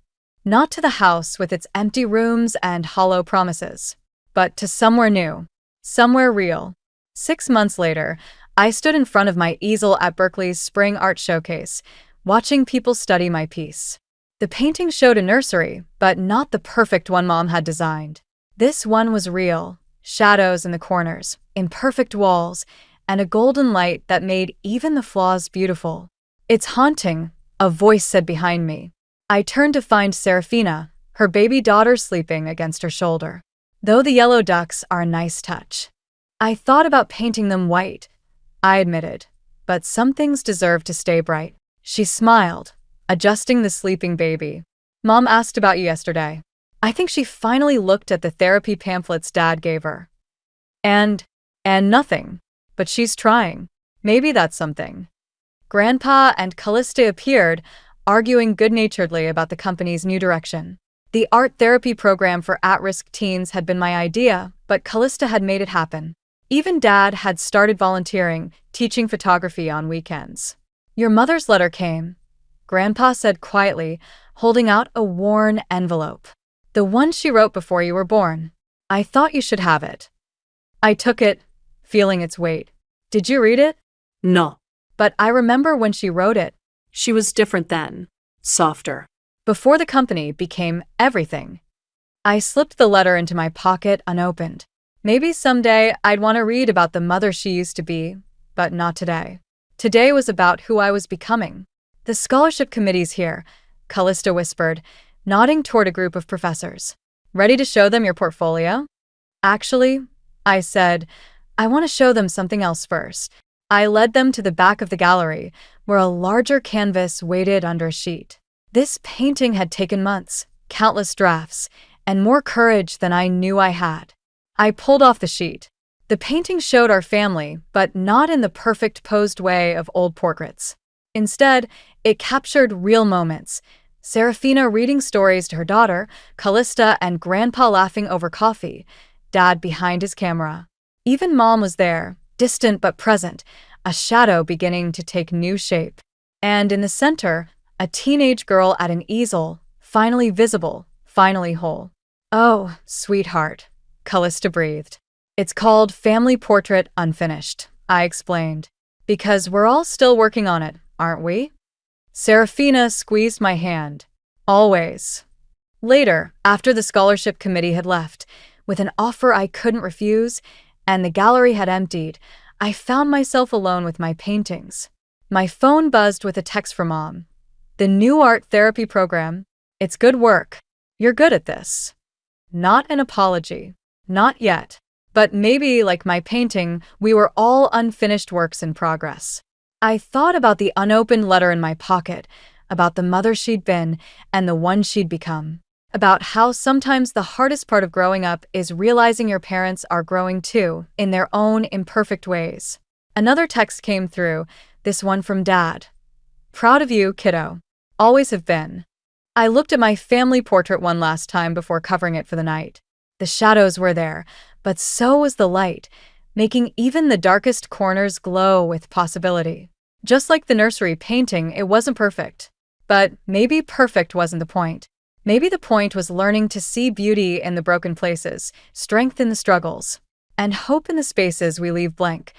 Not to the house with its empty rooms and hollow promises, but to somewhere new, somewhere real. 6 months later, I stood in front of my easel at Berkeley's Spring Art Showcase, watching people study my piece. The painting showed a nursery, but not the perfect one Mom had designed. This one was real, shadows in the corners, imperfect walls, and a golden light that made even the flaws beautiful. It's haunting, a voice said behind me. I turned to find Serafina, her baby daughter sleeping against her shoulder. Though the yellow ducks are a nice touch. I thought about painting them white, I admitted, but some things deserve to stay bright. She smiled, adjusting the sleeping baby. Mom asked about you yesterday. I think she finally looked at the therapy pamphlets Dad gave her. And nothing. But she's trying. Maybe that's something. Grandpa and Callista appeared, arguing good-naturedly about the company's new direction. The art therapy program for at-risk teens had been my idea, but Callista had made it happen. Even Dad had started volunteering, teaching photography on weekends. Your mother's letter came, Grandpa said quietly, holding out a worn envelope. The one she wrote before you were born. I thought you should have it. I took it, feeling its weight. Did you read it?
No.
But I remember when she wrote it.
She was different then. Softer.
Before the company became everything. I slipped the letter into my pocket unopened. Maybe someday I'd want to read about the mother she used to be, but not today. Today was about who I was becoming. The scholarship committee's here, Callista whispered, nodding toward a group of professors. Ready to show them your portfolio? Actually, I said, I want to show them something else first. I led them to the back of the gallery, where a larger canvas waited under a sheet. This painting had taken months, countless drafts, and more courage than I knew I had. I pulled off the sheet. The painting showed our family, but not in the perfect posed way of old portraits. Instead, it captured real moments. Serafina reading stories to her daughter, Callista and Grandpa laughing over coffee, Dad behind his camera. Even Mom was there, distant but present, a shadow beginning to take new shape. And in the center, a teenage girl at an easel, finally visible, finally whole. Oh, sweetheart, Callista breathed. It's called Family Portrait Unfinished, I explained. Because we're all still working on it, aren't we? Serafina squeezed my hand. Always. Later, after the scholarship committee had left, with an offer I couldn't refuse, and the gallery had emptied, I found myself alone with my paintings. My phone buzzed with a text from Mom. The new art therapy program. It's good work. You're good at this. Not an apology. Not yet. But maybe, like my painting, we were all unfinished works in progress. I thought about the unopened letter in my pocket, about the mother she'd been and the one she'd become, about how sometimes the hardest part of growing up is realizing your parents are growing too, in their own imperfect ways. Another text came through, this one from Dad. Proud of you, kiddo. Always have been. I looked at my family portrait one last time before covering it for the night. The shadows were there, but so was the light, making even the darkest corners glow with possibility. Just like the nursery painting, it wasn't perfect. But maybe perfect wasn't the point. Maybe the point was learning to see beauty in the broken places, strength in the struggles, and hope in the spaces we leave blank,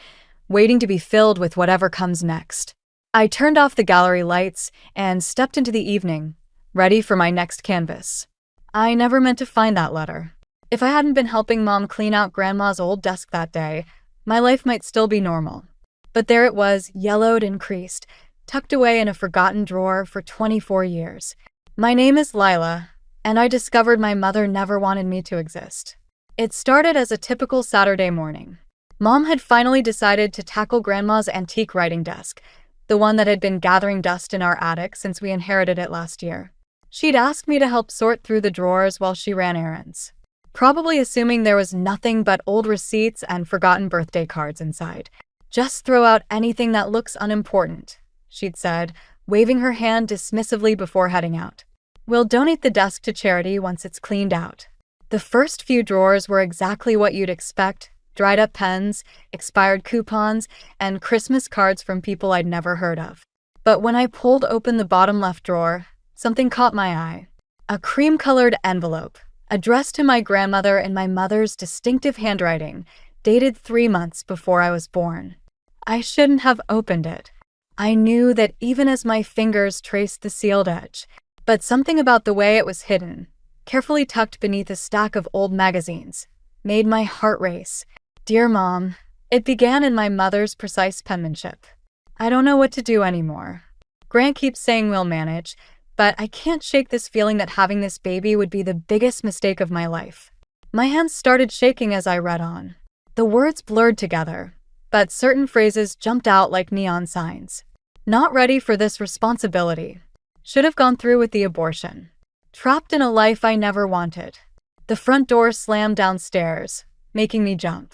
waiting to be filled with whatever comes next. I turned off the gallery lights and stepped into the evening, ready for my next canvas. I never meant to find that letter. If I hadn't been helping Mom clean out Grandma's old desk that day, my life might still be normal. But there it was, yellowed and creased, tucked away in a forgotten drawer for 24 years. My name is Lila, and I discovered my mother never wanted me to exist. It started as a typical Saturday morning. Mom had finally decided to tackle Grandma's antique writing desk, the one that had been gathering dust in our attic since we inherited it last year. She'd asked me to help sort through the drawers while she ran errands, probably assuming there was nothing but old receipts and forgotten birthday cards inside. Just throw out anything that looks unimportant, she'd said, waving her hand dismissively before heading out. We'll donate the desk to charity once it's cleaned out. The first few drawers were exactly what you'd expect: dried up pens, expired coupons, and Christmas cards from people I'd never heard of. But when I pulled open the bottom left drawer, something caught my eye. A cream-colored envelope, addressed to my grandmother in my mother's distinctive handwriting, dated 3 months before I was born. I shouldn't have opened it. I knew that even as my fingers traced the sealed edge, but something about the way it was hidden, carefully tucked beneath a stack of old magazines, made my heart race. Dear Mom, it began in my mother's precise penmanship. I don't know what to do anymore. Grant keeps saying we'll manage, but I can't shake this feeling that having this baby would be the biggest mistake of my life. My hands started shaking as I read on. The words blurred together, but certain phrases jumped out like neon signs. Not ready for this responsibility. Should have gone through with the abortion. Trapped in a life I never wanted. The front door slammed downstairs, making me jump.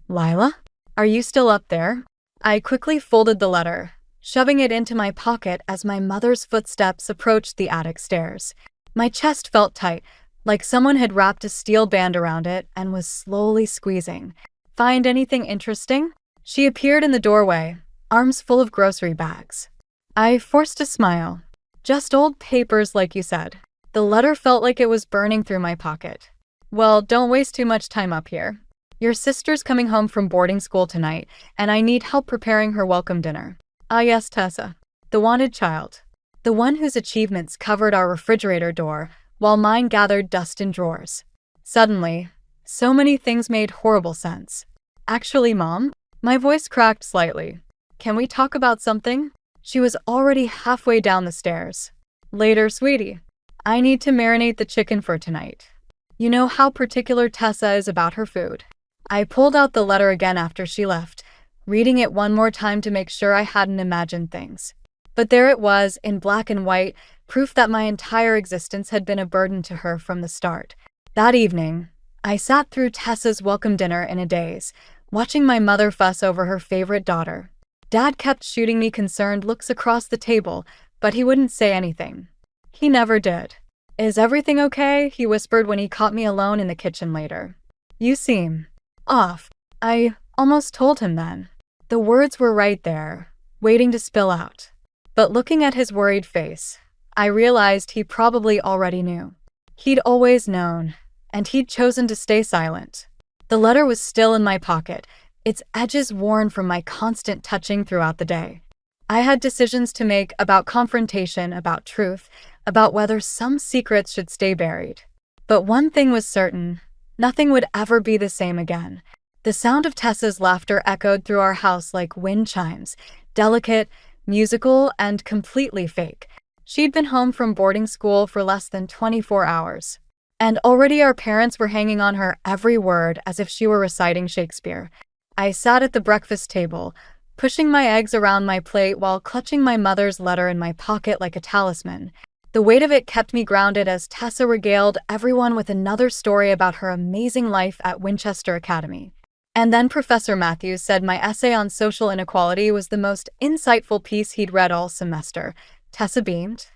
Lila? Are you still up there? I quickly folded the letter, shoving it into my pocket as my mother's footsteps approached the attic stairs. My chest felt tight, like someone had wrapped a steel band around it and was slowly squeezing. Find anything interesting? She appeared in the doorway, arms full of grocery bags. I forced a smile. Just old papers, like you said. The letter felt like it was burning through my pocket. Well, don't waste too much time up here. Your sister's coming home from boarding school tonight, and I need help preparing her welcome dinner. Ah yes, Tessa. The wanted child. The one whose achievements covered our refrigerator door, while mine gathered dust in drawers. Suddenly, so many things made horrible sense. Actually, Mom? My voice cracked slightly. Can we talk about something? She was already halfway down the stairs. Later, sweetie. I need to marinate the chicken for tonight. You know how particular Tessa is about her food. I pulled out the letter again after she left, reading it one more time to make sure I hadn't imagined things. But there it was, in black and white, proof that my entire existence had been a burden to her from the start. That evening, I sat through Tessa's welcome dinner in a daze, watching my mother fuss over her favorite daughter. Dad kept shooting me concerned looks across the table, but he wouldn't say anything. He never did. Is everything okay? He whispered when he caught me alone in the kitchen later. You seem off. I almost told him then. The words were right there, waiting to spill out. But looking at his worried face, I realized he probably already knew. He'd always known, and he'd chosen to stay silent. The letter was still in my pocket, its edges worn from my constant touching throughout the day. I had decisions to make about confrontation, about truth, about whether some secrets should stay buried. But one thing was certain: nothing would ever be the same again. The sound of Tessa's laughter echoed through our house like wind chimes, delicate, musical, and completely fake. She'd been home from boarding school for less than 24 hours. And already our parents were hanging on her every word as if she were reciting Shakespeare. I sat at the breakfast table, pushing my eggs around my plate while clutching my mother's letter in my pocket like a talisman. The weight of it kept me grounded as Tessa regaled everyone with another story about her amazing life at Winchester Academy. And then Professor Matthews said my essay on social inequality was the most insightful piece he'd read all semester. Tessa beamed,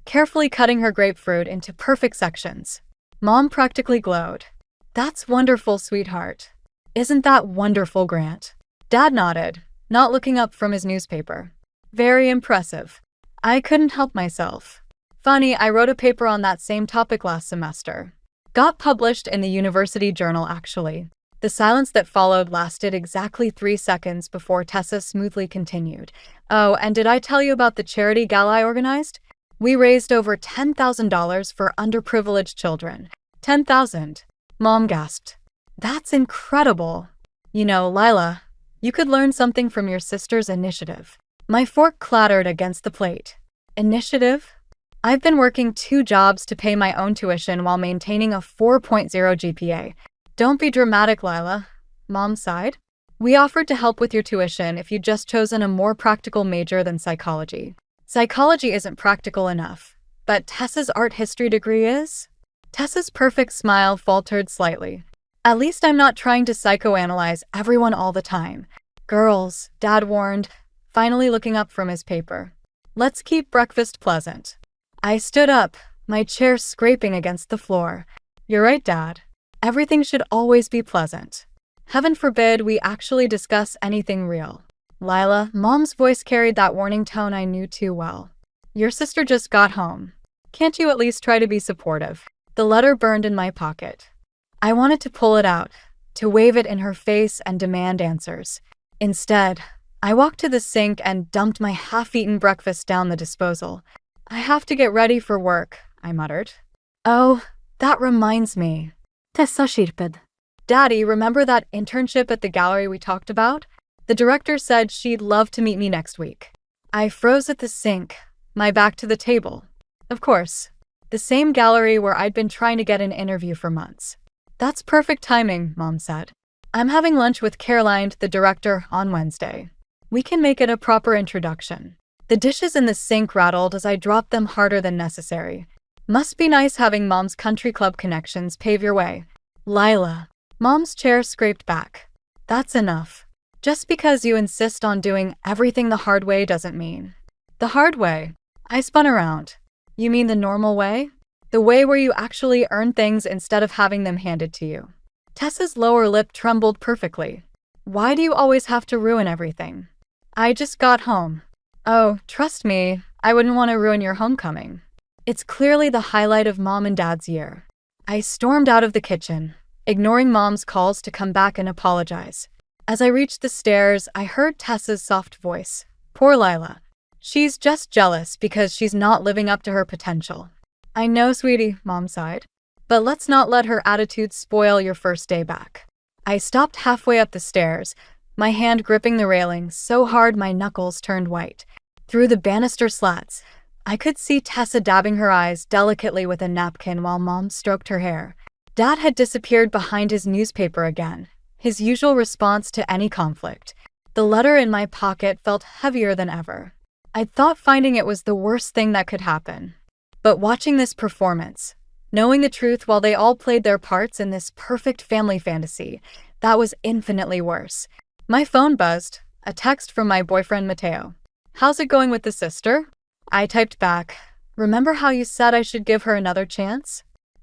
carefully cutting her grapefruit into perfect sections. Mom practically glowed. "That's wonderful, sweetheart. Isn't that wonderful, Grant?" Dad nodded, not looking up from his newspaper. "Very impressive." I couldn't help myself. Funny, I wrote a paper on that same topic last semester. Got published in the university journal, actually. The silence that followed lasted exactly 3 seconds before Tessa smoothly continued. "Oh, and did I tell you about the charity gala I organized? We raised over $10,000 for underprivileged children." $10,000? Mom gasped. "That's incredible. You know, Lila, you could learn something from your sister's initiative." My fork clattered against the plate. Initiative? I've been working 2 jobs to pay my own tuition while maintaining a 4.0 GPA. "Don't be dramatic, Lila," Mom sighed. "We offered to help with your tuition if you'd just chosen a more practical major than psychology." Psychology isn't practical enough, but Tessa's art history degree is? Tessa's perfect smile faltered slightly. "At least I'm not trying to psychoanalyze everyone all the time." "Girls," Dad warned, finally looking up from his paper. "Let's keep breakfast pleasant." I stood up, my chair scraping against the floor. "You're right, Dad. Everything should always be pleasant. Heaven forbid we actually discuss anything real." "Lila," Mom's voice carried that warning tone I knew too well. "Your sister just got home. Can't you at least try to be supportive?" The letter burned in my pocket. I wanted to pull it out, to wave it in her face and demand answers. Instead, I walked to the sink and dumped my half-eaten breakfast down the disposal. "I have to get ready for work," I muttered. "Oh, that reminds me." Tessa chirped. "Daddy, remember that internship at the gallery we talked about? The director said she'd love to meet me next week." I froze at the sink, my back to the table. Of course, the same gallery where I'd been trying to get an interview for months. "That's perfect timing," Mom said. "I'm having lunch with Caroline, the director, on Wednesday. We can make it a proper introduction." The dishes in the sink rattled as I dropped them harder than necessary. Must be nice having Mom's country club connections pave your way. "Lila." Mom's chair scraped back. "That's enough. Just because you insist on doing everything the hard way doesn't mean." "The hard way?" I spun around. "You mean the normal way? The way where you actually earn things instead of having them handed to you?" Tessa's lower lip trembled perfectly. "Why do you always have to ruin everything?" "I just got home." "Oh, trust me, I wouldn't want to ruin your homecoming. It's clearly the highlight of Mom and Dad's year." I stormed out of the kitchen, ignoring Mom's calls to come back and apologize. As I reached the stairs, I heard Tessa's soft voice. "Poor Lila. She's just jealous because she's not living up to her potential." "I know, sweetie," Mom sighed. "But let's not let her attitude spoil your first day back." I stopped halfway up the stairs, my hand gripping the railing so hard my knuckles turned white. Through the banister slats, I could see Tessa dabbing her eyes delicately with a napkin while Mom stroked her hair. Dad had disappeared behind his newspaper again, his usual response to any conflict. The letter in my pocket felt heavier than ever. I'd thought finding it was the worst thing that could happen. But watching this performance, knowing the truth while they all played their parts in this perfect family fantasy, that was infinitely worse. My phone buzzed, a text from my boyfriend Mateo. "How's it going with the sister?" I typed back, "Remember how you said I should give her another chance?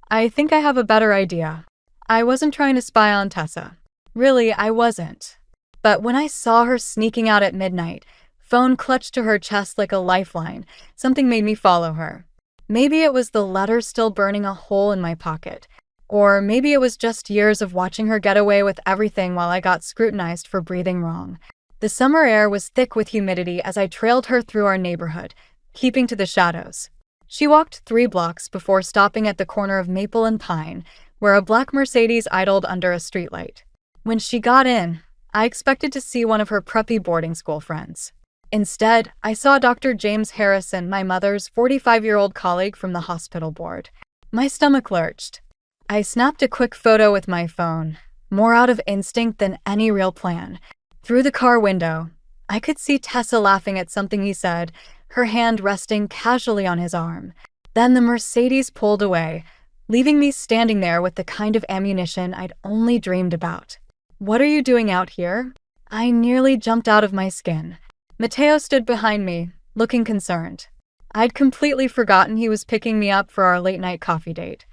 I think I have a better idea." I wasn't trying to spy on Tessa. Really, I wasn't. But when I saw her sneaking out at midnight, phone clutched to her chest like a lifeline, something made me follow her. Maybe it was the letter still burning a hole in my pocket. Or maybe it was just years of watching her get away with everything while I got scrutinized for breathing wrong. The summer air was thick with humidity as I trailed her through our neighborhood, keeping to the shadows. She walked 3 blocks before stopping at the corner of Maple and Pine, where a black Mercedes idled under a streetlight. When she got in, I expected to see one of her preppy boarding school friends. Instead, I saw Dr. James Harrison, my mother's 45-year-old colleague from the hospital board. My stomach lurched. I snapped a quick photo with my phone, more out of instinct than any real plan. Through the car window, I could see Tessa laughing at something he said, her hand resting casually on his arm. Then the Mercedes pulled away, leaving me standing there with the kind of ammunition I'd only dreamed about. "What are you doing out here?" I nearly jumped out of my skin. Matteo stood behind me, looking concerned. I'd completely forgotten he was picking me up for our late-night coffee date.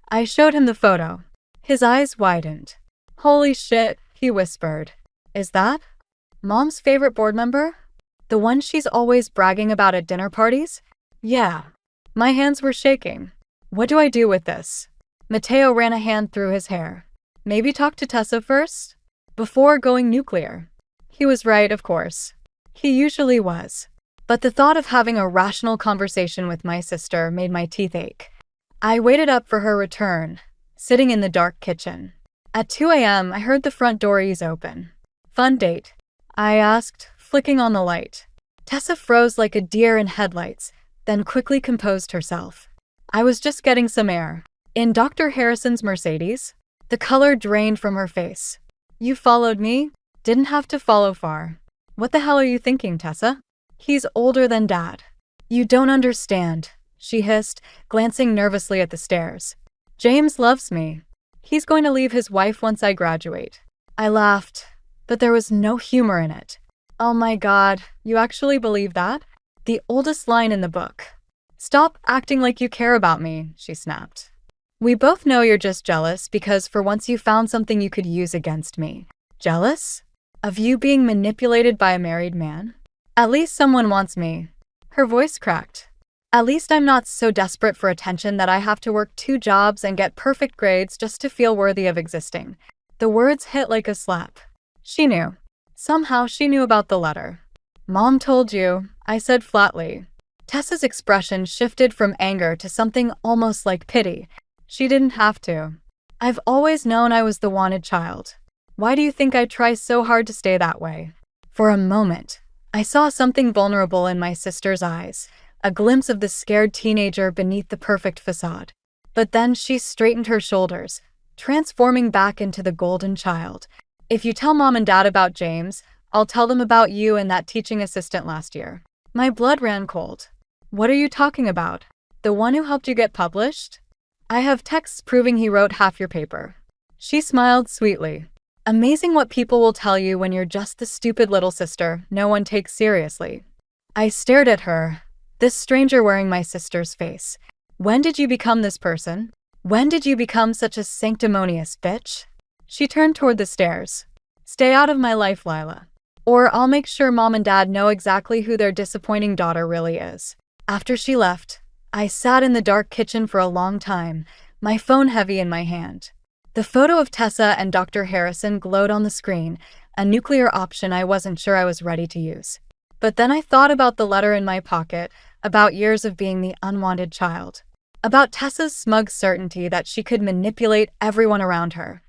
I showed him the photo. His eyes widened. "Holy shit," he whispered. "Is that Mom's favorite board member? The one she's always bragging about at dinner parties?" "Yeah." My hands were shaking. "What do I do with this?" Matteo ran a hand through his hair. "Maybe talk to Tessa first? Before going nuclear." He was right, of course. He usually was. But the thought of having a rational conversation with my sister made my teeth ache. I waited up for her return, sitting in the dark kitchen. At 2 a.m., I heard the front door ease open. "Fun date?" I asked, flicking on the light. Tessa froze like a deer in headlights, then quickly composed herself. "I was just getting some air." "In Dr. Harrison's Mercedes?" The color drained from her face. "You followed me?" "Didn't have to follow far." "What the hell are you thinking, Tessa?" "He's older than Dad." "You don't understand," she hissed, glancing nervously at the stairs. "James loves me. He's going to leave his wife once I graduate." I laughed, but there was no humor in it. "Oh my God, you actually believe that?" The oldest line in the book. "Stop acting like you care about me," she snapped. "We both know you're just jealous because for once you found something you could use against me." "Jealous? Of you being manipulated by a married man?" "At least someone wants me." Her voice cracked. "At least I'm not so desperate for attention that I have to work 2 jobs and get perfect grades just to feel worthy of existing." The words hit like a slap. She knew. Somehow she knew about the letter. "Mom told you," I said flatly. Tessa's expression shifted from anger to something almost like pity. "She didn't have to. I've always known I was the wanted child. Why do you think I try so hard to stay that way?" For a moment, I saw something vulnerable in my sister's eyes, a glimpse of the scared teenager beneath the perfect facade. But then she straightened her shoulders, transforming back into the golden child. "If you tell Mom and Dad about James, I'll tell them about you and that teaching assistant last year." My blood ran cold. "What are you talking about? The one who helped you get published?" "I have texts proving he wrote half your paper." She smiled sweetly. "Amazing what people will tell you when you're just the stupid little sister no one takes seriously." I stared at her, this stranger wearing my sister's face. "When did you become this person? When did you become such a sanctimonious bitch?" She turned toward the stairs. "Stay out of my life, Lila. Or I'll make sure Mom and Dad know exactly who their disappointing daughter really is." After she left, I sat in the dark kitchen for a long time, my phone heavy in my hand. The photo of Tessa and Dr. Harrison glowed on the screen, a nuclear option I wasn't sure I was ready to use. But then I thought about the letter in my pocket, about years of being the unwanted child, about Tessa's smug certainty that she could manipulate everyone around her.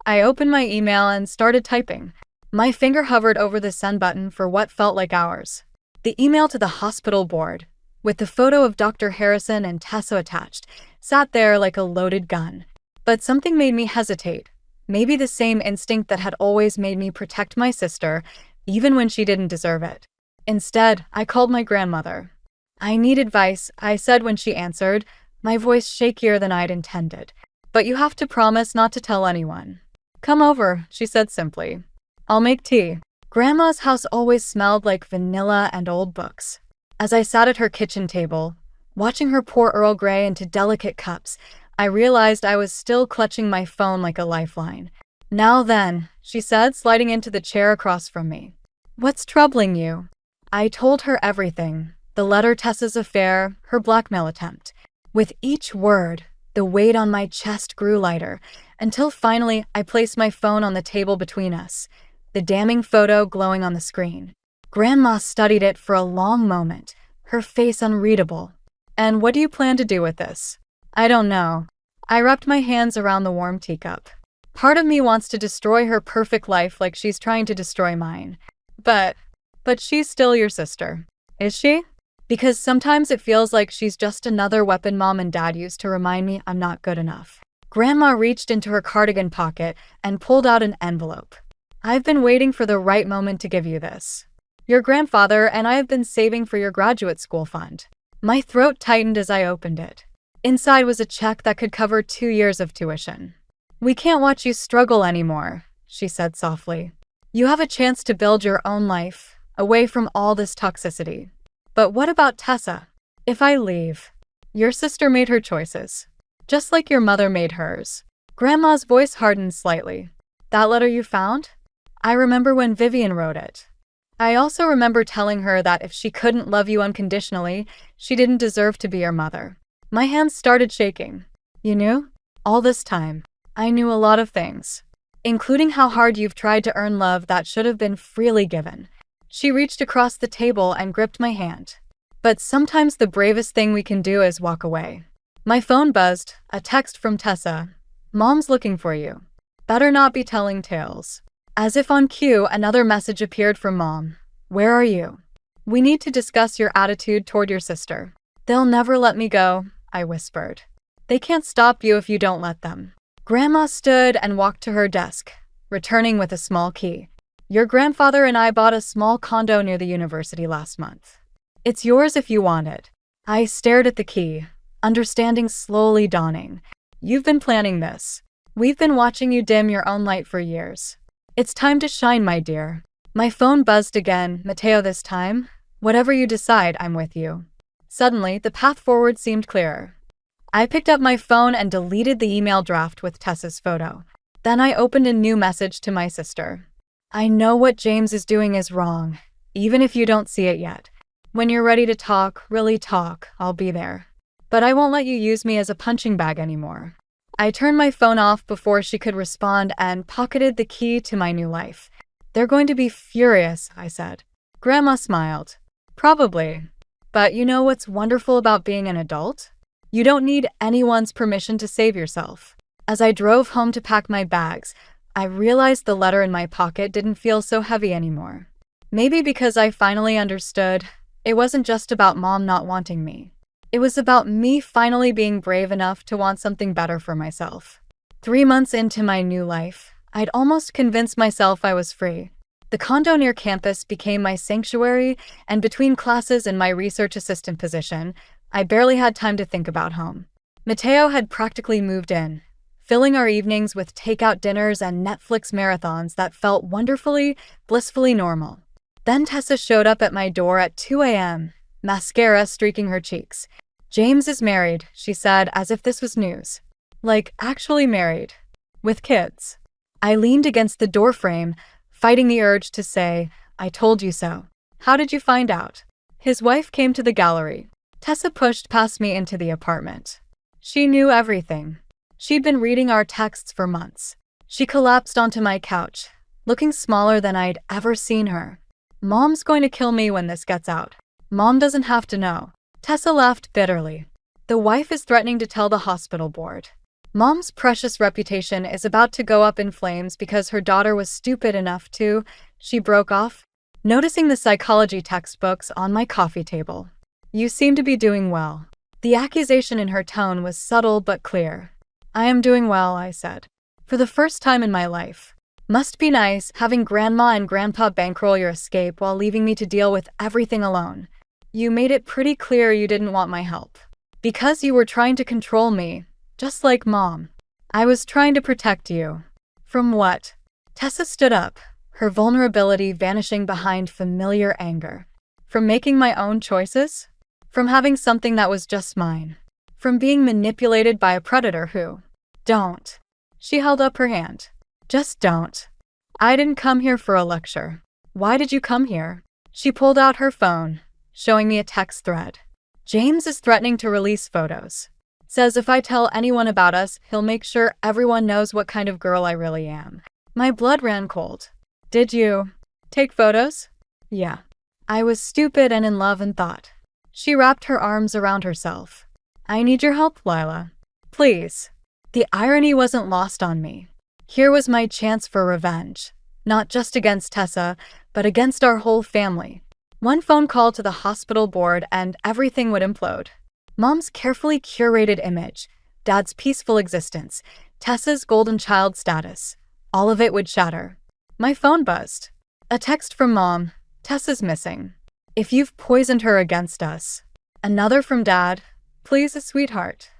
I opened my email and started typing. My finger hovered over the send button for what felt like hours. The email to the hospital board, with the photo of Dr. Harrison and Tessa attached, sat there like a loaded gun. But something made me hesitate, maybe the same instinct that had always made me protect my sister, even when she didn't deserve it. Instead, I called my grandmother. "I need advice," I said when she answered, my voice shakier than I'd intended. "But you have to promise not to tell anyone." "Come over," she said simply. "I'll make tea." Grandma's house always smelled like vanilla and old books. As I sat at her kitchen table, watching her pour Earl Grey into delicate cups, I realized I was still clutching my phone like a lifeline. "Now then," she said, sliding into the chair across from me. "What's troubling you?" I told her everything. The letter, Tessa's affair, her blackmail attempt. With each word, The weight on my chest grew lighter, until finally I placed my phone on the table between us, the damning photo glowing on the screen. Grandma studied it for a long moment, her face unreadable. "And what do you plan to do with this?" "I don't know." I wrapped my hands around the warm teacup. Part of me wants to destroy her perfect life like she's trying to destroy mine. But she's still your sister. Is she? Because sometimes it feels like she's just another weapon Mom and Dad used to remind me I'm not good enough. Grandma reached into her cardigan pocket and pulled out an envelope. "I've been waiting for the right moment to give you this. Your grandfather and I have been saving for your graduate school fund." My throat tightened as I opened it. Inside was a check that could cover 2 years of tuition. "We can't watch you struggle anymore," she said softly. "You have a chance to build your own life, away from all this toxicity." "But what about Tessa? If I leave?" "Your sister made her choices, just like your mother made hers." Grandma's voice hardened slightly. "That letter you found? I remember when Vivian wrote it. I also remember telling her that if she couldn't love you unconditionally, she didn't deserve to be your mother." My hands started shaking. "You knew? All this time." "I knew a lot of things, including how hard you've tried to earn love that should have been freely given." She reached across the table and gripped my hand. "But sometimes the bravest thing we can do is walk away." My phone buzzed, a text from Tessa. "Mom's looking for you. Better not be telling tales." As if on cue, another message appeared from Mom. "Where are you? We need to discuss your attitude toward your sister." "They'll never let me go," I whispered. "They can't stop you if you don't let them." Grandma stood and walked to her desk, returning with a small key. "Your grandfather and I bought a small condo near the university last month. It's yours if you want it." I stared at the key, understanding slowly dawning. "You've been planning this. We've been watching you dim your own light for years. It's time to shine, my dear." My phone buzzed again, "Mateo, this time? Whatever you decide, I'm with you." Suddenly, the path forward seemed clearer. I picked up my phone and deleted the email draft with Tessa's photo. Then I opened a new message to my sister. "I know what James is doing is wrong, even if you don't see it yet. When you're ready to talk, really talk, I'll be there. But I won't let you use me as a punching bag anymore." I turned my phone off before she could respond and pocketed the key to my new life. "They're going to be furious," I said. Grandma smiled. "Probably. But you know what's wonderful about being an adult? You don't need anyone's permission to save yourself." As I drove home to pack my bags, I realized the letter in my pocket didn't feel so heavy anymore. Maybe because I finally understood, it wasn't just about Mom not wanting me. It was about me finally being brave enough to want something better for myself. 3 months into my new life, I'd almost convinced myself I was free. The condo near campus became my sanctuary, and between classes and my research assistant position, I barely had time to think about home. Mateo had practically moved in, filling our evenings with takeout dinners and Netflix marathons that felt wonderfully, blissfully normal. Then Tessa showed up at my door at 2 a.m., mascara streaking her cheeks. "James is married," she said, as if this was news. Like, actually married. With kids. I leaned against the doorframe, fighting the urge to say, "I told you so." "How did you find out?" "His wife came to the gallery." Tessa pushed past me into the apartment. She knew everything. She'd been reading our texts for months. She collapsed onto my couch, looking smaller than I'd ever seen her. "Mom's going to kill me when this gets out." "Mom doesn't have to know." Tessa laughed bitterly. "The wife is threatening to tell the hospital board. Mom's precious reputation is about to go up in flames because her daughter was stupid enough to..." She broke off, noticing the psychology textbooks on my coffee table. "You seem to be doing well." The accusation in her tone was subtle but clear. "I am doing well," I said. "For the first time in my life. Must be nice having Grandma and Grandpa bankroll your escape while leaving me to deal with everything alone. You made it pretty clear you didn't want my help. Because you were trying to control me, just like Mom." "I was trying to protect you." "From what?" Tessa stood up, her vulnerability vanishing behind familiar anger. "From making my own choices? From having something that was just mine? From being manipulated by a predator who..." "Don't." She held up her hand. "Just don't. I didn't come here for a lecture." "Why did you come here?" She pulled out her phone, showing me a text thread. "James is threatening to release photos. Says if I tell anyone about us, he'll make sure everyone knows what kind of girl I really am. My blood ran cold. Did you take photos? Yeah. I was stupid and in love and thought. She wrapped her arms around herself. I need your help, Lila. Please. The irony wasn't lost on me. Here was my chance for revenge. Not just against Tessa, but against our whole family. One phone call to the hospital board and everything would implode. Mom's carefully curated image, Dad's peaceful existence, Tessa's golden child status. All of it would shatter. My phone buzzed. A text from Mom. Tessa's missing. If you've poisoned her against us. Another from Dad. Please, sweetheart.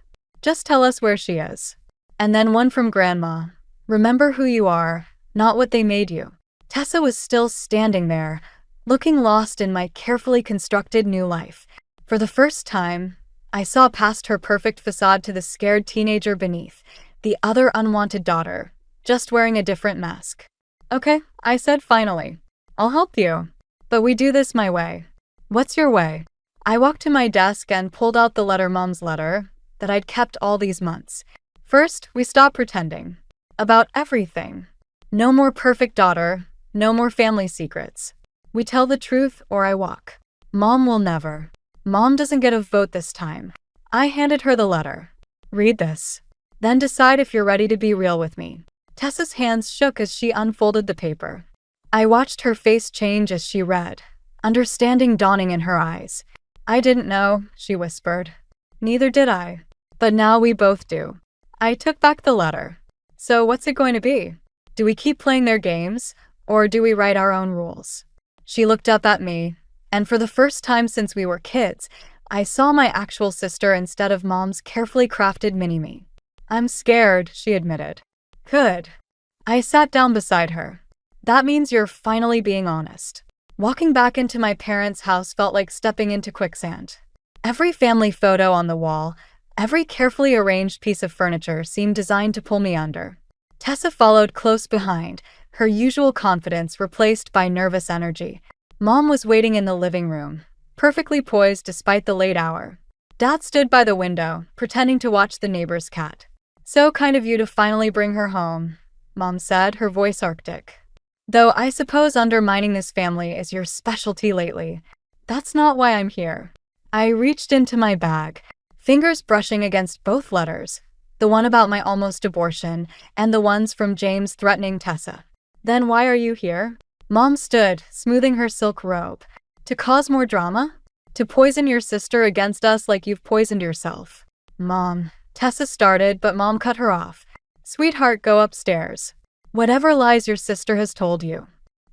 Just tell us where she is. And then one from Grandma. Remember who you are, not what they made you. Tessa was still standing there, looking lost in my carefully constructed new life. For the first time, I saw past her perfect facade to the scared teenager beneath, the other unwanted daughter, just wearing a different mask. Okay, I said finally. I'll help you. But we do this my way. What's your way? I walked to my desk and pulled out the letter Mom's letter that I'd kept all these months. First, we stopped pretending. About everything. No more perfect daughter, no more family secrets. We tell the truth or I walk. Mom will never. Mom doesn't get a vote this time. I handed her the letter. Read this. Then decide if you're ready to be real with me. Tessa's hands shook as she unfolded the paper. I watched her face change as she read, understanding dawning in her eyes. I didn't know, she whispered. Neither did I. But now we both do. I took back the letter. So what's it going to be? Do we keep playing their games, or do we write our own rules? She looked up at me, and for the first time since we were kids, I saw my actual sister instead of Mom's carefully crafted mini-me. I'm scared, she admitted. Good. I sat down beside her. That means you're finally being honest. Walking back into my parents' house felt like stepping into quicksand. Every family photo on the wall, every carefully arranged piece of furniture seemed designed to pull me under. Tessa followed close behind, her usual confidence replaced by nervous energy. Mom was waiting in the living room, perfectly poised despite the late hour. Dad stood by the window, pretending to watch the neighbor's cat. So kind of you to finally bring her home, Mom said, her voice arctic. Though I suppose undermining this family is your specialty lately. That's not why I'm here. I reached into my bag, fingers brushing against both letters, the one about my almost abortion and the ones from James threatening Tessa. Then why are you here? Mom stood, smoothing her silk robe. To cause more drama? To poison your sister against us like you've poisoned yourself. Mom. Tessa started, but Mom cut her off. Sweetheart, go upstairs. Whatever lies your sister has told you.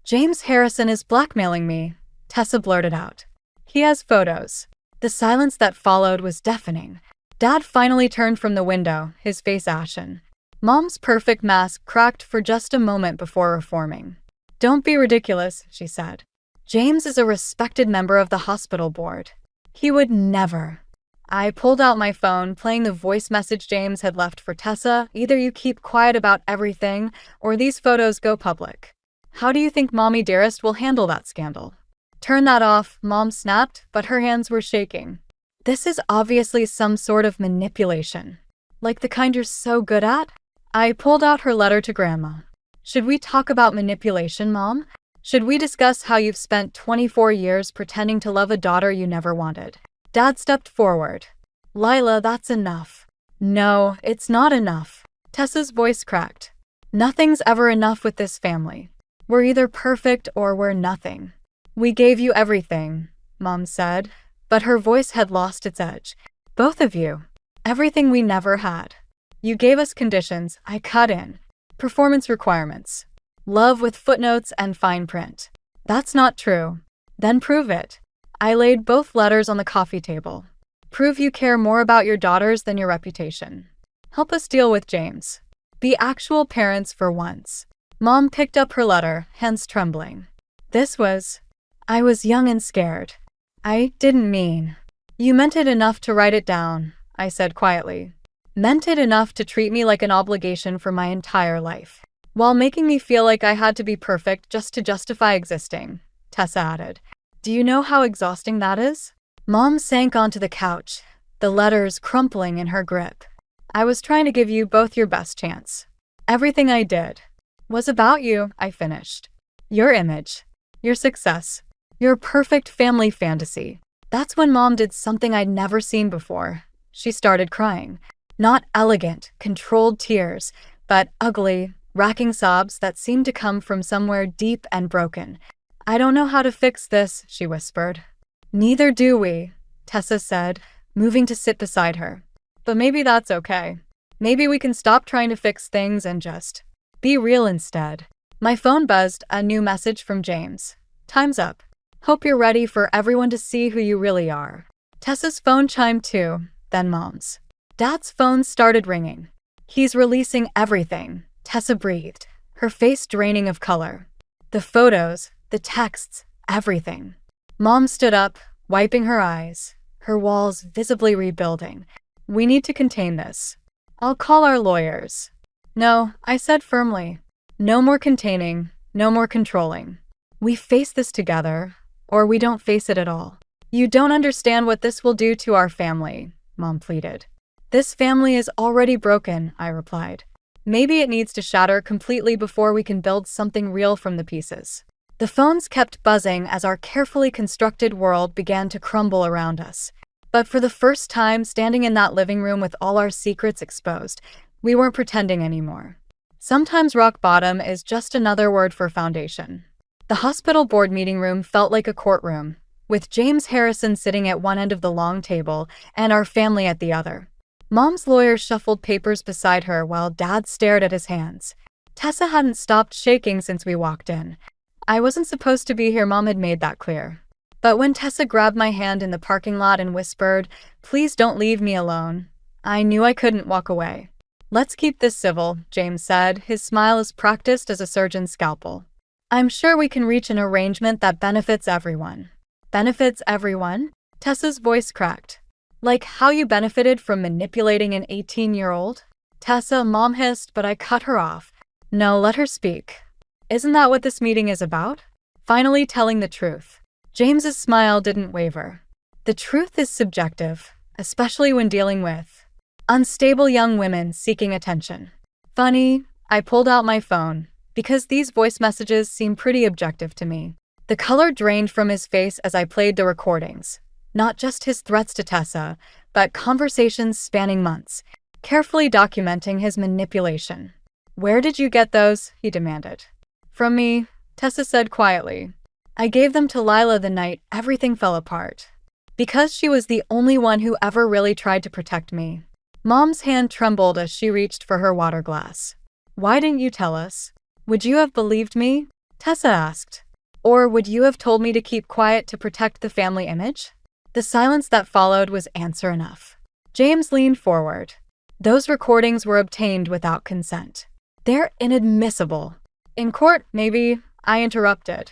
James Harrison is blackmailing me, Tessa blurted out. He has photos. The silence that followed was deafening. Dad finally turned from the window, his face ashen. Mom's perfect mask cracked for just a moment before reforming. Don't be ridiculous, she said. James is a respected member of the hospital board. He would never. I pulled out my phone, playing the voice message James had left for Tessa. Either you keep quiet about everything, or these photos go public. How do you think Mommy Dearest will handle that scandal? Turn that off, Mom snapped, but her hands were shaking. This is obviously some sort of manipulation. Like the kind you're so good at? I pulled out her letter to Grandma. Should we talk about manipulation, Mom? Should we discuss how you've spent 24 years pretending to love a daughter you never wanted? Dad stepped forward. Lila, that's enough. No, it's not enough. Tessa's voice cracked. Nothing's ever enough with this family. We're either perfect or we're nothing. We gave you everything, Mom said, but her voice had lost its edge. Both of you. Everything we never had. You gave us conditions, I cut in. Performance requirements. Love with footnotes and fine print. That's not true. Then prove it. I laid both letters on the coffee table. Prove you care more about your daughters than your reputation. Help us deal with James. Be actual parents for once. Mom picked up her letter, hands trembling. I was young and scared. I didn't mean. You meant it enough to write it down, I said quietly. Meant it enough to treat me like an obligation for my entire life. While making me feel like I had to be perfect just to justify existing, Tessa added. Do you know how exhausting that is? Mom sank onto the couch, the letters crumpling in her grip. I was trying to give you both your best chance. Everything I did was about you, I finished. Your image, your success, your perfect family fantasy. That's when Mom did something I'd never seen before. She started crying. Not elegant, controlled tears, but ugly, racking sobs that seemed to come from somewhere deep and broken. I don't know how to fix this, she whispered. Neither do we, Tessa said, moving to sit beside her. But maybe that's okay. Maybe we can stop trying to fix things and just be real instead. My phone buzzed, a new message from James. Time's up. Hope you're ready for everyone to see who you really are. Tessa's phone chimed too, then Mom's. Dad's phone started ringing. He's releasing everything, Tessa breathed, her face draining of color. The photos, the texts, everything. Mom stood up, wiping her eyes, her walls visibly rebuilding. We need to contain this. I'll call our lawyers. No, I said firmly. No more containing, no more controlling. We face this together, or we don't face it at all. You don't understand what this will do to our family, Mom pleaded. This family is already broken, I replied. Maybe it needs to shatter completely before we can build something real from the pieces. The phones kept buzzing as our carefully constructed world began to crumble around us. But for the first time, standing in that living room with all our secrets exposed, we weren't pretending anymore. Sometimes rock bottom is just another word for foundation. The hospital board meeting room felt like a courtroom, with James Harrison sitting at one end of the long table and our family at the other. Mom's lawyer shuffled papers beside her while Dad stared at his hands. Tessa hadn't stopped shaking since we walked in. I wasn't supposed to be here, Mom had made that clear. But when Tessa grabbed my hand in the parking lot and whispered, "Please don't leave me alone," I knew I couldn't walk away. Let's keep this civil, James said, his smile as practiced as a surgeon's scalpel. I'm sure we can reach an arrangement that benefits everyone. Benefits everyone? Tessa's voice cracked. Like how you benefited from manipulating an 18-year-old? Tessa, Mom hissed, but I cut her off. No, let her speak. Isn't that what this meeting is about? Finally telling the truth. James's smile didn't waver. The truth is subjective, especially when dealing with unstable young women seeking attention. Funny, I pulled out my phone, because these voice messages seem pretty objective to me. The color drained from his face as I played the recordings. Not just his threats to Tessa, but conversations spanning months, carefully documenting his manipulation. Where did you get those? He demanded. From me, Tessa said quietly. I gave them to Lila the night everything fell apart. Because she was the only one who ever really tried to protect me. Mom's hand trembled as she reached for her water glass. Why didn't you tell us? Would you have believed me? Tessa asked. Or would you have told me to keep quiet to protect the family image? The silence that followed was answer enough. James leaned forward. Those recordings were obtained without consent. They're inadmissible. In court, maybe, I interrupted.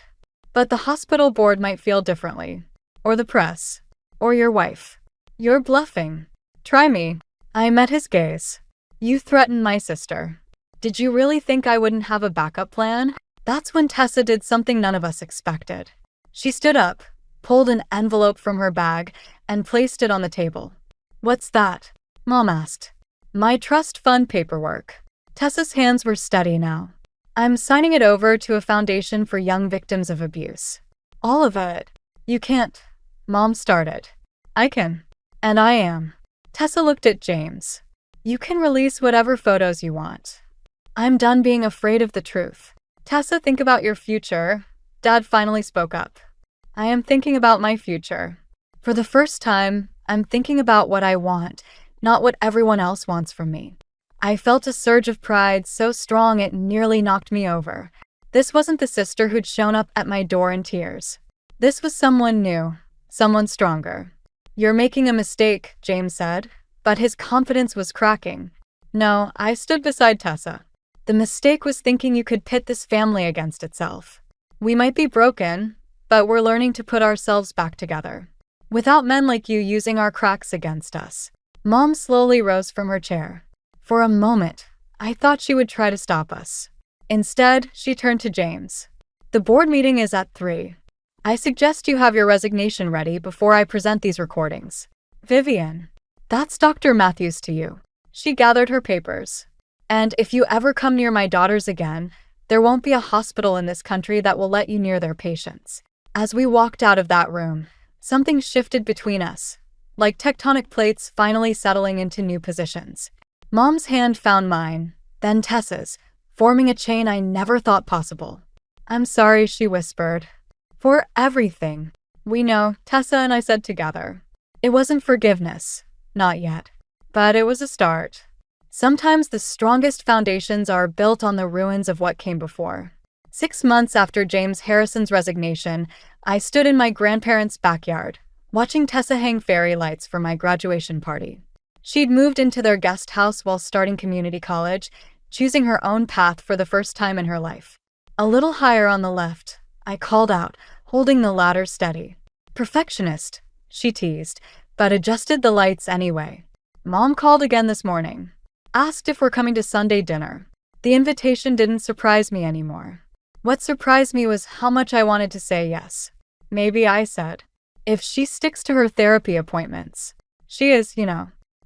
But the hospital board might feel differently. Or the press. Or your wife. You're bluffing. Try me. I met his gaze. You threatened my sister. Did you really think I wouldn't have a backup plan? That's when Tessa did something none of us expected. She stood up, pulled an envelope from her bag, and placed it on the table. What's that? Mom asked. My trust fund paperwork. Tessa's hands were steady now. I'm signing it over to a foundation for young victims of abuse. All of it. You can't. Mom started. I can. And I am. Tessa looked at James. You can release whatever photos you want. I'm done being afraid of the truth. Tessa, think about your future. Dad finally spoke up. I am thinking about my future. For the first time, I'm thinking about what I want, not what everyone else wants from me. I felt a surge of pride so strong it nearly knocked me over. This wasn't the sister who'd shown up at my door in tears. This was someone new, someone stronger. You're making a mistake, James said, but his confidence was cracking. No, I stood beside Tessa. The mistake was thinking you could pit this family against itself. We might be broken, but we're learning to put ourselves back together. Without men like you using our cracks against us. Mom slowly rose from her chair. For a moment, I thought she would try to stop us. Instead, she turned to James. The board meeting is at 3. I suggest you have your resignation ready before I present these recordings. Vivian. That's Dr. Matthews to you. She gathered her papers. And if you ever come near my daughters again, there won't be a hospital in this country that will let you near their patients. As we walked out of that room, something shifted between us, like tectonic plates finally settling into new positions. Mom's hand found mine, then Tessa's, forming a chain I never thought possible. I'm sorry, she whispered. For everything. We know, Tessa and I said together. It wasn't forgiveness. Not yet. But it was a start. Sometimes the strongest foundations are built on the ruins of what came before. 6 months after James Harrison's resignation, I stood in my grandparents' backyard, watching Tessa hang fairy lights for my graduation party. She'd moved into their guest house while starting community college, choosing her own path for the first time in her life. A little higher on the left, I called out, holding the ladder steady. Perfectionist, she teased, but adjusted the lights anyway. Mom called again this morning. Asked if we're coming to Sunday dinner. The invitation didn't surprise me anymore. What surprised me was how much I wanted to say yes. Maybe I said, if she sticks to her therapy appointments. She is,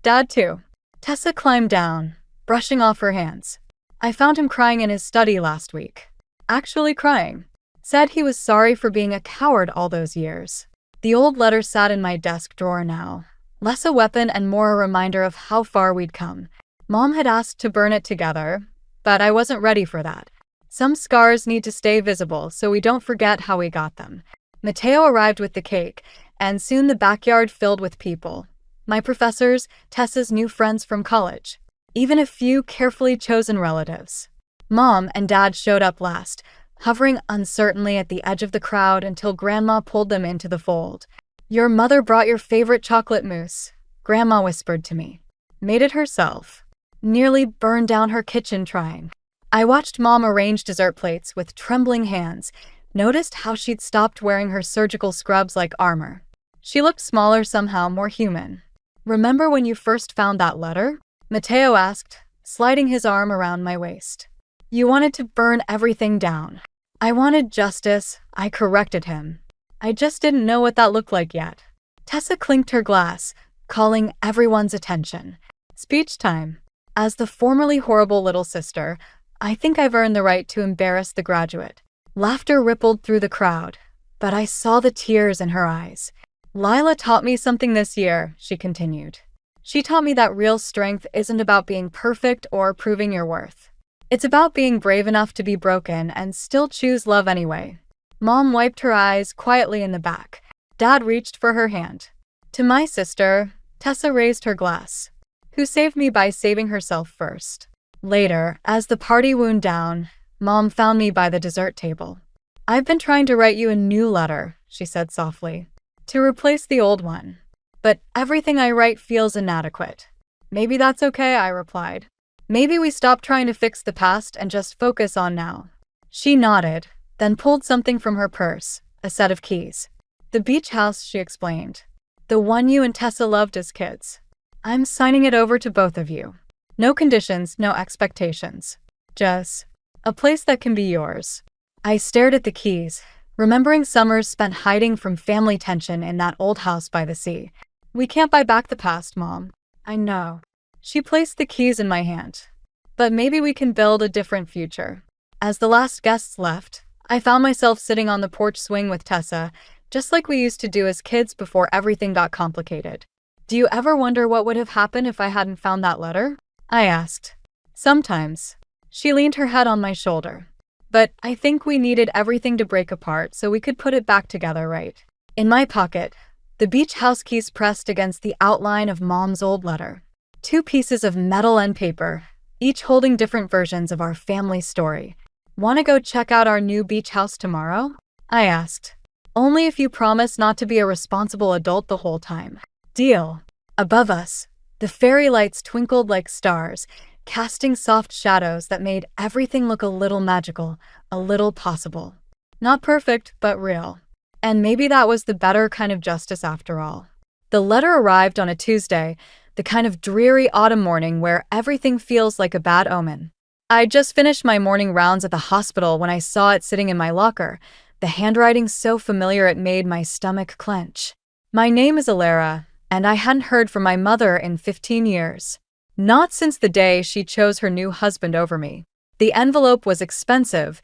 Dad too. Tessa climbed down, brushing off her hands. I found him crying in his study last week. Actually crying. Said he was sorry for being a coward all those years. The old letter sat in my desk drawer now. Less a weapon and more a reminder of how far we'd come. Mom had asked to burn it together, but I wasn't ready for that. Some scars need to stay visible so we don't forget how we got them. Mateo arrived with the cake, and soon the backyard filled with people. My professors, Tessa's new friends from college. Even a few carefully chosen relatives. Mom and Dad showed up last, hovering uncertainly at the edge of the crowd until Grandma pulled them into the fold. Your mother brought your favorite chocolate mousse, Grandma whispered to me. Made it herself. Nearly burned down her kitchen trying. I watched Mom arrange dessert plates with trembling hands, noticed how she'd stopped wearing her surgical scrubs like armor. She looked smaller somehow, more human. Remember when you first found that letter? Mateo asked, sliding his arm around my waist. You wanted to burn everything down. I wanted justice, I corrected him. I just didn't know what that looked like yet. Tessa clinked her glass, calling everyone's attention. Speech time. As the formerly horrible little sister, I think I've earned the right to embarrass the graduate. Laughter rippled through the crowd, but I saw the tears in her eyes. Lila taught me something this year, she continued. She taught me that real strength isn't about being perfect or proving your worth. It's about being brave enough to be broken and still choose love anyway. Mom wiped her eyes quietly in the back. Dad reached for her hand. To my sister, Tessa raised her glass. Who saved me by saving herself first. Later, as the party wound down, Mom found me by the dessert table. I've been trying to write you a new letter, she said softly, to replace the old one. But everything I write feels inadequate. Maybe that's okay, I replied. Maybe we stop trying to fix the past and just focus on now. She nodded, then pulled something from her purse, a set of keys. The beach house, she explained. The one you and Tessa loved as kids. I'm signing it over to both of you. No conditions, no expectations. Just a place that can be yours. I stared at the keys, remembering summers spent hiding from family tension in that old house by the sea. We can't buy back the past, Mom. I know. She placed the keys in my hand. But maybe we can build a different future. As the last guests left, I found myself sitting on the porch swing with Tessa, just like we used to do as kids before everything got complicated. Do you ever wonder what would have happened if I hadn't found that letter? I asked. Sometimes. She leaned her head on my shoulder. But I think we needed everything to break apart so we could put it back together right. In my pocket, the beach house keys pressed against the outline of Mom's old letter. 2 pieces of metal and paper, each holding different versions of our family story. Want to go check out our new beach house tomorrow? I asked. Only if you promise not to be a responsible adult the whole time. Deal. Above us, the fairy lights twinkled like stars, casting soft shadows that made everything look a little magical, a little possible. Not perfect, but real. And maybe that was the better kind of justice after all. The letter arrived on a Tuesday, the kind of dreary autumn morning where everything feels like a bad omen. I'd just finished my morning rounds at the hospital when I saw it sitting in my locker, the handwriting so familiar it made my stomach clench. My name is Alara, and I hadn't heard from my mother in 15 years. Not since the day she chose her new husband over me. The envelope was expensive,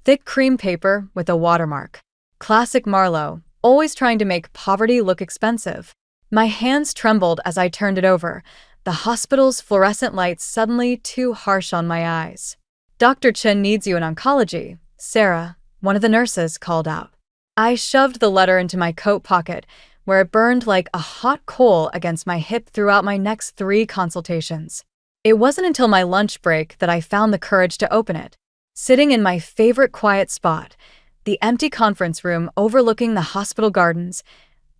thick cream paper with a watermark. Classic Marlowe, always trying to make poverty look expensive. My hands trembled as I turned it over, the hospital's fluorescent lights suddenly too harsh on my eyes. "Dr. Chen needs you in oncology," Sarah, one of the nurses, called out. I shoved the letter into my coat pocket, where it burned like a hot coal against my hip throughout my next 3 consultations. It wasn't until my lunch break that I found the courage to open it. Sitting in my favorite quiet spot, the empty conference room overlooking the hospital gardens,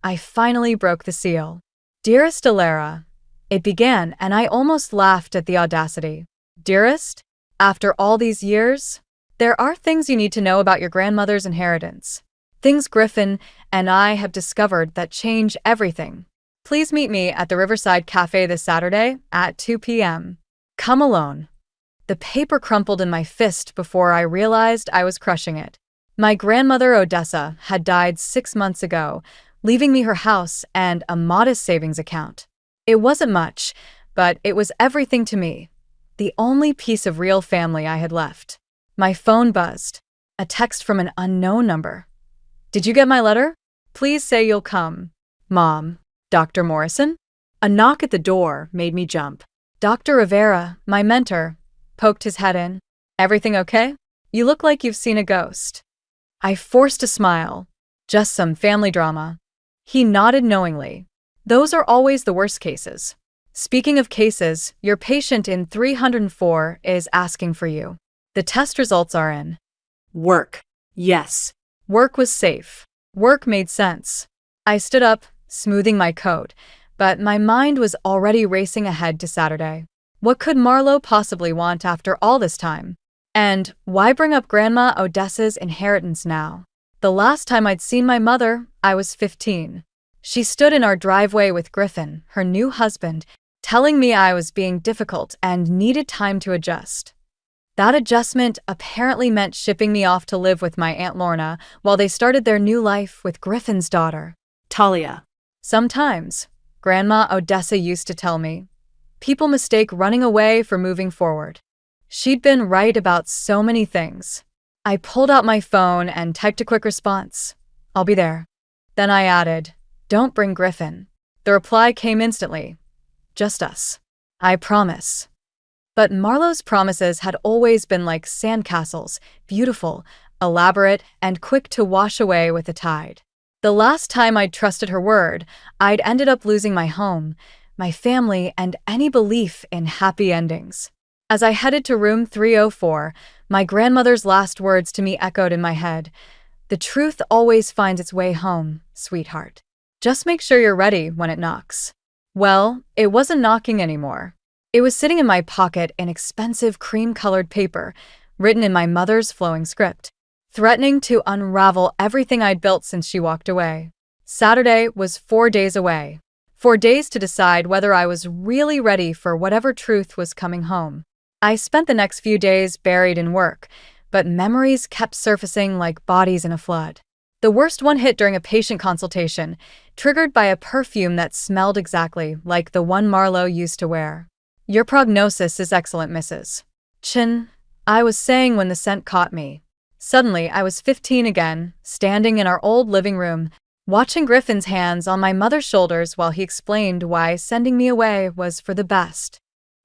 I finally broke the seal. "Dearest Alara," it began, and I almost laughed at the audacity. "Dearest, after all these years, there are things you need to know about your grandmother's inheritance. Things Griffin and I have discovered that change everything. Please meet me at the Riverside Cafe this Saturday at 2 p.m. Come alone." The paper crumpled in my fist before I realized I was crushing it. My grandmother Odessa had died 6 months ago, leaving me her house and a modest savings account. It wasn't much, but it was everything to me. The only piece of real family I had left. My phone buzzed. A text from an unknown number. "Did you get my letter? Please say you'll come. Mom." "Dr. Morrison?" A knock at the door made me jump. Dr. Rivera, my mentor, poked his head in. "Everything okay? You look like you've seen a ghost." I forced a smile. "Just some family drama." He nodded knowingly. "Those are always the worst cases. Speaking of cases, your patient in 304 is asking for you. The test results are in."
Work. Yes.
Work was safe. Work made sense. I stood up, smoothing my coat, but my mind was already racing ahead to Saturday. What could Marlowe possibly want after all this time? And why bring up Grandma Odessa's inheritance now? The last time I'd seen my mother, I was 15. She stood in our driveway with Griffin, her new husband, telling me I was being difficult and needed time to adjust. That adjustment apparently meant shipping me off to live with my Aunt Lorna while they started their new life with Griffin's daughter,
Talia.
"Sometimes," Grandma Odessa used to tell me, "people mistake running away for moving forward." She'd been right about so many things. I pulled out my phone and typed a quick response. "I'll be there." Then I added, "Don't bring Griffin." The reply came instantly. "Just us. I promise." But Marlowe's promises had always been like sandcastles, beautiful, elaborate, and quick to wash away with the tide. The last time I'd trusted her word, I'd ended up losing my home, my family, and any belief in happy endings. As I headed to room 304, my grandmother's last words to me echoed in my head. "The truth always finds its way home, sweetheart. Just make sure you're ready when it knocks." Well, it wasn't knocking anymore. It was sitting in my pocket in expensive cream-colored paper, written in my mother's flowing script, threatening to unravel everything I'd built since she walked away. Saturday was 4 days away. 4 days to decide whether I was really ready for whatever truth was coming home. I spent the next few days buried in work, but memories kept surfacing like bodies in a flood. The worst one hit during a patient consultation, triggered by a perfume that smelled exactly like the one Marlowe used to wear. "Your prognosis is excellent, Mrs. Chen," I was saying when the scent caught me. Suddenly, I was 15 again, standing in our old living room, watching Griffin's hands on my mother's shoulders while he explained why sending me away was for the best.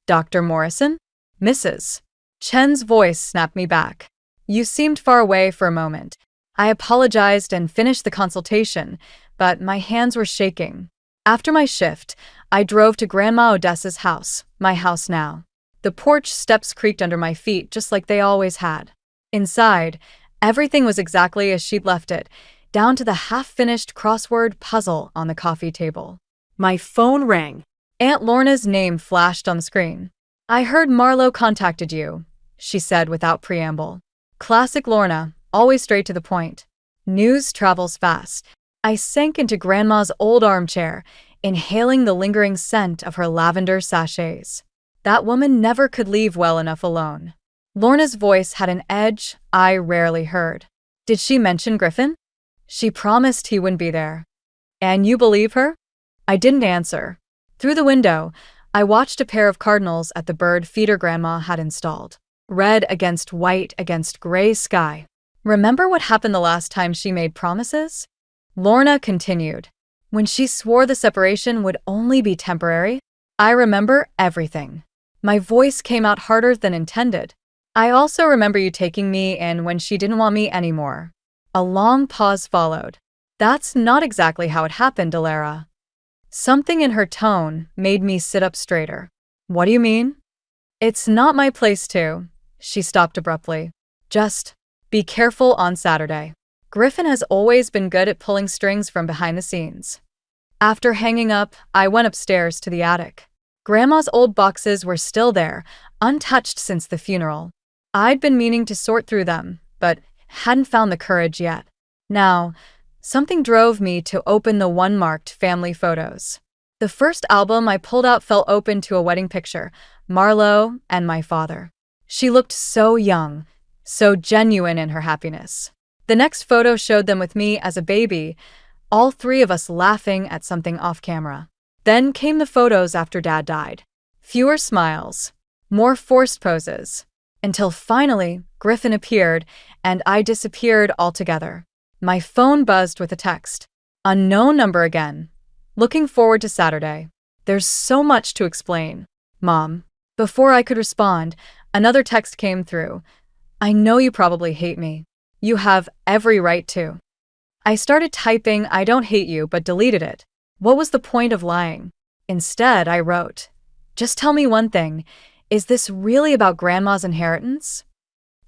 "Dr. Morrison?" "Mrs. Chen's voice snapped me back. "You seemed far away for a moment." I apologized and finished the consultation, but my hands were shaking. After my shift, I drove to Grandma Odessa's house, my house now. The porch steps creaked under my feet just like they always had. Inside, everything was exactly as she'd left it, down to the half-finished crossword puzzle on the coffee table.
My phone rang.
Aunt Lorna's name flashed on the screen. "I heard Marlowe contacted you," she said without preamble. Classic Lorna, always straight to the point. News travels fast. I sank into Grandma's old armchair, inhaling the lingering scent of her lavender sachets. That woman never could leave well enough alone. Lorna's voice had an edge I rarely heard. "Did she mention Griffin?" "She promised he wouldn't be there." "And you believe her?" I didn't answer. Through the window, I watched a pair of cardinals at the bird feeder Grandma had installed. Red against white against gray sky. Remember what happened the last time she made promises? Lorna continued. When she swore the separation would only be temporary, I remember everything. My voice came out harder than intended. I also remember you taking me in when she didn't want me anymore. A long pause followed. That's not exactly how it happened, Alara. Something in her tone made me sit up straighter. What do you mean? It's not my place to. She stopped abruptly. Just be careful on Saturday. Griffin has always been good at pulling strings from behind the scenes. After hanging up, I went upstairs to the attic. Grandma's old boxes were still there, untouched since the funeral. I'd been meaning to sort through them, but hadn't found the courage yet. Now, something drove me to open the one marked family photos. The first album I pulled out fell open to a wedding picture, Marlo and my father. She looked so young, so genuine in her happiness. The next photo showed them with me as a baby, all three of us laughing at something off camera. Then came the photos after Dad died. Fewer smiles, more forced poses, until finally Griffin appeared and I disappeared altogether. My phone buzzed with a text. Unknown number again. Looking forward to Saturday. There's so much to explain. Mom. Before I could respond, another text came through. I know you probably hate me. You have every right to. I started typing I don't hate you but deleted it. What was the point of lying? Instead, I wrote, just tell me one thing. Is this really about Grandma's inheritance?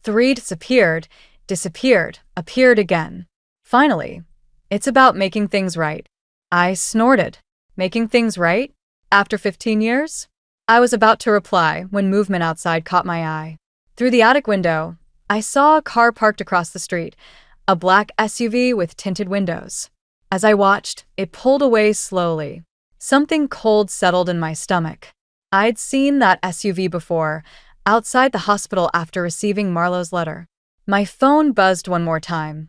3 disappeared, appeared again. Finally, it's about making things right. I snorted. Making things right? After 15 years? I was about to reply when movement outside caught my eye. Through the attic window, I saw a car parked across the street, a black SUV with tinted windows. As I watched, it pulled away slowly. Something cold settled in my stomach. I'd seen that SUV before, outside the hospital after receiving Marlo's letter. My phone buzzed one more time.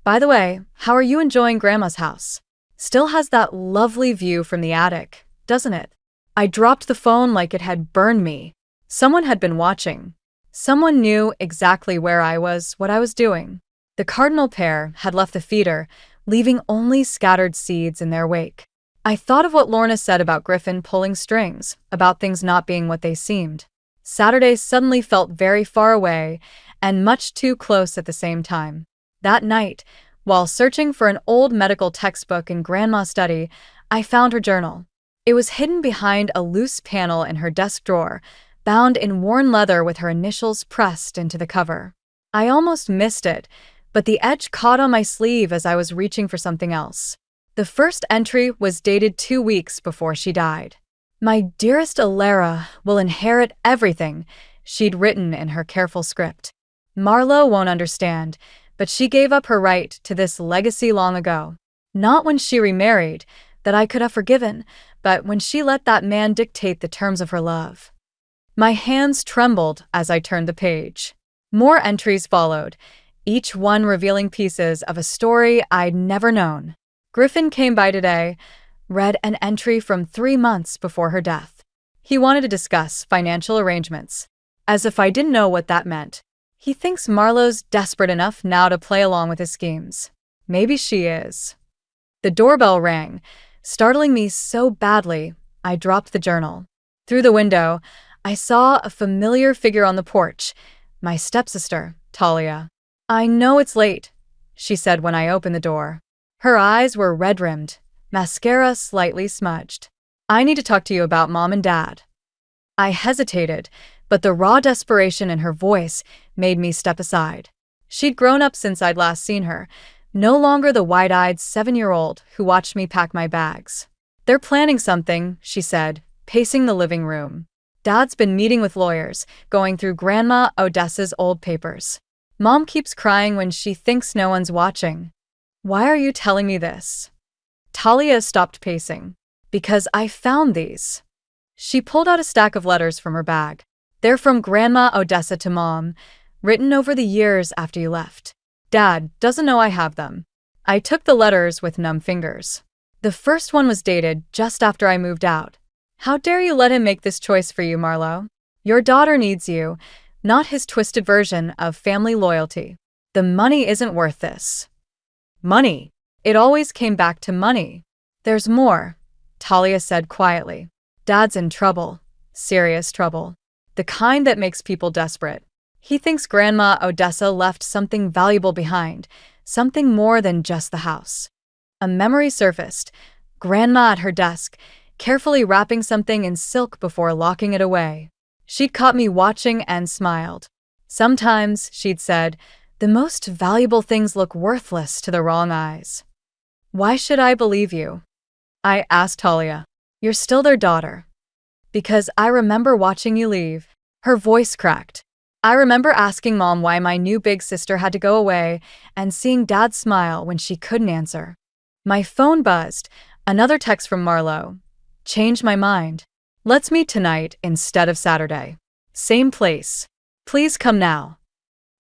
By the way, how are you enjoying Grandma's house? Still has that lovely view from the attic, doesn't it? I dropped the phone like it had burned me. Someone had been watching. Someone knew exactly where I was, what I was doing. The cardinal pair had left the feeder, leaving only scattered seeds in their wake. I thought of what Lorna said about Griffin pulling strings, about things not being what they seemed. Saturday suddenly felt very far away and much too close at the same time. That night, while searching for an old medical textbook in Grandma's study, I found her journal. It was hidden behind a loose panel in her desk drawer, bound in worn leather with her initials pressed into the cover. I almost missed it, but the edge caught on my sleeve as I was reaching for something else. The first entry was dated 2 weeks before she died. My dearest Alara will inherit everything, she'd written in her careful script. Marlo won't understand, but she gave up her right to this legacy long ago. Not when she remarried, that I could have forgiven, but when she let that man dictate the terms of her love. My hands trembled as I turned the page. More entries followed, each one revealing pieces of a story I'd never known. Griffin came by today, read an entry from 3 months before her death. He wanted to discuss financial arrangements, as if I didn't know what that meant. He thinks Marlo's desperate enough now to play along with his schemes. Maybe she is. The doorbell rang, startling me so badly, I dropped the journal. Through the window, I saw a familiar figure on the porch, my stepsister, Talia. I know it's late, she said when I opened the door. Her eyes were red-rimmed, mascara slightly smudged. I need to talk to you about Mom and Dad. I hesitated, but the raw desperation in her voice made me step aside. She'd grown up since I'd last seen her, no longer the wide-eyed 7-year-old who watched me pack my bags. They're planning something, she said, pacing the living room. Dad's been meeting with lawyers, going through Grandma Odessa's old papers. Mom keeps crying when she thinks no one's watching. Why are you telling me this? Talia stopped pacing. Because I found these. She pulled out a stack of letters from her bag. They're from Grandma Odessa to Mom, written over the years after you left. Dad doesn't know I have them. I took the letters with numb fingers. The first one was dated just after I moved out. How dare you let him make this choice for you, Marlo? Your daughter needs you, not his twisted version of family loyalty. The money isn't worth this. Money. It always came back to money. There's more, Talia said quietly. Dad's in trouble. Serious trouble. The kind that makes people desperate. He thinks Grandma Odessa left something valuable behind, something more than just the house. A memory surfaced. Grandma at her desk, carefully wrapping something in silk before locking it away. She'd caught me watching and smiled. Sometimes, she'd said, the most valuable things look worthless to the wrong eyes. Why should I believe you? I asked Talia. You're still their daughter. Because I remember watching you leave. Her voice cracked. I remember asking Mom why my new big sister had to go away and seeing Dad smile when she couldn't answer. My phone buzzed. Another text from Marlo. Changed my mind. Let's meet tonight instead of Saturday. Same place. Please come now.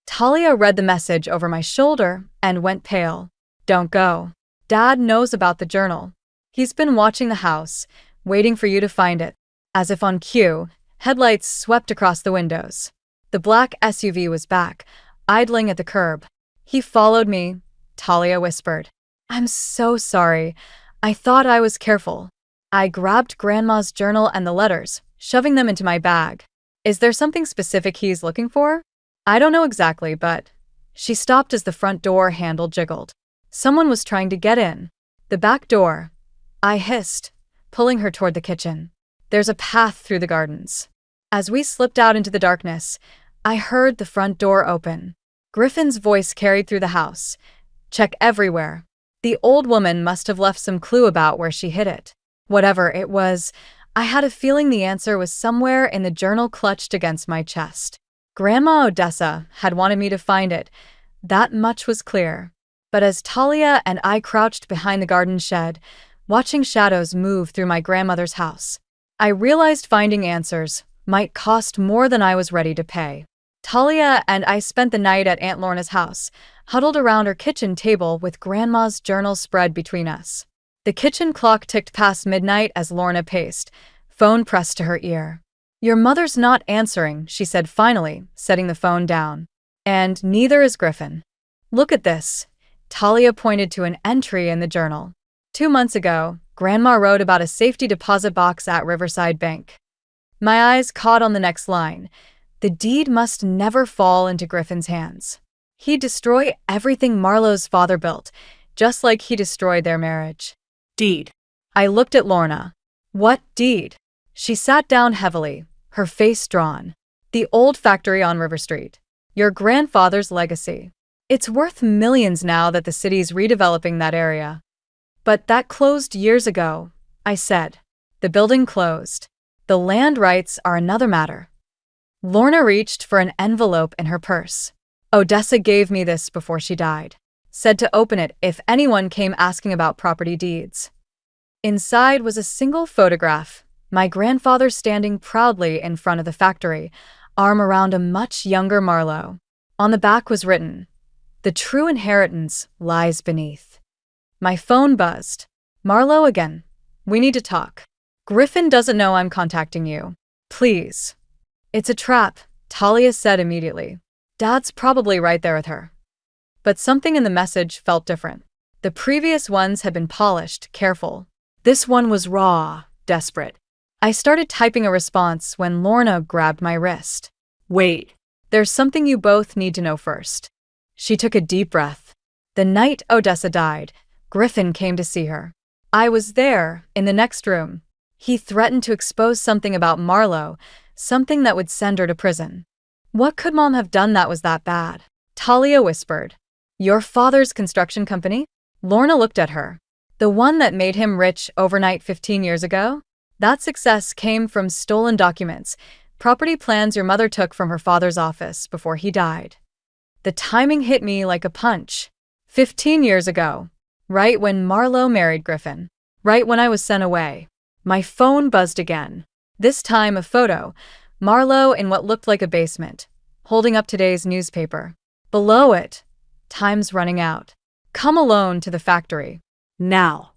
Talia read the message over my shoulder and went pale. Don't go. Dad knows about the journal. He's been watching the house, waiting for you to find it. As if on cue, headlights swept across the windows. The black SUV was back, idling at the curb. He followed me, Talia whispered. I'm so sorry. I thought I was careful. I grabbed Grandma's journal and the letters, shoving them into my bag. Is there something specific he's looking for? I don't know exactly, but... She stopped as the front door handle jiggled. Someone was trying to get in. The back door. I hissed, pulling her toward the kitchen. There's a path through the gardens. As we slipped out into the darkness, I heard the front door open. Griffin's voice carried through the house. Check everywhere. The old woman must have left some clue about where she hid it. Whatever it was, I had a feeling the answer was somewhere in the journal clutched against my chest. Grandma Odessa had wanted me to find it. That much was clear. But as Talia and I crouched behind the garden shed, watching shadows move through my grandmother's house, I realized finding answers might cost more than I was ready to pay. Talia and I spent the night at Aunt Lorna's house, huddled around her kitchen table with Grandma's journal spread between us. The kitchen clock ticked past midnight as Lorna paced, phone pressed to her ear. Your mother's not answering, she said finally, setting the phone down. And neither is Griffin. Look at this. Talia pointed to an entry in the journal. 2 months ago, Grandma wrote about a safety deposit box at Riverside Bank. My eyes caught on the next line. The deed must never fall into Griffin's hands. He'd destroy everything Marlo's father built, just like he destroyed their marriage.
Deed.
I looked at Lorna. What deed? She sat down heavily, her face drawn. The old factory on River Street. Your grandfather's legacy. It's worth millions now that the city's redeveloping that area. But that closed years ago, I said. The building closed. The land rights are another matter. Lorna reached for an envelope in her purse. Odessa gave me this before she died. Said to open it if anyone came asking about property deeds. Inside was a single photograph, my grandfather standing proudly in front of the factory, arm around a much younger Marlo. On the back was written, "The true inheritance lies beneath." My phone buzzed. Marlo again. We need to talk. Griffin doesn't know I'm contacting you. Please. It's a trap, Talia said immediately. Dad's probably right there with her. But something in the message felt different. The previous ones had been polished, careful. This one was raw, desperate. I started typing a response when Lorna grabbed my wrist. Wait. There's something you both need to know first. She took a deep breath. The night Odessa died, Griffin came to see her. I was there, in the next room. He threatened to expose something about Marlo, something that would send her to prison. What could Mom have done that was that bad? Talia whispered. Your father's construction company? Lorna looked at her. The one that made him rich overnight 15 years ago? That success came from stolen documents, property plans your mother took from her father's office before he died. The timing hit me like a punch. 15 years ago. Right when Marlo married Griffin. Right when I was sent away. My phone buzzed again. This time a photo. Marlo in what looked like a basement, holding up today's newspaper. Below it, time's running out. Come alone to the factory.
Now.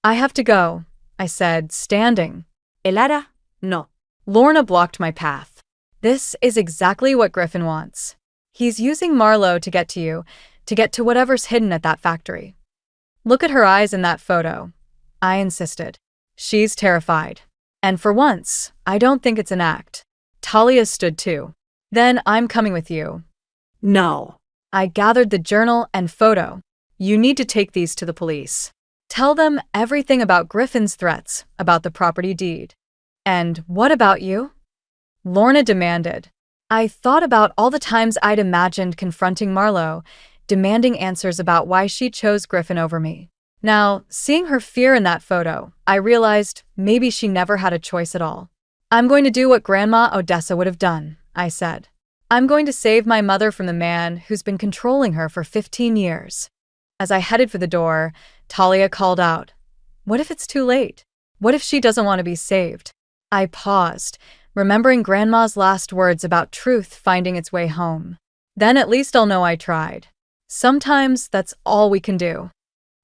I have to go, I said, standing.
Elara, no.
Lorna blocked my path. This is exactly what Griffin wants. He's using Marlo to get to you, to get to whatever's hidden at that factory. Look at her eyes in that photo, I insisted. She's terrified. And for once, I don't think it's an act. Talia stood too. Then I'm coming with you.
No.
I gathered the journal and photo. You need to take these to the police. Tell them everything about Griffin's threats about the property deed. And what about you? Lorna demanded. I thought about all the times I'd imagined confronting Marlo, demanding answers about why she chose Griffin over me. Now, seeing her fear in that photo, I realized maybe she never had a choice at all. I'm going to do what Grandma Odessa would have done, I said. I'm going to save my mother from the man who's been controlling her for 15 years. As I headed for the door, Talia called out, "What if it's too late? What if she doesn't want to be saved?" I paused, remembering Grandma's last words about truth finding its way home. Then at least I'll know I tried. Sometimes that's all we can do.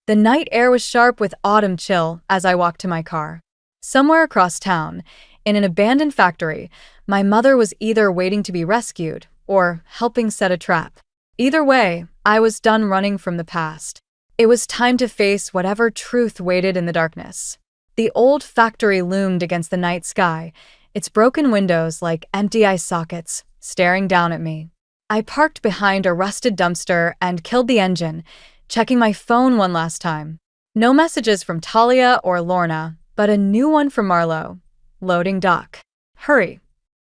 The night air was sharp with autumn chill as I walked to my car. Somewhere across town, in an abandoned factory, my mother was either waiting to be rescued or helping set a trap. Either way, I was done running from the past. It was time to face whatever truth waited in the darkness. The old factory loomed against the night sky, its broken windows like empty eye sockets, staring down at me. I parked behind a rusted dumpster and killed the engine, checking my phone one last time. No messages from Talia or Lorna, but a new one from Marlo. Loading dock. Hurry.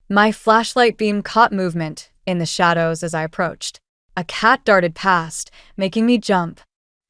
My flashlight beam caught movement in the shadows as I approached. A cat darted past, making me jump.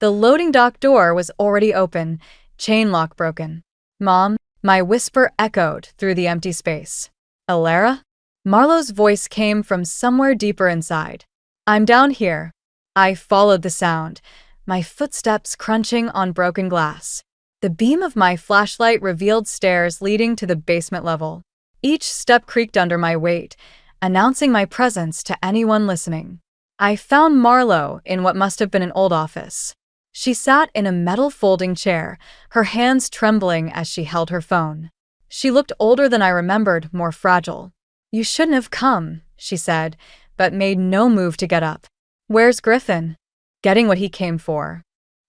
The loading dock door was already open, chain lock broken. "Mom," my whisper echoed through the empty space. "Alara?" Marlo's voice came from somewhere deeper inside. "I'm down here." I followed the sound, my footsteps crunching on broken glass. The beam of my flashlight revealed stairs leading to the basement level. Each step creaked under my weight, announcing my presence to anyone listening. I found Marlo in what must have been an old office. She sat in a metal folding chair, her hands trembling as she held her phone. She looked older than I remembered, more fragile. "You shouldn't have come," she said, but made no move to get up. "Where's Griffin?" "Getting what he came for."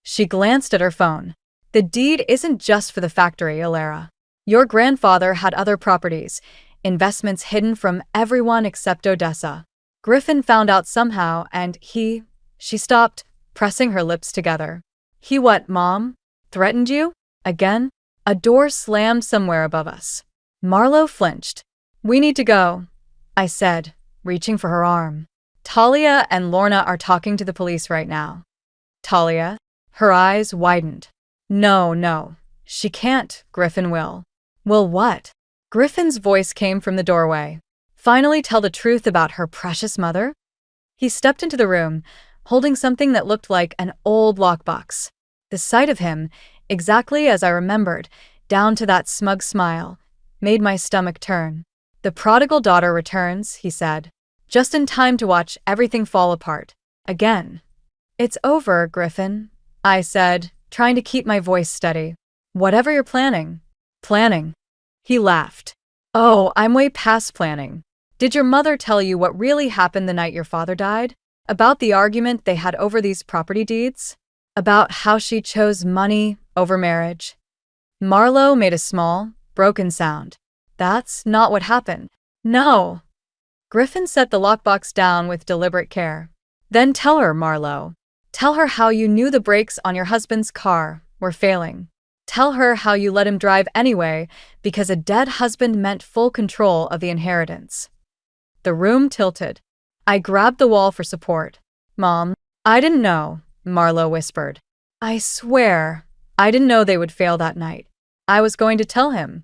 She glanced at her phone. "The deed isn't just for the factory, Alara. Your grandfather had other properties, investments hidden from everyone except Odessa. Griffin found out somehow and he—" She stopped, pressing her lips together. "He what, Mom? Threatened you? Again?" A door slammed somewhere above us. Marlo flinched. "We need to go," I said, reaching for her arm. "Talia and Lorna are talking to the police right now." "Talia?" Her eyes widened. No, she can't. Griffin will." "Will what?" Griffin's voice came from the doorway. "Finally tell the truth about her precious mother?" He stepped into the room, holding something that looked like an old lockbox. The sight of him, exactly as I remembered, down to that smug smile, made my stomach turn. "The prodigal daughter returns," he said, just in time to watch everything fall apart. Again. "It's over, Griffin," I said, trying to keep my voice steady. "Whatever you're planning." "Planning?" He laughed. "Oh, I'm way past planning. Did your mother tell you what really happened the night your father died? About the argument they had over these property deeds? About how she chose money over marriage?" Marlo made a small, broken sound. "That's not what happened." "No." Griffin set the lockbox down with deliberate care. "Then tell her, Marlo. Tell her how you knew the brakes on your husband's car were failing. Tell her how you let him drive anyway because a dead husband meant full control of the inheritance." The room tilted. I grabbed the wall for support. "Mom, I didn't know," Marlo whispered. "I swear, I didn't know they would fail that night. I was going to tell him."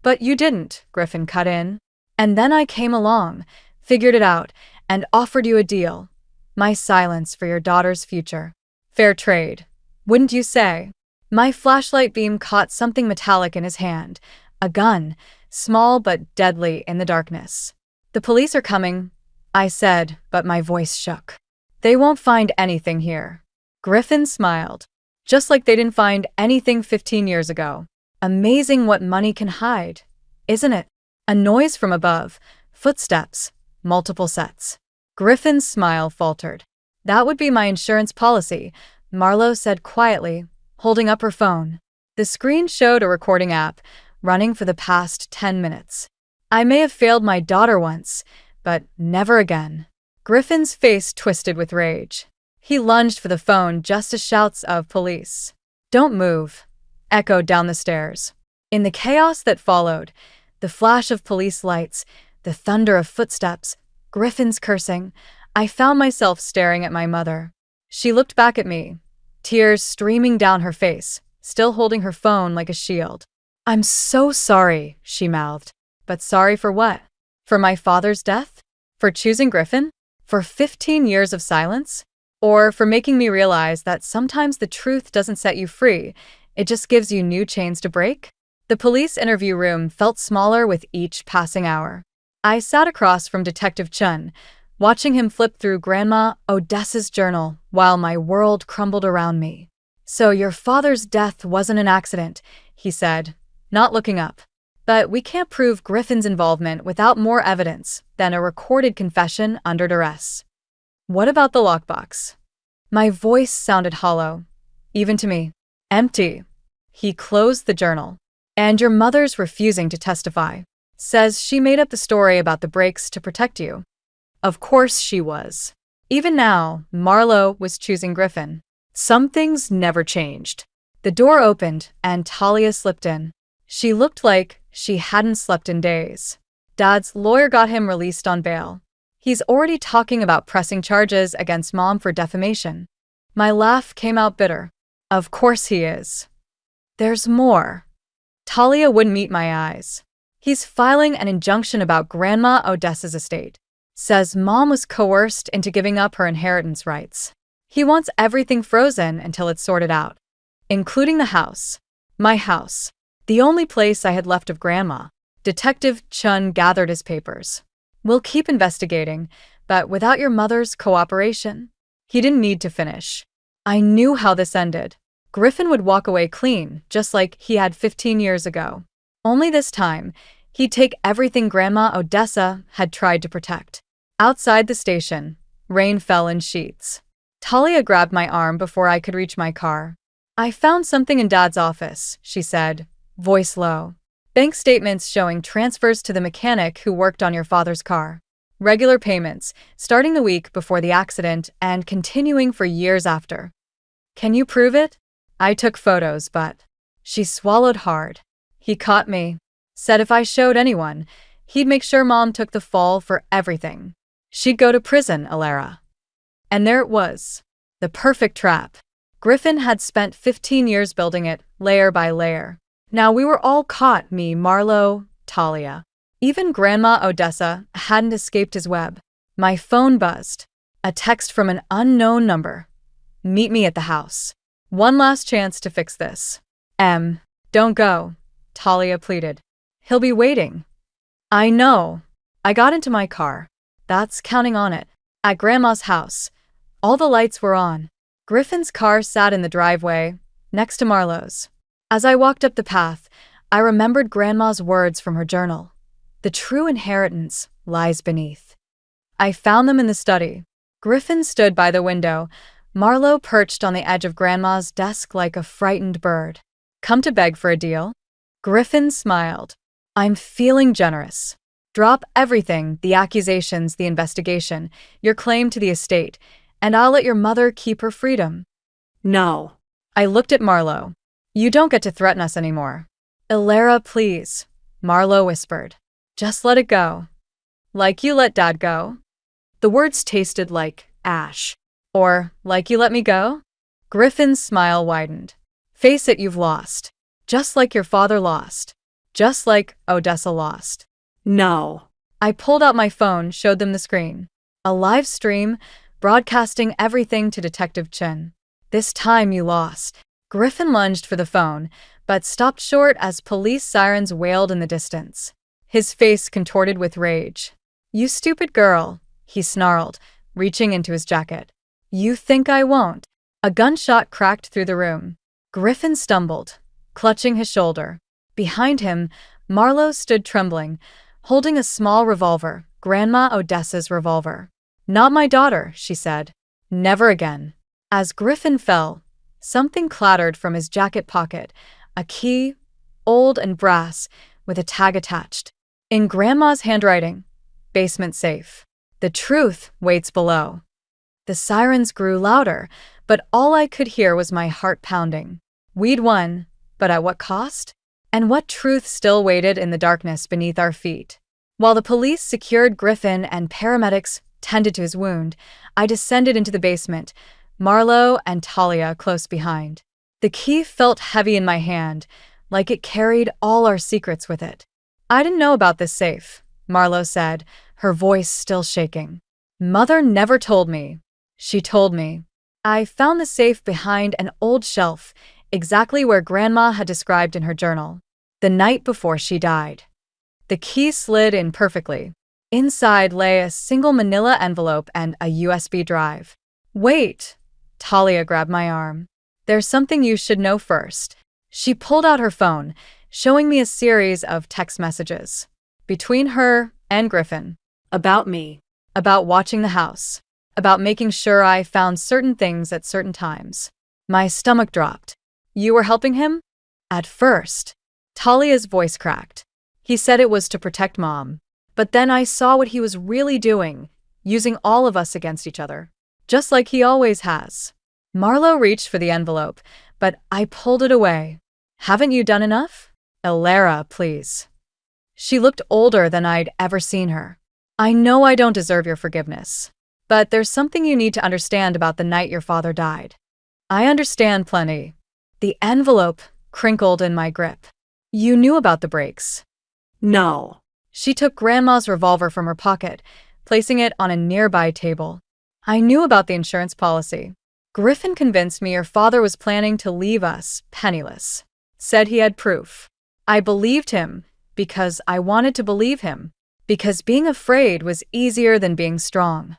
"But you didn't," Griffin cut in. "And then I came along, figured it out, and offered you a deal. My silence for your daughter's future. Fair trade, wouldn't you say?" My flashlight beam caught something metallic in his hand, a gun, small but deadly in the darkness. "The police are coming," I said, but my voice shook. "They won't find anything here." Griffin smiled. Just like they didn't find anything 15 years ago. Amazing what money can hide, isn't it? A noise from above, footsteps, multiple sets. Griffin's smile faltered. That would be my insurance policy, Marlowe said quietly, holding up her phone. The screen showed a recording app, running for the past 10 minutes. I may have failed my daughter once, but never again. Griffin's face twisted with rage. He lunged for the phone just as shouts of police. "Don't move," echoed down the stairs. In the chaos that followed, the flash of police lights, the thunder of footsteps, Griffin's cursing, I found myself staring at my mother. She looked back at me, tears streaming down her face, still holding her phone like a shield. "I'm so sorry," she mouthed. But sorry for what? For my father's death? For choosing Griffin? For 15 years of silence? Or for making me realize that sometimes the truth doesn't set you free, it just gives you new chains to break? The police interview room felt smaller with each passing hour. I sat across from Detective Chun, watching him flip through Grandma Odessa's journal while my world crumbled around me. "So your father's death wasn't an accident," he said, not looking up. "But we can't prove Griffin's involvement without more evidence than a recorded confession under duress." "What about the lockbox?" My voice sounded hollow, even to me. "Empty." He closed the journal. "And your mother's refusing to testify. Says she made up the story about the breaks to protect you." Of course she was. Even now, Marlowe was choosing Griffin. Some things never changed. The door opened and Talia slipped in. She looked like she hadn't slept in days. Dad's lawyer got him released on bail. He's already talking about pressing charges against Mom for defamation. My laugh came out bitter. Of course he is. There's more. Talia wouldn't meet my eyes. He's filing an injunction about Grandma Odessa's estate. Says Mom was coerced into giving up her inheritance rights. He wants everything frozen until it's sorted out, including the house. My house. The only place I had left of Grandma. Detective Chun gathered his papers. "We'll keep investigating, but without your mother's cooperation." He didn't need to finish. I knew how this ended. Griffin would walk away clean, just like he had 15 years ago. Only this time, he'd take everything Grandma Odessa had tried to protect. Outside the station, rain fell in sheets. Talia grabbed my arm before I could reach my car. "I found something in Dad's office," she said, voice low. "Bank statements showing transfers to the mechanic who worked on your father's car. Regular payments, starting the week before the accident and continuing for years after." "Can you prove it?" I took photos, but... She swallowed hard. "He caught me. Said if I showed anyone, he'd make sure Mom took the fall for everything. She'd go to prison, Alara." And there it was. The perfect trap. Griffin had spent 15 years building it, layer by layer. Now we were all caught, me, Marlowe, Talia. Even Grandma Odessa hadn't escaped his web. My phone buzzed. A text from an unknown number. "Meet me at the house. One last chance to fix this." Don't go," Talia pleaded. "He'll be waiting." "I know." I got into my car. That's counting on it. At Grandma's house. All the lights were on. Griffin's car sat in the driveway, next to Marlowe's. As I walked up the path, I remembered Grandma's words from her journal. The true inheritance lies beneath. I found them in the study. Griffin stood by the window, Marlowe perched on the edge of Grandma's desk like a frightened bird. "Come to beg for a deal?" Griffin smiled. "I'm feeling generous. Drop everything, the accusations, the investigation, your claim to the estate, and I'll let your mother keep her freedom."
No.
I looked at Marlowe. "You don't get to threaten us anymore." "Alara, please," Marlowe whispered. "Just let it go. Like you let Dad go." The words tasted like ash. Or, like you let me go? Griffin's smile widened. "Face it, you've lost. Just like your father lost. Just like Odessa lost."
No.
I pulled out my phone, showed them the screen. A live stream, broadcasting everything to Detective Chun. "This time you lost." Griffin lunged for the phone, but stopped short as police sirens wailed in the distance. His face contorted with rage. "You stupid girl," he snarled, reaching into his jacket. "You think I won't?" A gunshot cracked through the room. Griffin stumbled, clutching his shoulder. Behind him, Marlo stood trembling, holding a small revolver, Grandma Odessa's revolver. "Not my daughter," she said. "Never again." As Griffin fell, something clattered from his jacket pocket, a key, old and brass, with a tag attached. In Grandma's handwriting, "Basement safe. The truth waits below." The sirens grew louder, but all I could hear was my heart pounding. We'd won, but at what cost? And what truth still waited in the darkness beneath our feet? While the police secured Griffin and paramedics tended to his wound, I descended into the basement, Marlo and Talia close behind. The key felt heavy in my hand, like it carried all our secrets with it. "I didn't know about this safe," Marlo said, her voice still shaking. "Mother never told me." "She told me." I found the safe behind an old shelf, exactly where Grandma had described in her journal, the night before she died. The key slid in perfectly. Inside lay a single manila envelope and a USB drive. "Wait!" Talia grabbed my arm. "There's something you should know first." She pulled out her phone, showing me a series of text messages. Between her and Griffin.
About me.
About watching the house. About making sure I found certain things at certain times. My stomach dropped. "You were helping him?" "At first." Talia's voice cracked. "He said it was to protect Mom. But then I saw what he was really doing, using all of us against each other. Just like he always has." Marlo reached for the envelope, but I pulled it away. "Haven't you done enough? Elara, please." She looked older than I'd ever seen her. "I know I don't deserve your forgiveness. But there's something you need to understand about the night your father died." "I understand plenty." The envelope crinkled in my grip. "You knew about the breaks."
No.
She took Grandma's revolver from her pocket, placing it on a nearby table. "I knew about the insurance policy. Griffin convinced me your father was planning to leave us penniless. Said he had proof. I believed him because I wanted to believe him, because being afraid was easier than being strong."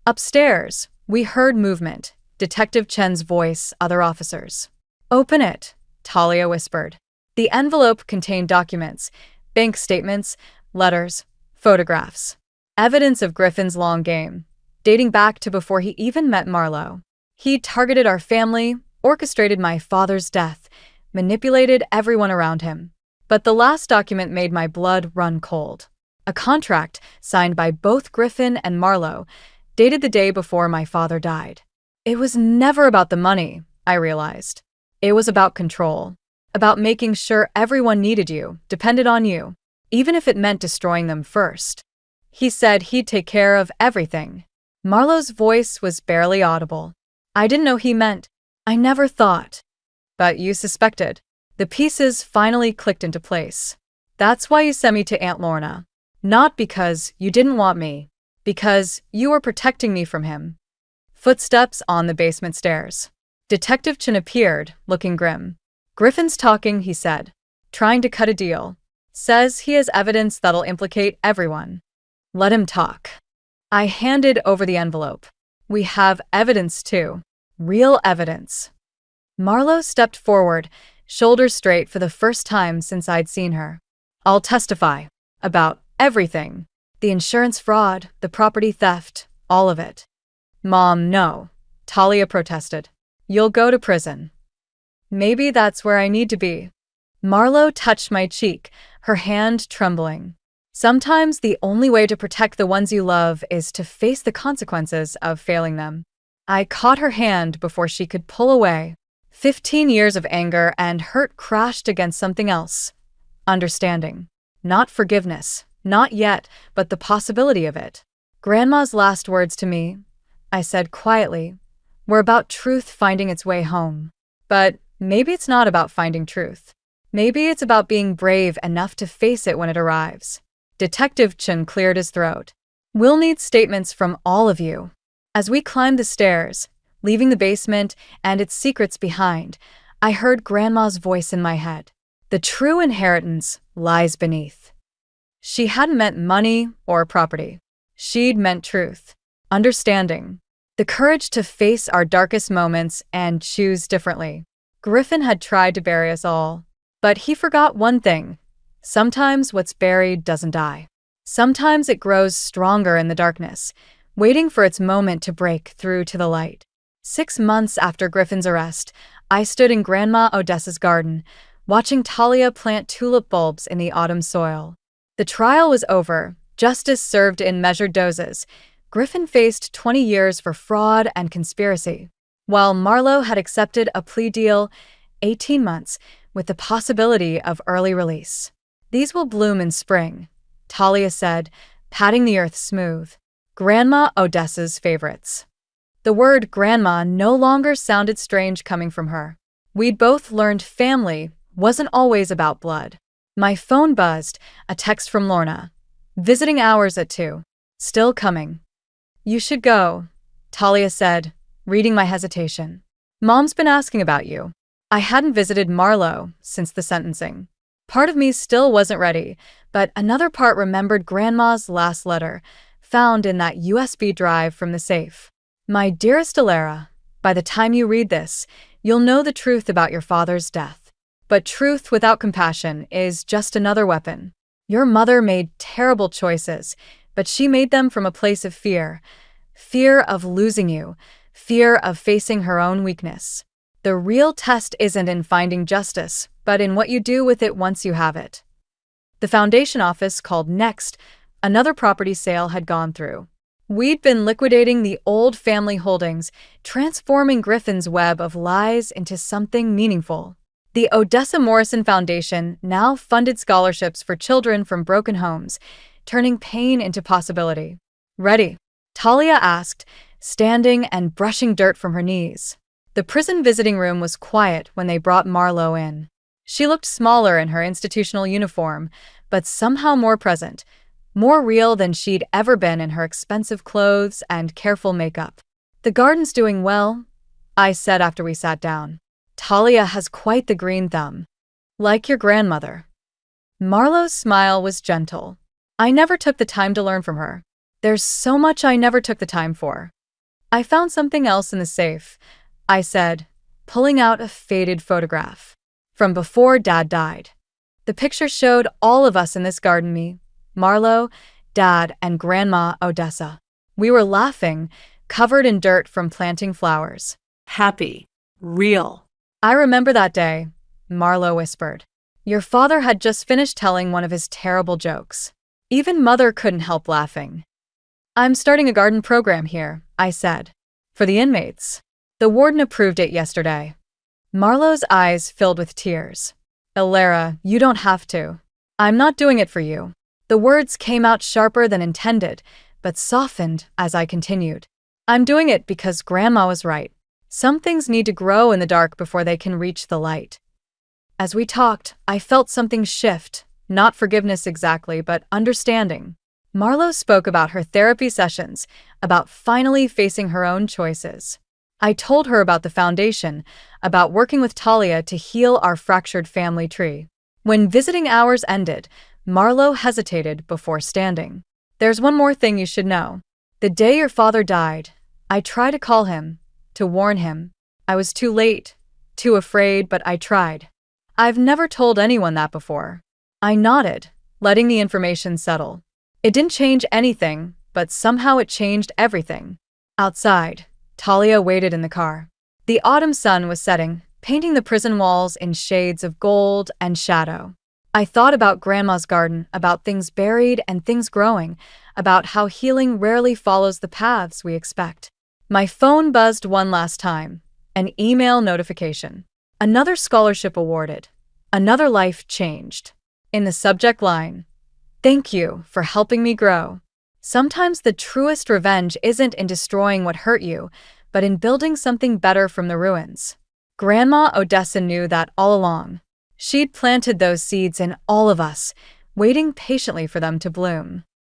Upstairs, we heard movement, Detective Chen's voice, other officers. "Open it," Talia whispered. The envelope contained documents, bank statements, letters, photographs. Evidence of Griffin's long game, dating back to before he even met Marlo. He targeted our family, orchestrated my father's death, manipulated everyone around him. But the last document made my blood run cold. A contract signed by both Griffin and Marlo, dated the day before my father died. It was never about the money, I realized. It was about control. About making sure everyone needed you, depended on you, even if it meant destroying them first. He said he'd take care of everything. Marlo's voice was barely audible. I didn't know he meant. I never thought. But you suspected. The pieces finally clicked into place. That's why you sent me to Aunt Lorna. Not because you didn't want me. Because you were protecting me from him. Footsteps on the basement stairs. Detective Chen appeared, looking grim. Griffin's talking, he said. Trying to cut a deal. Says he has evidence that'll implicate everyone. Let him talk. I handed over the envelope. We have evidence too. Real evidence. Marlo stepped forward, shoulders straight for the first time since I'd seen her. I'll testify. About everything. The insurance fraud, the property theft, all of it. Mom, no. Talia protested. You'll go to prison. Maybe that's where I need to be. Marlo touched my cheek, her hand trembling. Sometimes the only way to protect the ones you love is to face the consequences of failing them. I caught her hand before she could pull away. 15 years of anger and hurt crashed against something else. Understanding. Not forgiveness. Not yet, but the possibility of it. Grandma's last words to me, I said quietly, were about truth finding its way home. But maybe it's not about finding truth. Maybe it's about being brave enough to face it when it arrives. Detective Chen cleared his throat. We'll need statements from all of you. As we climbed the stairs, leaving the basement and its secrets behind, I heard Grandma's voice in my head. The true inheritance lies beneath. She hadn't meant money or property. She'd meant truth, understanding, The courage to face our darkest moments and choose differently. Griffin had tried to bury us all, but he forgot one thing. Sometimes what's buried doesn't die. Sometimes it grows stronger in the darkness, waiting for its moment to break through to the light. 6 months after Griffin's arrest, I stood in Grandma Odessa's garden, watching Talia plant tulip bulbs in the autumn soil. The trial was over, justice served in measured doses. Griffin faced 20 years for fraud and conspiracy, while Marlowe had accepted a plea deal, 18 months, with the possibility of early release. "These will bloom in spring," Talia said, patting the earth smooth. Grandma Odessa's favorites. The word grandma no longer sounded strange coming from her. We'd both learned family wasn't always about blood. My phone buzzed, a text from Lorna. "Visiting hours at 2. Still coming." "You should go," Talia said, reading my hesitation. "Mom's been asking about you." I hadn't visited Marlowe since the sentencing. Part of me still wasn't ready, but another part remembered Grandma's last letter, found in that USB drive from the safe. "My dearest Alara, by the time you read this, you'll know the truth about your father's death. But truth without compassion is just another weapon. Your mother made terrible choices, but she made them from a place of fear. Fear of losing you, fear of facing her own weakness. The real test isn't in finding justice, but in what you do with it once you have it." The foundation office called next. Another property sale had gone through. We'd been liquidating the old family holdings, transforming Griffin's web of lies into something meaningful. The Odessa Morrison Foundation now funded scholarships for children from broken homes, turning pain into possibility. "Ready?" Talia asked, standing and brushing dirt from her knees. The prison visiting room was quiet when they brought Marlowe in. She looked smaller in her institutional uniform, but somehow more present, more real than she'd ever been in her expensive clothes and careful makeup. "The garden's doing well," I said after we sat down. "Talia has quite the green thumb. Like your grandmother." Marlowe's smile was gentle. I never took the time to learn from her. There's so much I never took the time for. "I found something else in the safe," I said, pulling out a faded photograph. From before Dad died. The picture showed all of us in this garden, me, Marlowe, Dad, and Grandma Odessa. We were laughing, covered in dirt from planting flowers.
Happy. Real.
"I remember that day," Marlowe whispered. "Your father had just finished telling one of his terrible jokes. Even Mother couldn't help laughing." "I'm starting a garden program here," I said. "For the inmates. The warden approved it yesterday." Marlowe's eyes filled with tears. "Alara, you don't have to. I'm not doing it for you." The words came out sharper than intended, but softened as I continued. "I'm doing it because Grandma was right. Some things need to grow in the dark before they can reach the light." As we talked, I felt something shift, not forgiveness exactly, but understanding. Marlowe spoke about her therapy sessions, about finally facing her own choices. I told her about the foundation, about working with Talia to heal our fractured family tree. When visiting hours ended, Marlowe hesitated before standing. "There's one more thing you should know. The day your father died, I tried to call him, to warn him. I was too late, too afraid, but I tried. I've never told anyone that before." I nodded, letting the information settle. It didn't change anything, but somehow it changed everything. Outside, Talia waited in the car. The autumn sun was setting, painting the prison walls in shades of gold and shadow. I thought about Grandma's garden, about things buried and things growing, about how healing rarely follows the paths we expect. My phone buzzed one last time, an email notification. Another scholarship awarded. Another life changed. In the subject line, "Thank you for helping me grow." Sometimes the truest revenge isn't in destroying what hurt you, but in building something better from the ruins. Grandma Odessa knew that all along. She'd planted those seeds in all of us, waiting patiently for them to bloom.